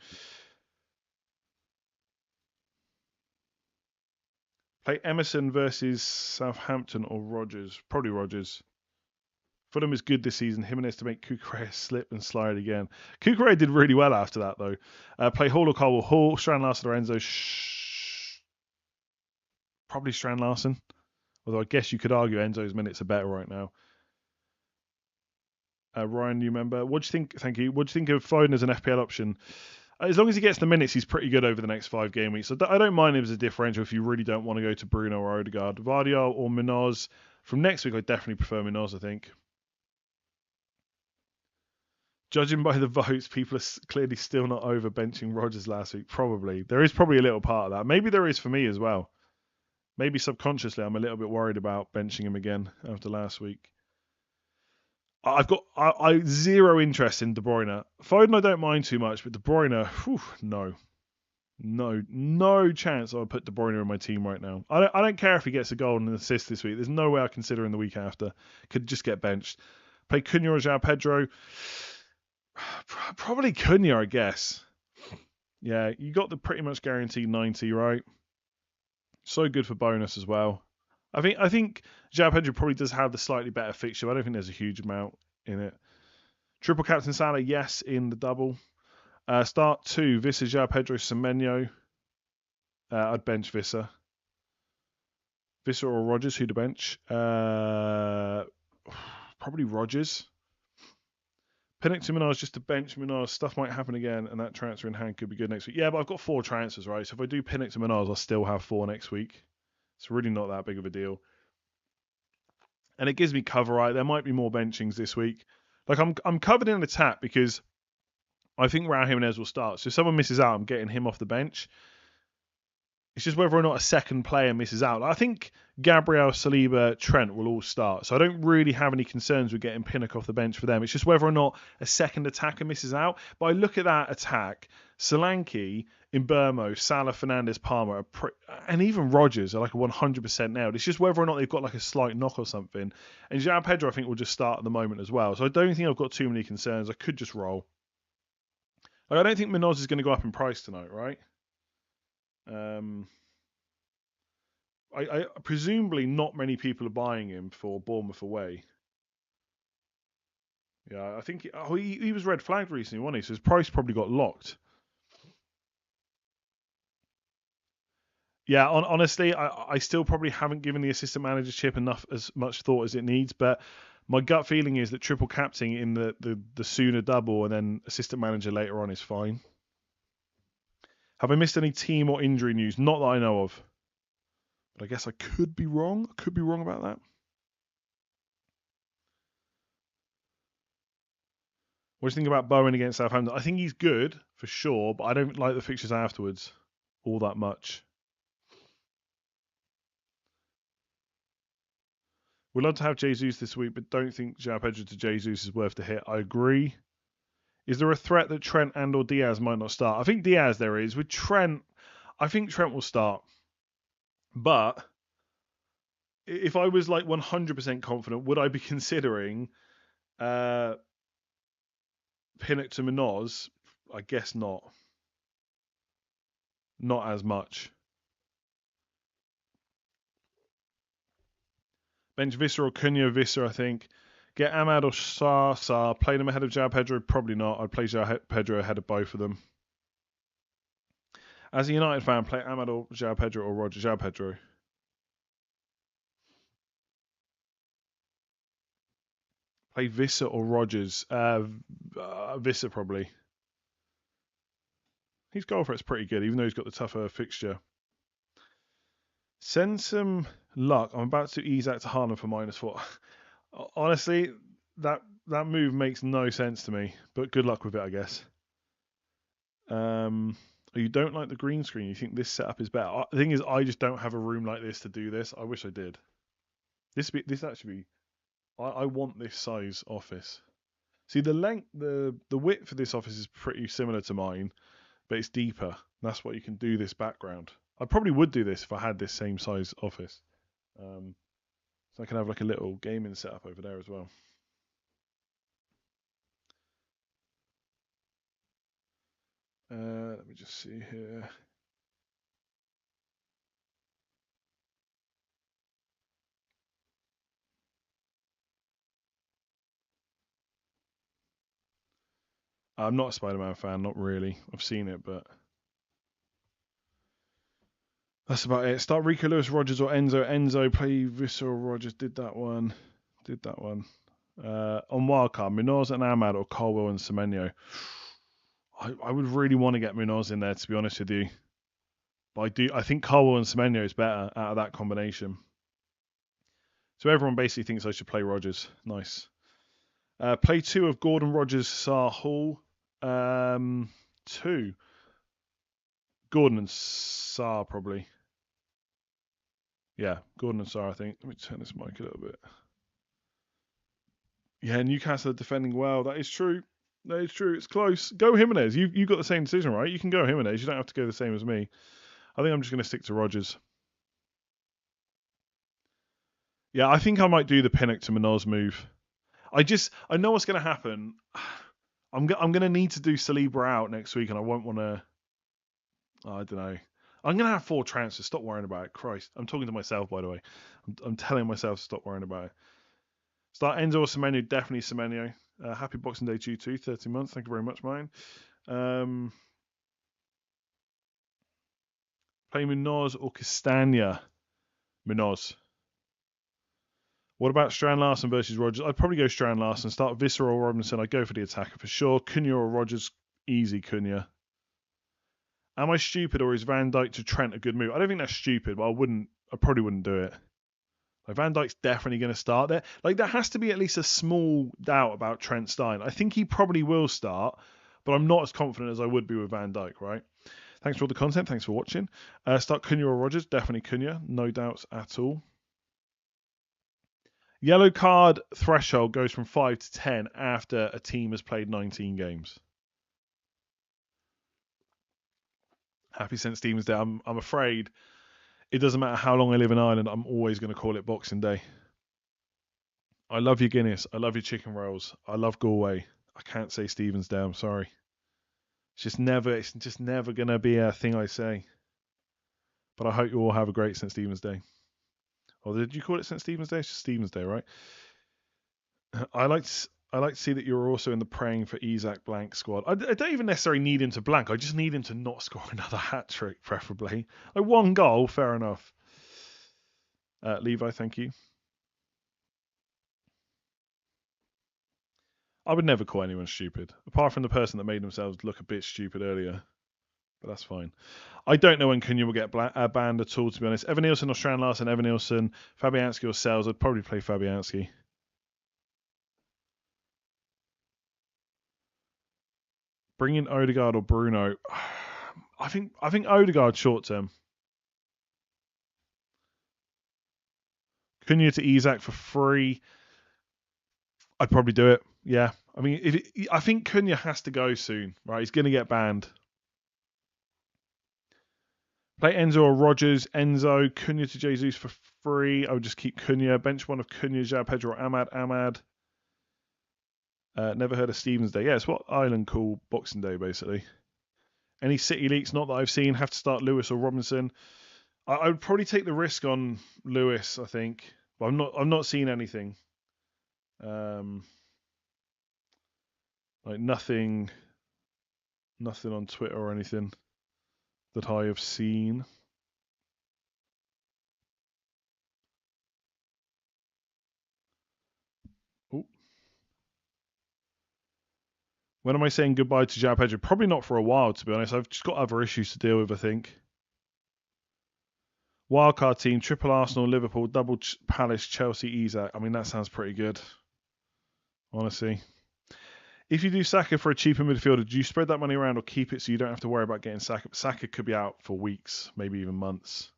Play Emerson versus Southampton or Rodgers. Probably Rodgers. Fulham is good this season. Jimenez to make Kukurea slip and slide again. Kukurea did really well after that, though. Play Hall or Cole or Hall. Strand Larson or Enzo. Probably Strand Larson. Although I guess you could argue Enzo's minutes are better right now. Ryan, new member. What do you think? Thank you. What do you think of Foden as an FPL option? As long as he gets the minutes, he's pretty good over the next 5 game weeks. So I don't mind him as a differential if you really don't want to go to Bruno or Odegaard. Vardiol or Munoz. From next week, I definitely prefer Munoz, I think. Judging by the votes, people are clearly still not over benching Rodgers last week. Probably. There is probably a little part of that. Maybe there is for me as well. Maybe subconsciously, I'm a little bit worried about benching him again after last week. I've got I zero interest in De Bruyne. Foden I don't mind too much, but De Bruyne, no chance I'll put De Bruyne in my team right now. I don't care if he gets a goal and an assist this week. There's no way I consider him the week after. Could just get benched. Play Cunha or João Pedro. Probably Cunha, I guess. Yeah, you got the pretty much guaranteed 90, right? So good for bonus as well. I think João Pedro probably does have the slightly better fixture. I don't think there's a huge amount in it. Triple captain Salah, yes, in the double. Start 2, Vissa, João Pedro, Semenyo. I'd bench Vissa. Vissa or Rodgers, who to bench? Probably Rodgers. Pinnock to Munoz just to bench Munoz. Stuff might happen again, and that transfer in hand could be good next week. Yeah, but I've got 4 transfers, right? So if I do Pinnock to Munoz, I'll still have 4 next week. It's really not that big of a deal. And it gives me cover, right? There might be more benchings this week. Like, I'm covered in attack because I think Raul Jimenez will start. So if someone misses out, I'm getting him off the bench. It's just whether or not a second player misses out. I think Gabriel, Saliba, Trent will all start. So I don't really have any concerns with getting Pinnock off the bench for them. It's just whether or not a second attacker misses out. But I look at that attack. Solanke, Mbeumo, Salah, Fernandes, Palmer, and even Rodgers are like a 100% nailed. It's just whether or not they've got like a slight knock or something. And João Pedro, I think, will just start at the moment as well. So I don't think I've got too many concerns. I could just roll. Like, I don't think Munoz is going to go up in price tonight, right? I presumably not many people are buying him for Bournemouth away. Yeah, I think he was red flagged recently, wasn't he? So his price probably got locked. Yeah, honestly, I still probably haven't given the assistant manager chip as much thought as it needs, but my gut feeling is that triple captaining in the sooner double and then assistant manager later on is fine. Have I missed any team or injury news? Not that I know of. But I guess I could be wrong. I could be wrong about that. What do you think about Bowen against Southampton? I think he's good, for sure, but I don't like the fixtures afterwards all that much. We'd love to have Jesus this week, but don't think João Pedro to Jesus is worth the hit. I agree. Is there a threat that Trent and or Diaz might not start? I think Diaz there is. With Trent, I think Trent will start. But if I was like 100% confident, would I be considering Pinnock to Munoz? I guess not. Not as much. Bench Visser or Cunha Visser, I think. Get Ahmad or Sar. Play them ahead of João Pedro? Probably not. I'd play João Pedro ahead of both of them. As a United fan, play Ahmad or João Pedro or Roger João Pedro. Play Visser or Rodgers? Visser probably. His goal threat's pretty good, even though he's got the tougher fixture. Send some luck. I'm about to Isak to Haaland for -4. Honestly, that move makes no sense to me, but good luck with it, I guess. You don't like the green screen. You think this setup is better. The thing is, I just don't have a room like this to do this. I wish I did. This actually be. I want this size office. See, the length, the width for this office is pretty similar to mine, but it's deeper. That's what you can do this background. I probably would do this if I had this same size office. So I can have like a little gaming setup over there as well. Let me just see here. I'm not a Spider-Man fan, not really. I've seen it, but that's about it. Start Rico Lewis, Rogers, or Enzo. Enzo, play Visceral, Rogers. Did that one. On wildcard, Munoz and Ahmad or Colwell and Semenyo. I would really want to get Munoz in there, to be honest with you. But I think Colwell and Semenyo is better out of that combination. So everyone basically thinks I should play Rogers. Nice. Play 2 of Gordon, Rogers, Sarr, Hall. 2. Gordon and Sarr, probably. Yeah, Gordon and Sarr, I think. Let me turn this mic a little bit. Yeah, Newcastle are defending well. That is true. It's close. Go Jimenez. You got the same decision, right? You can go Jimenez. You don't have to go the same as me. I think I'm just going to stick to Rogers. Yeah, I think I might do the Pinnock to Munoz move. I know what's going to happen. I'm going to need to do Saliba out next week, and I won't want to. I don't know. I'm going to have 4 transfers. Stop worrying about it. Christ. I'm talking to myself, by the way. I'm telling myself to stop worrying about it. Start Enzo or Semenyo. Definitely Semenyo. Happy Boxing Day to you too. 30 months. Thank you very much, mine. Play Munoz or Castagna? Munoz. What about Strand Larson versus Rogers? I'd probably go Strand Larson. Start Viscera or Robinson. I'd go for the attacker for sure. Cunha or Rogers? Easy Cunha. Am I stupid or is Van Dijk to Trent a good move? I don't think that's stupid, but I probably wouldn't do it. Like Van Dijk's definitely going to start there. Like there has to be at least a small doubt about Trent Stein. I think he probably will start, but I'm not as confident as I would be with Van Dijk, right? Thanks for all the content. Thanks for watching. Start Cunha or Rogers? Definitely Cunha. No doubts at all. Yellow card threshold goes from 5 to 10 after a team has played 19 games. Happy St. Stephen's Day. I'm afraid it doesn't matter how long I live in Ireland, I'm always going to call it Boxing Day. I love your Guinness. I love your chicken rolls. I love Galway. I can't say Stephen's Day. I'm sorry. It's just never going to be a thing I say. But I hope you all have a great St. Stephen's Day. Or did you call it St. Stephen's Day? It's just Stephen's Day, right? I like to see that you're also in the praying for Isak blank squad. I don't even necessarily need him to blank. I just need him to not score another hat trick, preferably. Like 1 goal, fair enough. Levi, thank you. I would never call anyone stupid, apart from the person that made themselves look a bit stupid earlier. But that's fine. I don't know when Cunha will get banned at all, to be honest. Evan Nielsen or Strand Larsen, Evan Nielsen, Fabianski or Sells. I'd probably play Fabianski. Bring in Odegaard or Bruno. I think Odegaard short term. Cunha to Isak for free. I'd probably do it. Yeah. I mean, I think Cunha has to go soon, right? He's going to get banned. Play Enzo or Rogers. Enzo. Cunha to Jesus for free. I would just keep Cunha. Bench 1 of Cunha, João Pedro, or Ahmad. Never heard of Stephen's Day. Yeah, it's what Ireland call Boxing Day, basically. Any City leaks, not that I've seen, have to start Lewis or Robinson. I would probably take the risk on Lewis, I think. But I'm not seeing anything. Like nothing on Twitter or anything that I have seen. Ooh. When am I saying goodbye to João Pedro? Probably not for a while, to be honest. I've just got other issues to deal with, I think. Wildcard team, triple Arsenal, Liverpool, double Palace, Chelsea, Isak. I mean, that sounds pretty good, honestly. If you do Saka for a cheaper midfielder, do you spread that money around or keep it so you don't have to worry about getting Saka? Saka could be out for weeks, maybe even months.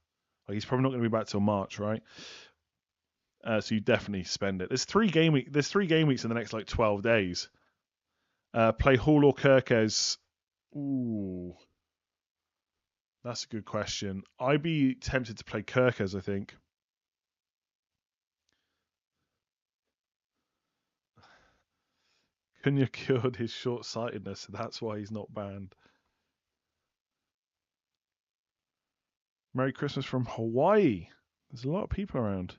Like, he's probably not going to be back till March, right? So you definitely spend it. There's three game weeks in the next like 12 days. Play Hall or Kirkes. Ooh, that's a good question. I'd be tempted to play Kirkes, I think. Cunha cured his short-sightedness, so that's why he's not banned. Merry Christmas from Hawaii. There's a lot of people around.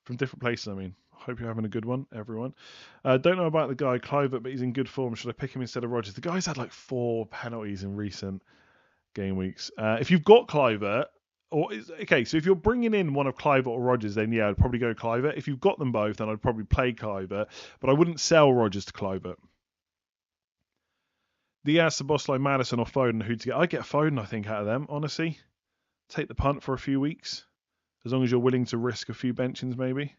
From different places, I mean. Hope you're having a good one, everyone. Don't know about the guy, Clivert, but he's in good form. Should I pick him instead of Rodgers? The guy's had like 4 penalties in recent game weeks. If you've got Clivert, so if you're bringing in one of Clivert or Rodgers, then yeah, I'd probably go Clivert. If you've got them both, then I'd probably play Clivert, but I wouldn't sell Rodgers to Clivert. Diaz, Szoboszlai, Madison, or Foden, who to get? I get Foden, I think, out of them, honestly. Take the punt for a few weeks, as long as you're willing to risk a few benchings, maybe.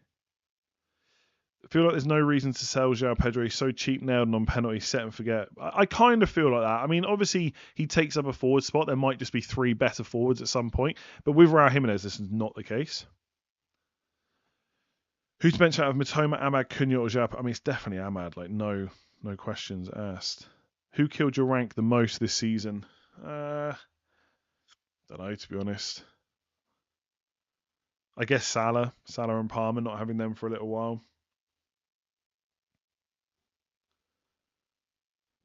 I feel like there's no reason to sell João Pedro. He's so cheap nailed and on penalty, set and forget. I kind of feel like that. I mean, obviously, he takes up a forward spot. There might just be 3 better forwards at some point. But with Raul Jimenez, this is not the case. Who's bench out of Mitoma, Ahmad, Cunha, or João? I mean, it's definitely Ahmad. Like, no questions asked. Who killed your rank the most this season? Don't know, to be honest. I guess Salah and Palmer, not having them for a little while.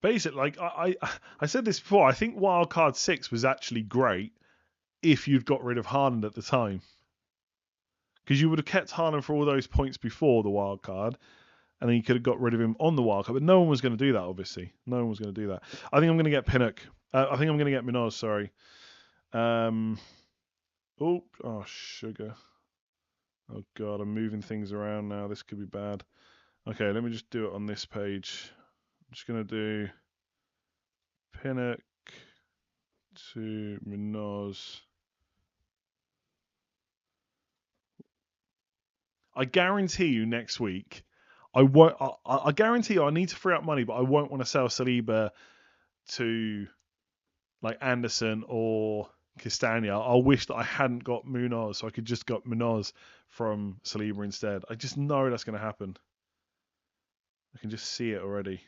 Basically, like I said this before, I think Wildcard 6 was actually great if you'd got rid of Haaland at the time. Because you would have kept Haaland for all those points before the wildcard, and then you could have got rid of him on the wildcard. But no one was going to do that, obviously. No one was going to do that. I think I'm going to get Pinnock. I think I'm going to get Munoz, sorry. Sugar. Oh, God, I'm moving things around now. This could be bad. Okay, let me just do it on this page. I'm just going to do Pinnock to Munoz. I guarantee you next week, I won't. I guarantee you, I need to free up money, but I won't want to sell Saliba to like Anderson or Castagna. I'll wish that I hadn't got Munoz, so I could just got Munoz from Saliba instead. I just know that's going to happen. I can just see it already.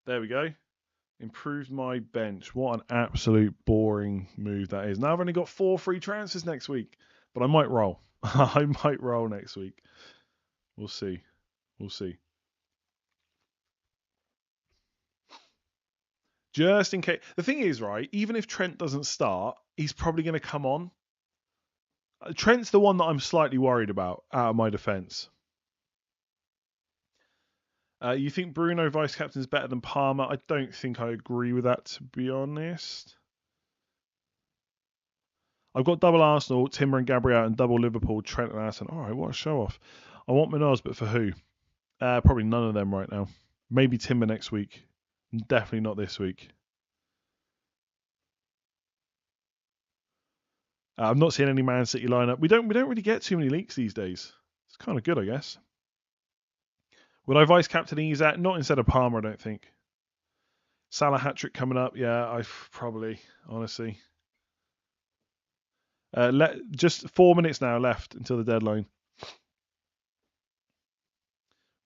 There we go. Improved my bench. What an absolute boring move that is. Now I've only got 4 free transfers next week, but I might roll. I might roll next week. We'll see. We'll see. Just in case. The thing is, right, even if Trent doesn't start, he's probably going to come on. Trent's the one that I'm slightly worried about out of my defence. You think Bruno vice captain is better than Palmer? I don't think I agree with that, to be honest. I've got double Arsenal, Timber and Gabriel, and double Liverpool, Trent and Addison. All right, what a show off. I want Munoz, but for who? Probably none of them right now. Maybe Timber next week. Definitely not this week. I'm not seeing any Man City lineup. We don't really get too many leaks these days. It's kind of good, I guess. Would I vice captain Isak? Not instead of Palmer, I don't think. Salah hat-trick coming up. Yeah, I probably, honestly. Just 4 minutes now left until the deadline.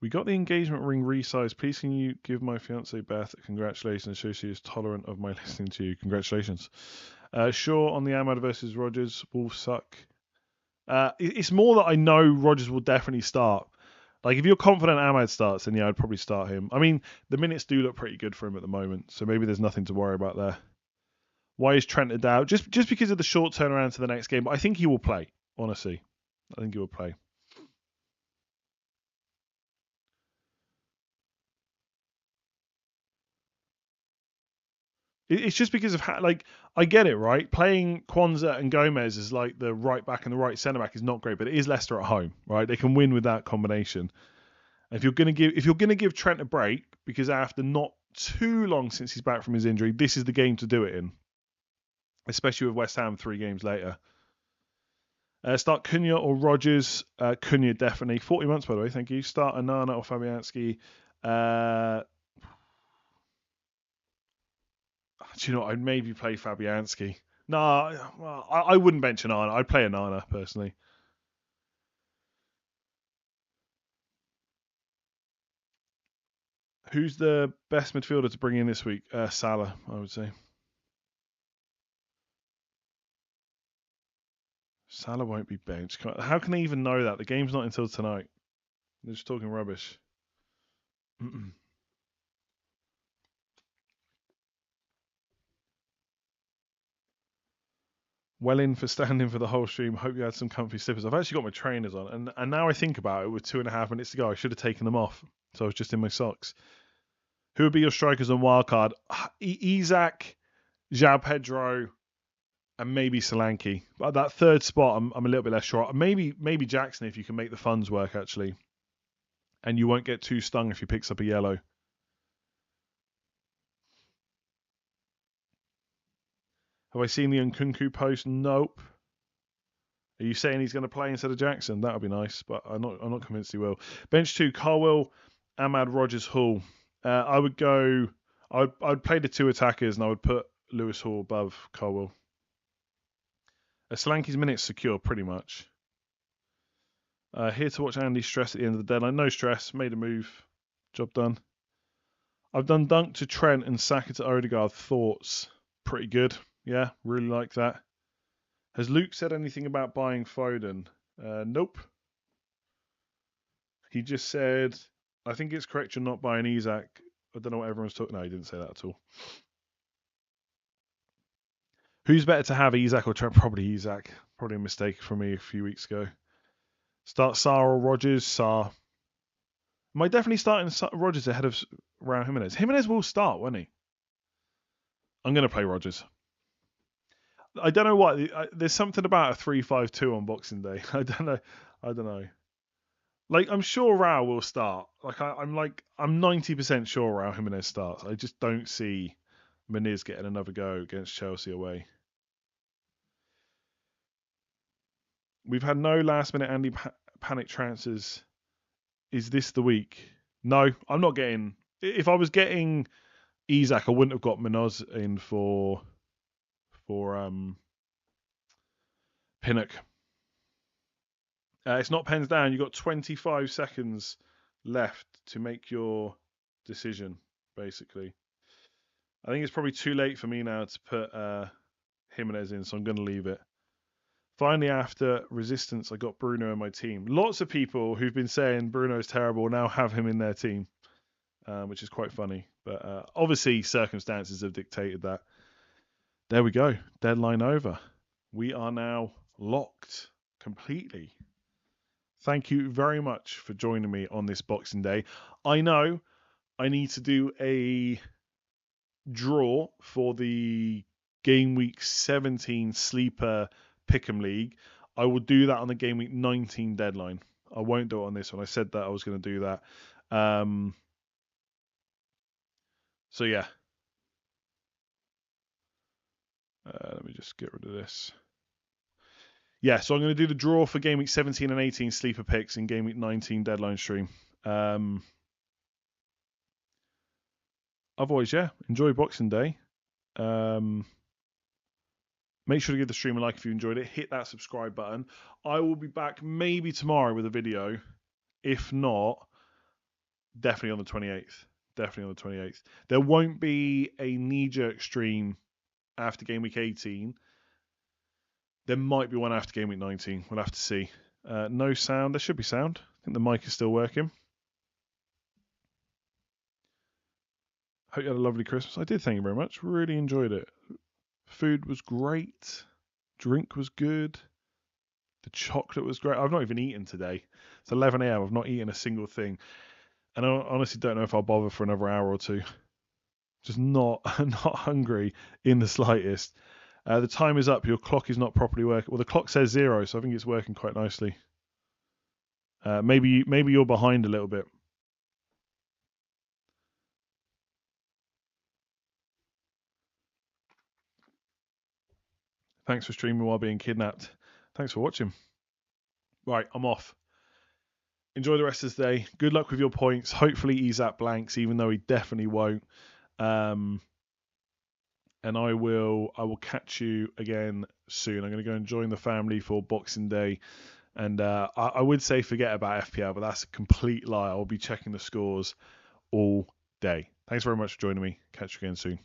We got the engagement ring resized. Please can you give my fiancée Beth congratulations. Show she is tolerant of my listening to you. Congratulations. Sure, on the Ahmad versus Rodgers, Wolves suck. It's more that I know Rodgers will definitely start. Like, if you're confident Ahmad starts, then yeah, I'd probably start him. I mean, the minutes do look pretty good for him at the moment, so maybe there's nothing to worry about there. Why is Trent a doubt? Just because of the short turnaround to the next game, but I think he will play, honestly. I think he will play. It's just because of how, like, I get it, right? Playing Kwanzaa and Gomez as like the right back and the right centre back is not great, but it is Leicester at home, right? They can win with that combination. If you're gonna give Trent a break, because after not too long since he's back from his injury, this is the game to do it in, especially with West Ham 3 games later. Start Cunha or Rodgers. Cunha definitely. 40 months, by the way. Thank you. Start Onana or Fabianski. Do you know what? I'd maybe play Fabianski. No, well, I wouldn't bench Onana. I'd play Onana personally. Who's the best midfielder to bring in this week? Salah, I would say. Salah won't be benched. How can they even know that? The game's not until tonight. They're just talking rubbish. Well in for standing for the whole stream. Hope you had some comfy slippers. I've actually got my trainers on, and now I think about it, with 2.5 minutes to go, I should have taken them off. So I was just in my socks. Who would be your strikers on wildcard? Isak, João Pedro, and maybe Solanke. But that third spot, I'm a little bit less sure. Maybe Jackson if you can make the funds work actually, and you won't get too stung if he picks up a yellow. Have I seen the Nkunku post? Nope. Are you saying he's going to play instead of Jackson? That would be nice, but I'm not convinced he will. Bench 2, Carwell, Ahmad, Rogers, Hall. I would go. I'd play the 2 attackers, and I would put Lewis Hall above Carwell. Solanke's minutes secure, pretty much. Here to watch Andy stress at the end of the deadline. No stress. Made a move. Job done. I've done Dunk to Trent and Saka to Odegaard. Thoughts? Pretty good. Yeah, really like that. Has Luke said anything about buying Foden? Nope. He just said, I think it's correct you're not buying Isak. I don't know what everyone's talking. No, he didn't say that at all. Who's better to have, Isak or Trent? Probably Isak. Probably a mistake from me a few weeks ago. Start Sarr or Rodgers? Sarr. Am I definitely starting Rodgers ahead of Raul Jimenez? Jimenez will start, won't he? I'm going to play Rodgers. I don't know what. There's something about a 3-5-2 on Boxing Day. I don't know. Like, I'm sure Raul will start. Like, I'm 90% sure Raul Jimenez starts. I just don't see Muniz getting another go against Chelsea away. We've had no last-minute Andy panic transfers. Is this the week? No, I'm not getting. If I was getting Isak, I wouldn't have got Munoz in for Pinnock. It's not pens down. You've got 25 seconds left to make your decision, basically. I think it's probably too late for me now to put Jimenez in, so I'm going to leave it. Finally, after Resistance, I got Bruno in my team. Lots of people who've been saying Bruno's terrible now have him in their team, which is quite funny. But obviously, circumstances have dictated that. There we go. Deadline over. We are now locked completely. Thank you very much for joining me on this Boxing Day. I know I need to do a draw for the Game Week 17 Sleeper Pick'em League. I will do that on the Game Week 19 deadline. I won't do it on this one. I said that I was going to do that. So yeah. Let me just get rid of this. Yeah, so I'm going to do the draw for Game Week 17 and 18 Sleeper Picks in Game Week 19 deadline stream. Otherwise, yeah, enjoy Boxing Day. Make sure to give the stream a like if you enjoyed it. Hit that subscribe button. I will be back maybe tomorrow with a video. If not, definitely on the 28th. Definitely on the 28th. There won't be a knee-jerk stream after Game Week 18. There might be one after Game Week 19. We'll have to see. No sound. There should be sound. I think the mic is still working. Hope you had a lovely Christmas. I did, thank you very much. Really enjoyed it. Food was great. Drink was good. The chocolate was great. I've not even eaten today. It's 11 a.m. I've not eaten a single thing. And I honestly don't know if I'll bother for another hour or two. Just not not hungry in the slightest. The time is up. Your clock is not properly working. Well, the clock says 0, so I think it's working quite nicely. Maybe you're behind a little bit. Thanks for streaming while being kidnapped. Thanks for watching. Right, I'm off. Enjoy the rest of the day. Good luck with your points. Hopefully Isak blanks, even though he definitely won't. And I will catch you again soon. I'm going to go and join the family for Boxing Day. And I would say forget about FPL, but that's a complete lie. I'll be checking the scores all day. Thanks very much for joining me. Catch you again soon.